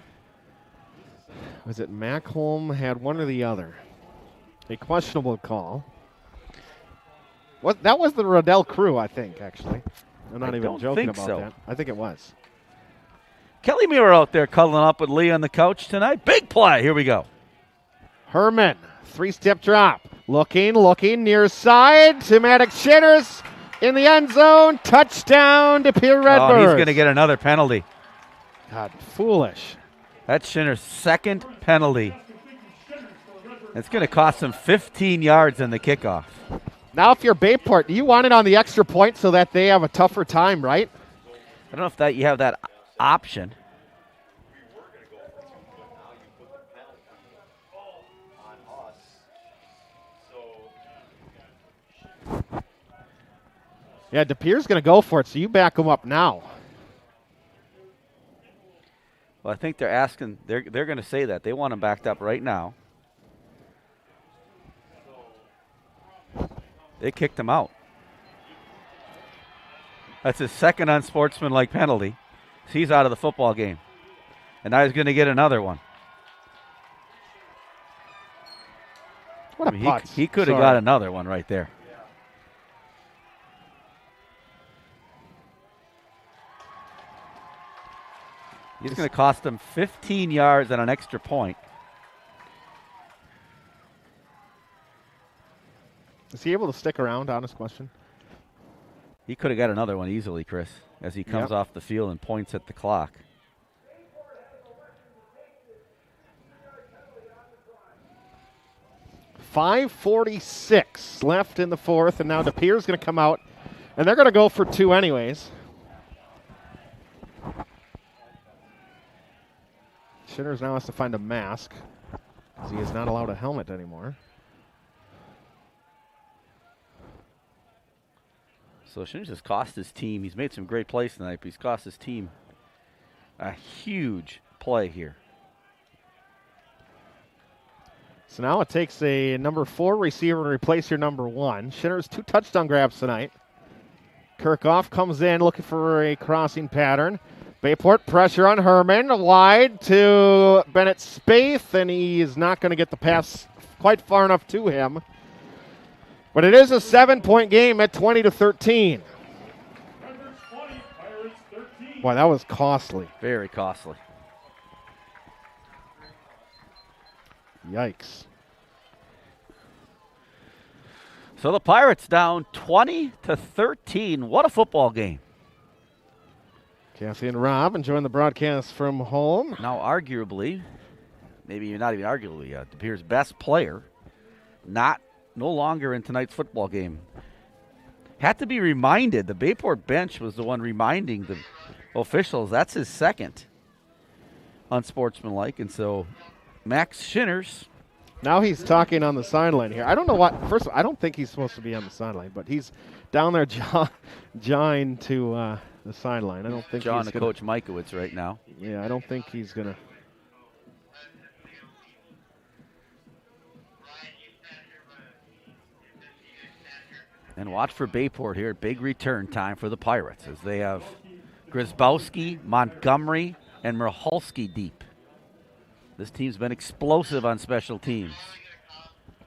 Was it Macholm had one or the other? A questionable call. That was the Rodell crew, I think, actually. I'm not even joking about that. I think it was. Kelly Muir out there cuddling up with Lee on the couch tonight. Big play. Here we go. Herman, 3-step drop. Looking, near side to Maddox Shinners in the end zone. Touchdown to Pere Redbirds. Oh, he's going to get another penalty. God, foolish. That's Shinner's second penalty. It's going to cost him 15 yards in the kickoff. Now, if you're Bayport, you want it on the extra point so that they have a tougher time, right? I don't know if that you have that option. Yeah, DePere's going to go for it, so you back him up now. Well, I think they're asking, they're going to say that. They want him backed up right now. They kicked him out. That's his second unsportsmanlike penalty. He's out of the football game. And now he's going to get another one. What a putz. He could have got another one right there. He's going to cost them 15 yards and an extra point. Is he able to stick around? Honest question. He could have got another one easily, Chris, as he comes off the field and points at the clock. .546 left in the fourth, and now DePere's going to come out, and they're going to go for two anyways. Shinners now has to find a mask, because he is not allowed a helmet anymore. So Shinners has cost his team. He's made some great plays tonight, but he's cost his team a huge play here. So now it takes a number 4 receiver to replace your number 1. Shinners 2 touchdown grabs tonight. Kirkhoff comes in looking for a crossing pattern. Bayport pressure on Herman, wide to Bennett Spaeth, and he is not going to get the pass quite far enough to him. But it is a 7-point game at 20-13. Boy, that was costly. Very costly. Yikes. So the Pirates down 20-13. What a football game. Kathy and Rob enjoying the broadcast from home. Now, arguably, maybe not even arguably, DePere's best player, no longer in tonight's football game. Had to be reminded, the Bayport bench was the one reminding the officials that's his second unsportsmanlike, and so Max Shinners. Now he's talking on the sideline here. I don't know what, first of all, I don't think he's supposed to be on the sideline, but he's down there jawing to the sideline. I don't think John he's to gonna, Coach Mikowitz right now. Yeah, I don't think he's going to. And watch for Bayport here. Big return time for the Pirates as they have Grzybowski, Montgomery, and Michalski deep. This team's been explosive on special teams.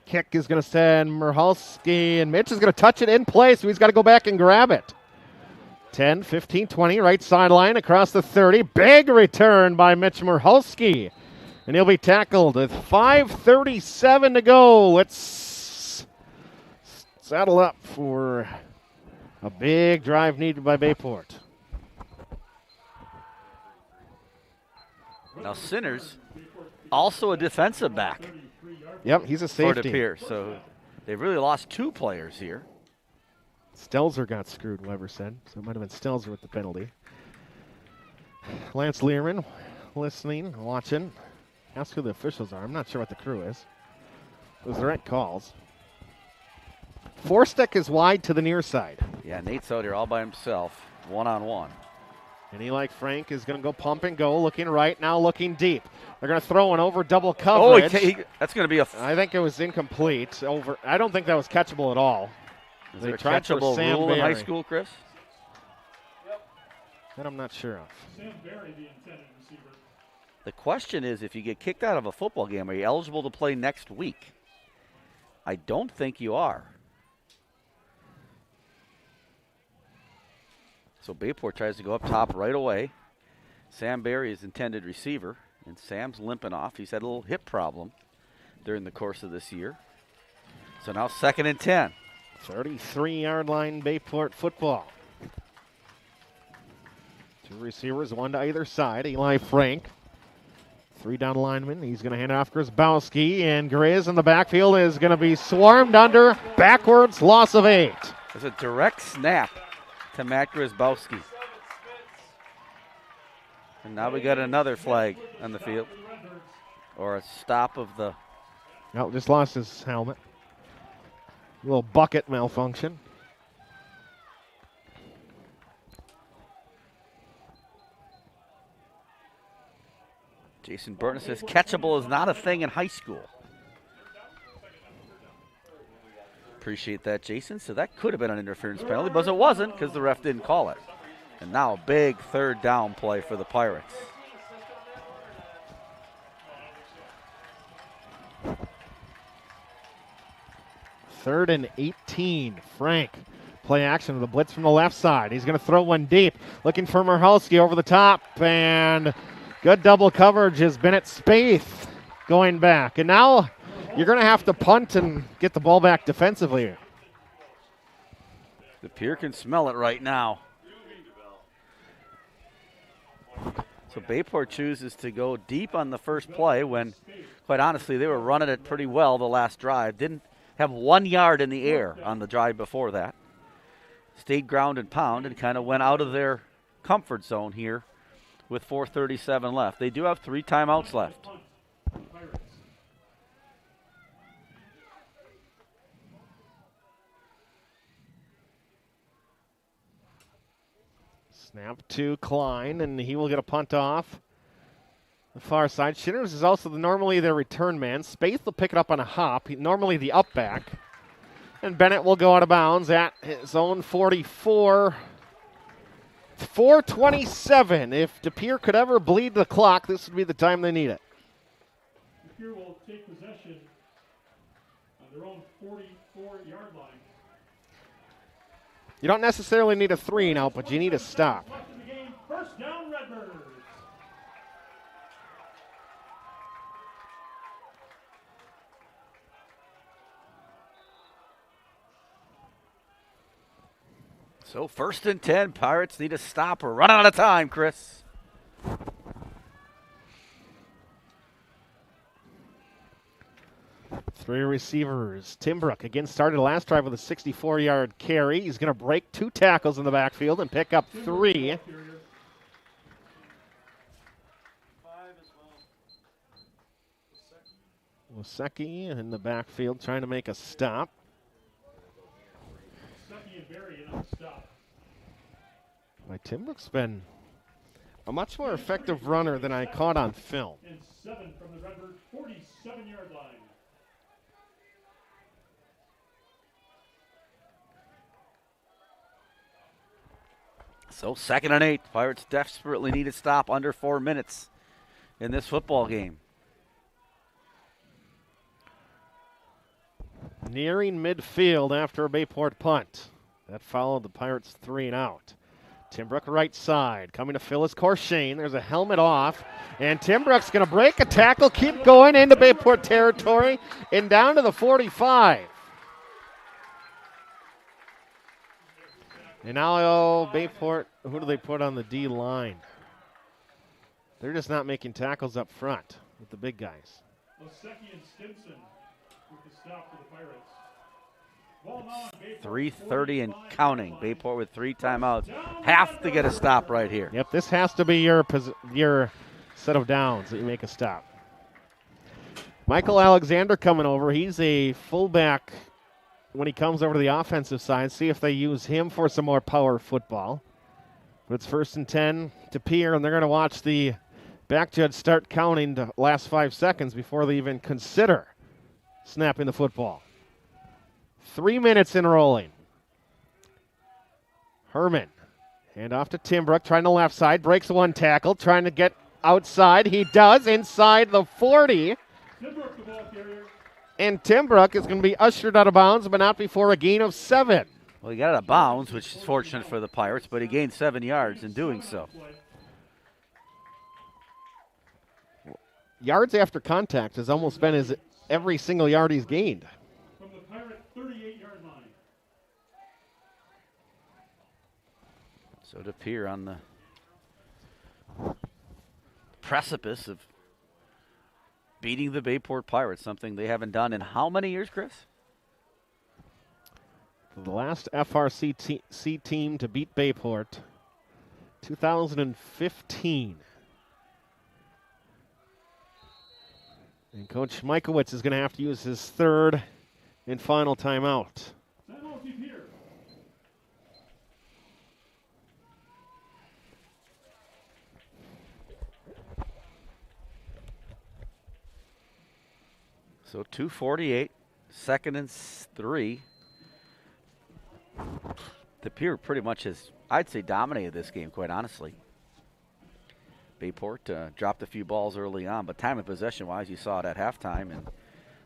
Kick is going to send Michalski, and Mitch is going to touch it in place, so he's got to go back and grab it. 10, 15, 20, right sideline across the 30. Big return by Mitch Michalski, and he'll be tackled with 5:37 to go. Let's saddle up for a big drive needed by Bayport. Now Sinners, also a defensive back. Yep, he's a safety. For DePere, so they've really lost 2 players here. Stelzer got screwed, Weber said, so it might have been Stelzer with the penalty. Lance Learman listening, watching. Ask who the officials are. I'm not sure what the crew is. Those are the right calls. Forstick is wide to the near side. Yeah, Nate's out here all by himself, one-on-one. And Eli Frank is going to go pump and go, looking right, now looking deep. They're going to throw an over double coverage. That's going to be a... I think it was incomplete. I don't think that was catchable at all. Is there a catchable rule in high school, Chris? That I'm not sure of. Sam Berry, the intended receiver. The question is, if you get kicked out of a football game, are you eligible to play next week? I don't think you are. So Bayport tries to go up top right away. Sam Berry is intended receiver, and Sam's limping off. He's had a little hip problem during the course of this year. So now 2nd and 10. 33-yard line, Bayport football. 2 receivers, 1 to either side. Eli Frank, 3 down linemen. He's going to hand it off Grzybowski, and Grizz in the backfield is going to be swarmed under. Backwards, loss of 8. There's a direct snap to Matt Grzybowski. And now we got another flag on the field. Or a stop of the... No, just lost his helmet. A little bucket malfunction. Jason Burton says catchable is not a thing in high school. Appreciate that, Jason. So that could have been an interference penalty, but it wasn't because the ref didn't call it. And now a big 3rd down play for the Pirates. Third and 18. Frank. Play action with a blitz from the left side. He's going to throw one deep. Looking for Michalski over the top. And good double coverage is Bennett Spaeth going back. And now you're going to have to punt and get the ball back defensively. The Pere can smell it right now. So Bayport chooses to go deep on the first play when, quite honestly, they were running it pretty well the last drive. Didn't have 1 yard in the air on the drive before that. Stayed ground and pound and kind of went out of their comfort zone here with 4:37 left. They do have 3 timeouts left. Snap to Klein, and he will get a punt off the far side. Shinners is also normally their return man. Spaeth will pick it up on a hop, normally the up back. And Bennett will go out of bounds at his own 44. 4:27. If De Pere could ever bleed the clock, this would be the time they need it. De Pere will take possession on their own 44-yard line. You don't necessarily need a 3 now, but you need a stop. Left in the game, first down, Redbirds. So 1st and 10, Pirates need a stop. We're running out of time, Chris. Three receivers. Timbrook again started last drive with a 64-yard carry. He's going to break 2 tackles in the backfield and pick up 3. Wasecki in the backfield trying to make a stop. Timbrook's been a much more effective runner than I caught on film. And 7 from the Redbird 47-yard line. So 2nd and 8. Pirates desperately need a stop under 4 minutes in this football game. Nearing midfield after a Bayport punt. That followed the Pirates 3 and out. Timbrook right side. Coming to fill is Corshane. There's a helmet off. And Timbrook's going to break a tackle, keep going into Bayport territory, and down to the 45. And now Bayport, who do they put on the D line? They're just not making tackles up front with the big guys. Wasecki and Stimson with the stop for the Pirates. 3:30 and counting. Bayport with 3 timeouts. Have to get a stop right here. Yep, this has to be your set of downs that you make a stop. Michael Alexander coming over. He's a fullback when he comes over to the offensive side. See if they use him for some more power football. But it's 1st and 10 to Pere, and they're going to watch the back judge start counting the last 5 seconds before they even consider snapping the football. 3 minutes in rolling. Herman, hand off to Timbrook, trying the left side, breaks 1 tackle, trying to get outside. He does, inside the 40. Timbrook, the ball carrier. And Timbrook is going to be ushered out of bounds, but not before a gain of 7. Well, he got out of bounds, which is fortunate for the Pirates, but he gained 7 yards in doing so. Yards after contact has almost been his every single yard he's gained. From the Pirates start at 38-yard line. So to Pere on the precipice of beating the Bayport Pirates, something they haven't done in how many years, Chris? The last FRC team to beat Bayport, 2015. And Coach Michaelwitz is going to have to use his third and final timeout. So 2:48, 2nd and 3. The Pere pretty much has, I'd say, dominated this game, quite honestly. Bayport dropped a few balls early on, but time of possession-wise, you saw it at halftime, and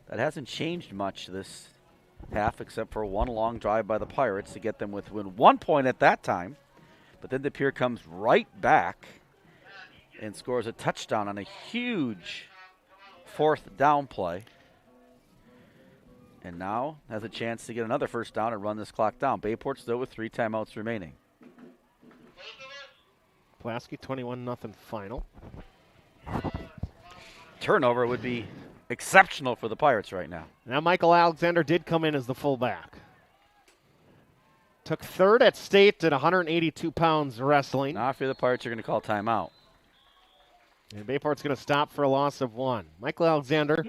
that hasn't changed much this half, except for one long drive by the Pirates to get them within 1 point at that time. But then the Pere comes right back and scores a touchdown on a huge 4th down play. And now has a chance to get another first down and run this clock down. Bayport still with 3 timeouts remaining. Pulaski 21-0 final. Turnover would be exceptional for the Pirates right now. Now Michael Alexander did come in as the fullback. Took 3rd at state at 182 pounds wrestling. Now I fear the Pirates are going to call timeout. And Bayport's going to stop for a loss of 1. Michael Alexander,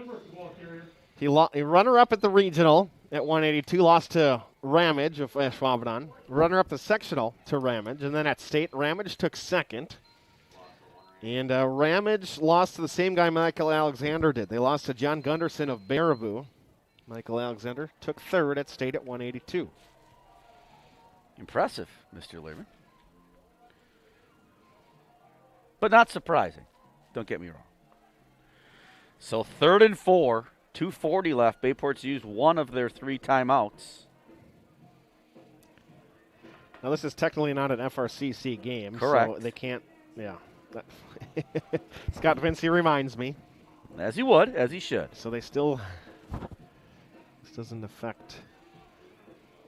he runner-up at the regional at 182, lost to Ramage of Schwabenon. Runner-up the sectional to Ramage, and then at state, Ramage took 2nd. And Ramage lost to the same guy Michael Alexander did. They lost to John Gunderson of Baraboo. Michael Alexander took 3rd at state at 182. Impressive, Mr. Learman. But not surprising. Don't get me wrong. So 3rd and 4, 2:40 left. Bayport's used one of their 3 timeouts. Now this is technically not an FRCC game. Correct. So they can't, yeah. Scott Vinci reminds me. As he would, as he should. So they still, this doesn't affect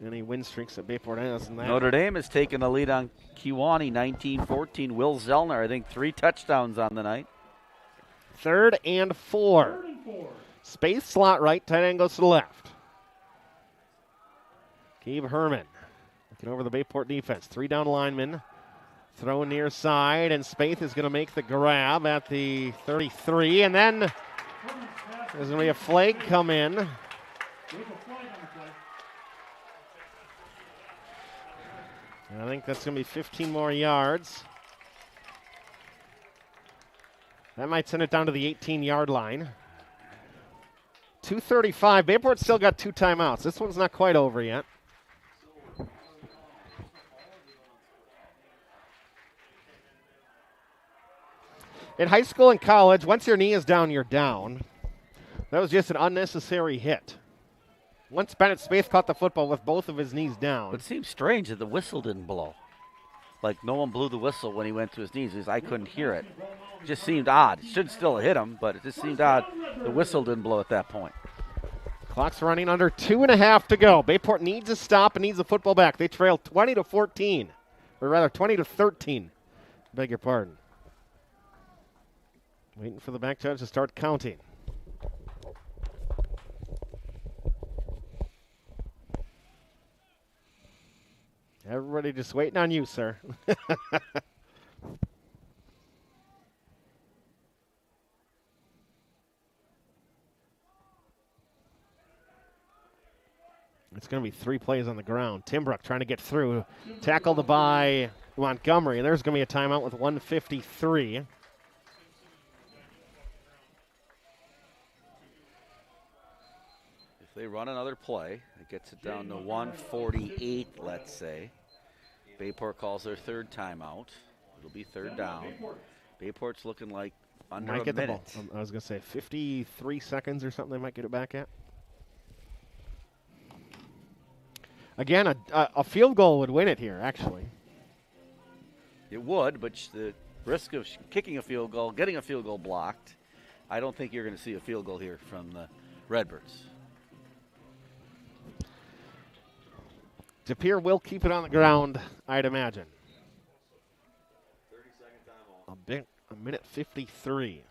any win streaks that Bayport has. In that. Notre Dame has taken the lead on Kewanee, 19-14. Will Zellner, I think 3 touchdowns on the night. 3rd and 4. Space slot right, tight end goes to the left. Gabe Herman looking over the Bayport defense. 3 down linemen. Throw near side, and Spaeth is going to make the grab at the 33. And then there's going to be a flag come in. And I think that's going to be 15 more yards. That might send it down to the 18-yard line. 2:35. Bayport still got 2 timeouts. This one's not quite over yet. In high school and college, once your knee is down, you're down. That was just an unnecessary hit. Once Bennett Spaeth caught the football with both of his knees down. But it seems strange that the whistle didn't blow. Like no one blew the whistle when he went to his knees because I couldn't hear it. It just seemed odd. It should still have hit him, but it just seemed odd. The whistle didn't blow at that point. Clock's running under 2.5 to go. Bayport needs a stop and needs a football back. They trail 20-14, or rather 20-13. Beg your pardon. Waiting for the back judge to start counting. Everybody just waiting on you, sir. It's going to be 3 plays on the ground. Timbrook trying to get through. Tackled by Montgomery. There's going to be a timeout with 1:53. If they run another play, it gets it down to 1:48, let's say. Bayport calls their 3rd timeout. It'll be 3rd down. Bayport's looking like under might a get minute. The ball. I was going to say 53 seconds or something they might get it back at. Again, a field goal would win it here, actually. It would, but the risk of kicking a field goal, getting a field goal blocked, I don't think you're going to see a field goal here from the Redbirds. De Pere will keep it on the ground, I'd imagine. 30-second timeout. A minute 53.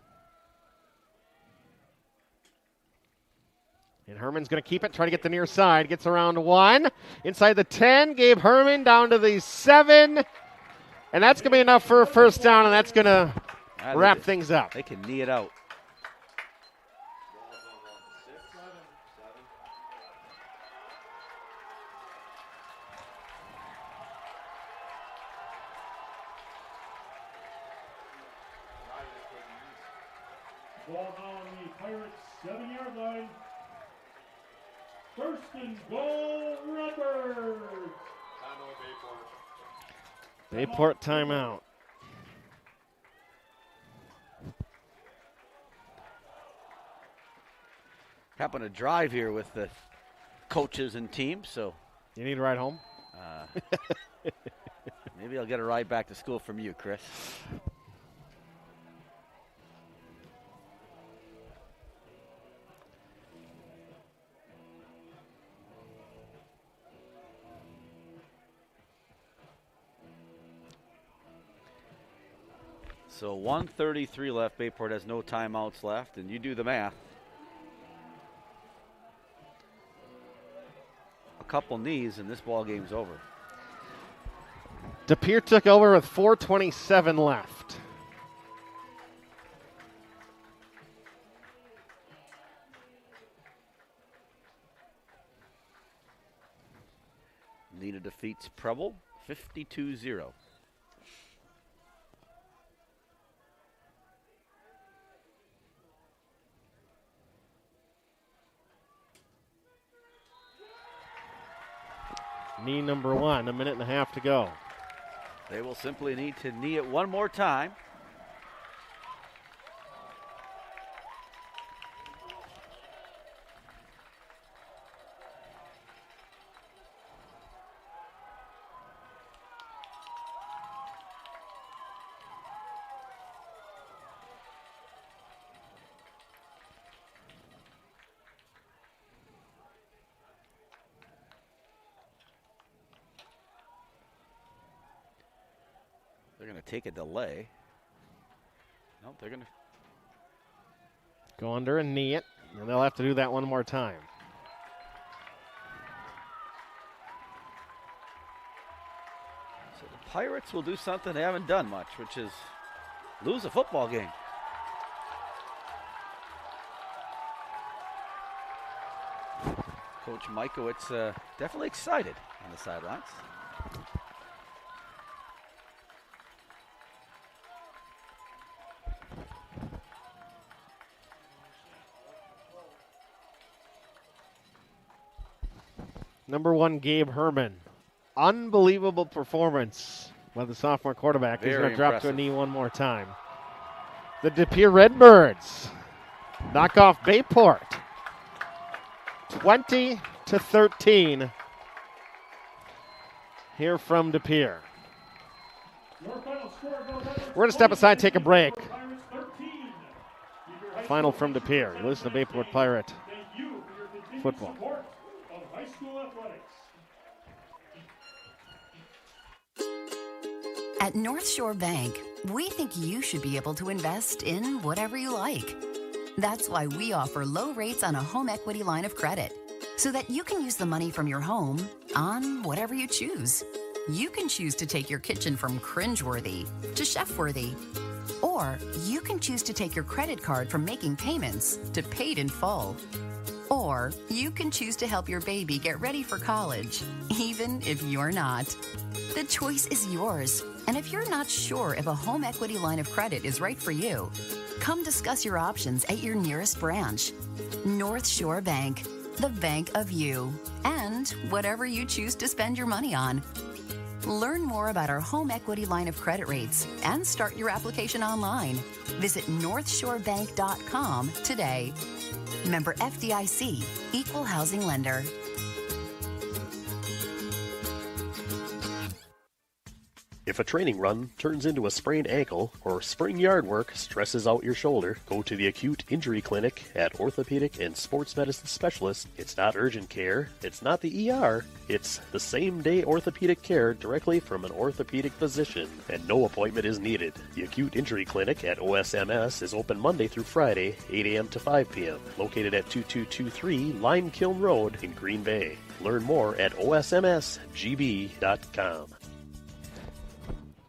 And Herman's going to keep it, try to get the near side. Gets around 1. Inside the 10, Gabe Herman down to the 7. And that's going to be enough for a first down, and that's going to wrap things up. They can knee it out. Ball now on the Pirates' 7-yard line. First and goal, Redbirds. Bayport timeout. Happen to drive here with the coaches and teams, so. You need a ride home? Maybe I'll get a ride back to school from you, Chris. So 1:33 left. Bayport has no timeouts left, and you do the math. A couple knees, and this ball game's over. De Pere took over with 4:27 left. Nina defeats Preble 52-0. Knee number 1, a minute and a half to go. They will simply need to knee it one more time. They're going to take a delay. Nope, they're going to go under and knee it, and they'll have to do that one more time. So the Pirates will do something they haven't done much, which is lose a football game. Coach Mikowitz definitely excited on the sidelines. Number 1, Gabe Herman. Unbelievable performance by the sophomore quarterback. He's going to drop to a knee one more time. The De Pere Redbirds knock off Bayport 20-13 here from De Pere. We're going to step aside, take a break. Final from De Pere. You listen to Bayport Pirate football. At North Shore Bank, we think you should be able to invest in whatever you like. That's why we offer low rates on a home equity line of credit, so that you can use the money from your home on whatever you choose. You can choose to take your kitchen from cringeworthy to chef-worthy. Or you can choose to take your credit card from making payments to paid in full. Or you can choose to help your baby get ready for college, even if you're not. The choice is yours. And if you're not sure if a home equity line of credit is right for you, come discuss your options at your nearest branch. North Shore Bank, the bank of you, and whatever you choose to spend your money on. Learn more about our home equity line of credit rates and start your application online. Visit northshorebank.com today. Member FDIC, Equal Housing Lender. If a training run turns into a sprained ankle or spring yard work stresses out your shoulder, go to the Acute Injury Clinic at Orthopedic and Sports Medicine Specialist. It's not urgent care, it's not the ER, it's the same-day orthopedic care directly from an orthopedic physician, and no appointment is needed. The Acute Injury Clinic at OSMS is open Monday through Friday, 8 a.m. to 5 p.m., located at 2223 Lime Kiln Road in Green Bay. Learn more at osmsgb.com.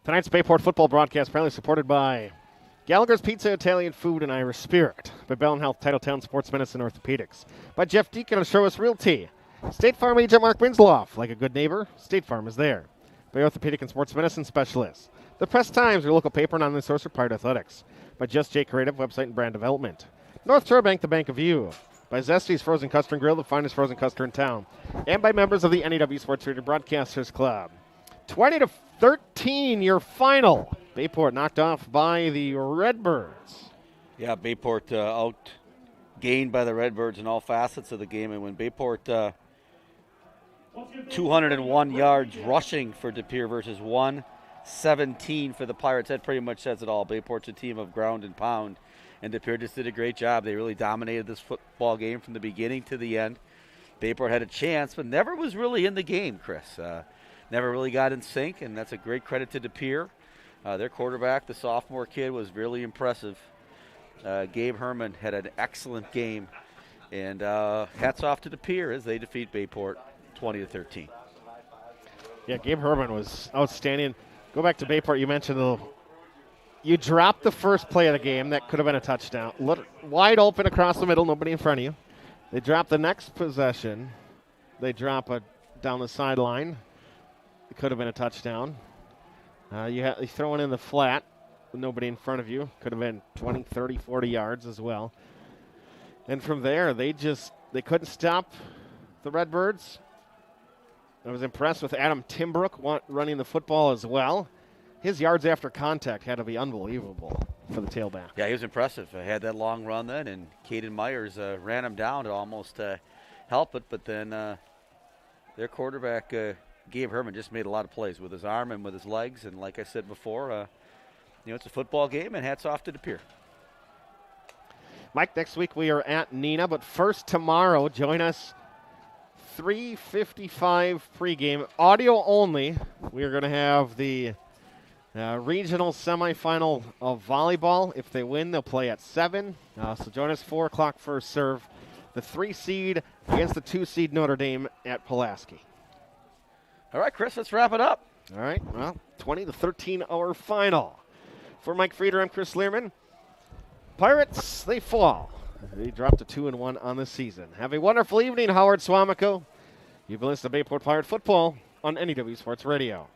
Tonight's Bayport football broadcast proudly supported by Gallagher's Pizza, Italian Food, and Irish Spirit. By Bell & Health, Titletown Sports Medicine Orthopedics. By Jeff Deacon of Sherwood Realty. State Farm agent Mark Winslow. Like a good neighbor, State Farm is there. By Orthopedic and Sports Medicine Specialists. The Press Times, your local paper and online source for Pirate Athletics. By Just J Creative, website and brand development. North Shore Bank, the Bank of You. By Zesty's Frozen Custard Grill, the finest frozen custard in town. And by members of the NEW Sports Radio Broadcasters Club. 20-13, your final. Bayport knocked off by the Redbirds. Yeah, Bayport outgained by the Redbirds in all facets of the game. And when Bayport 201 yards rushing for De Pere versus 117 for the Pirates, that pretty much says it all. Bayport's a team of ground and pound. And De Pere just did a great job. They really dominated this football game from the beginning to the end. Bayport had a chance, but never was really in the game, Chris. Never really got in sync, and that's a great credit to De Pere. Their quarterback, the sophomore kid, was really impressive. Gabe Herman had an excellent game. And hats off to De Pere as they defeat Bayport 20-13. Yeah, Gabe Herman was outstanding. Go back to Bayport. You mentioned you dropped the first play of the game. That could have been a touchdown. Wide open across the middle, nobody in front of you. They drop the next possession. They drop it down the sideline. It could have been a touchdown. You throw it in the flat with nobody in front of you. Could have been 20, 30, 40 yards as well. And from there, they couldn't stop the Redbirds. I was impressed with Adam Timbrook running the football as well. His yards after contact had to be unbelievable for the tailback. Yeah, he was impressive. Had that long run then, and Caden Myers ran him down to almost help it. But then their quarterback, Gabe Herman, just made a lot of plays with his arm and with his legs. And like I said before, it's a football game, and hats off to De Pere. Mike, next week we are at Neenah, but first tomorrow, join us 3:55 pregame, audio only. We are going to have the regional semifinal of volleyball. If they win, they'll play at 7. So join us 4 o'clock first serve. The 3 seed against the 2 seed Notre Dame at Pulaski. All right, Chris, let's wrap it up. All right, well, 20-13 our final. For Mike Frieder, I'm Chris Learman. Pirates, they fall. They dropped to 2-1 on the season. Have a wonderful evening, Howard Swamico. You've been listening to Bayport Pirate Football on NEW Sports Radio.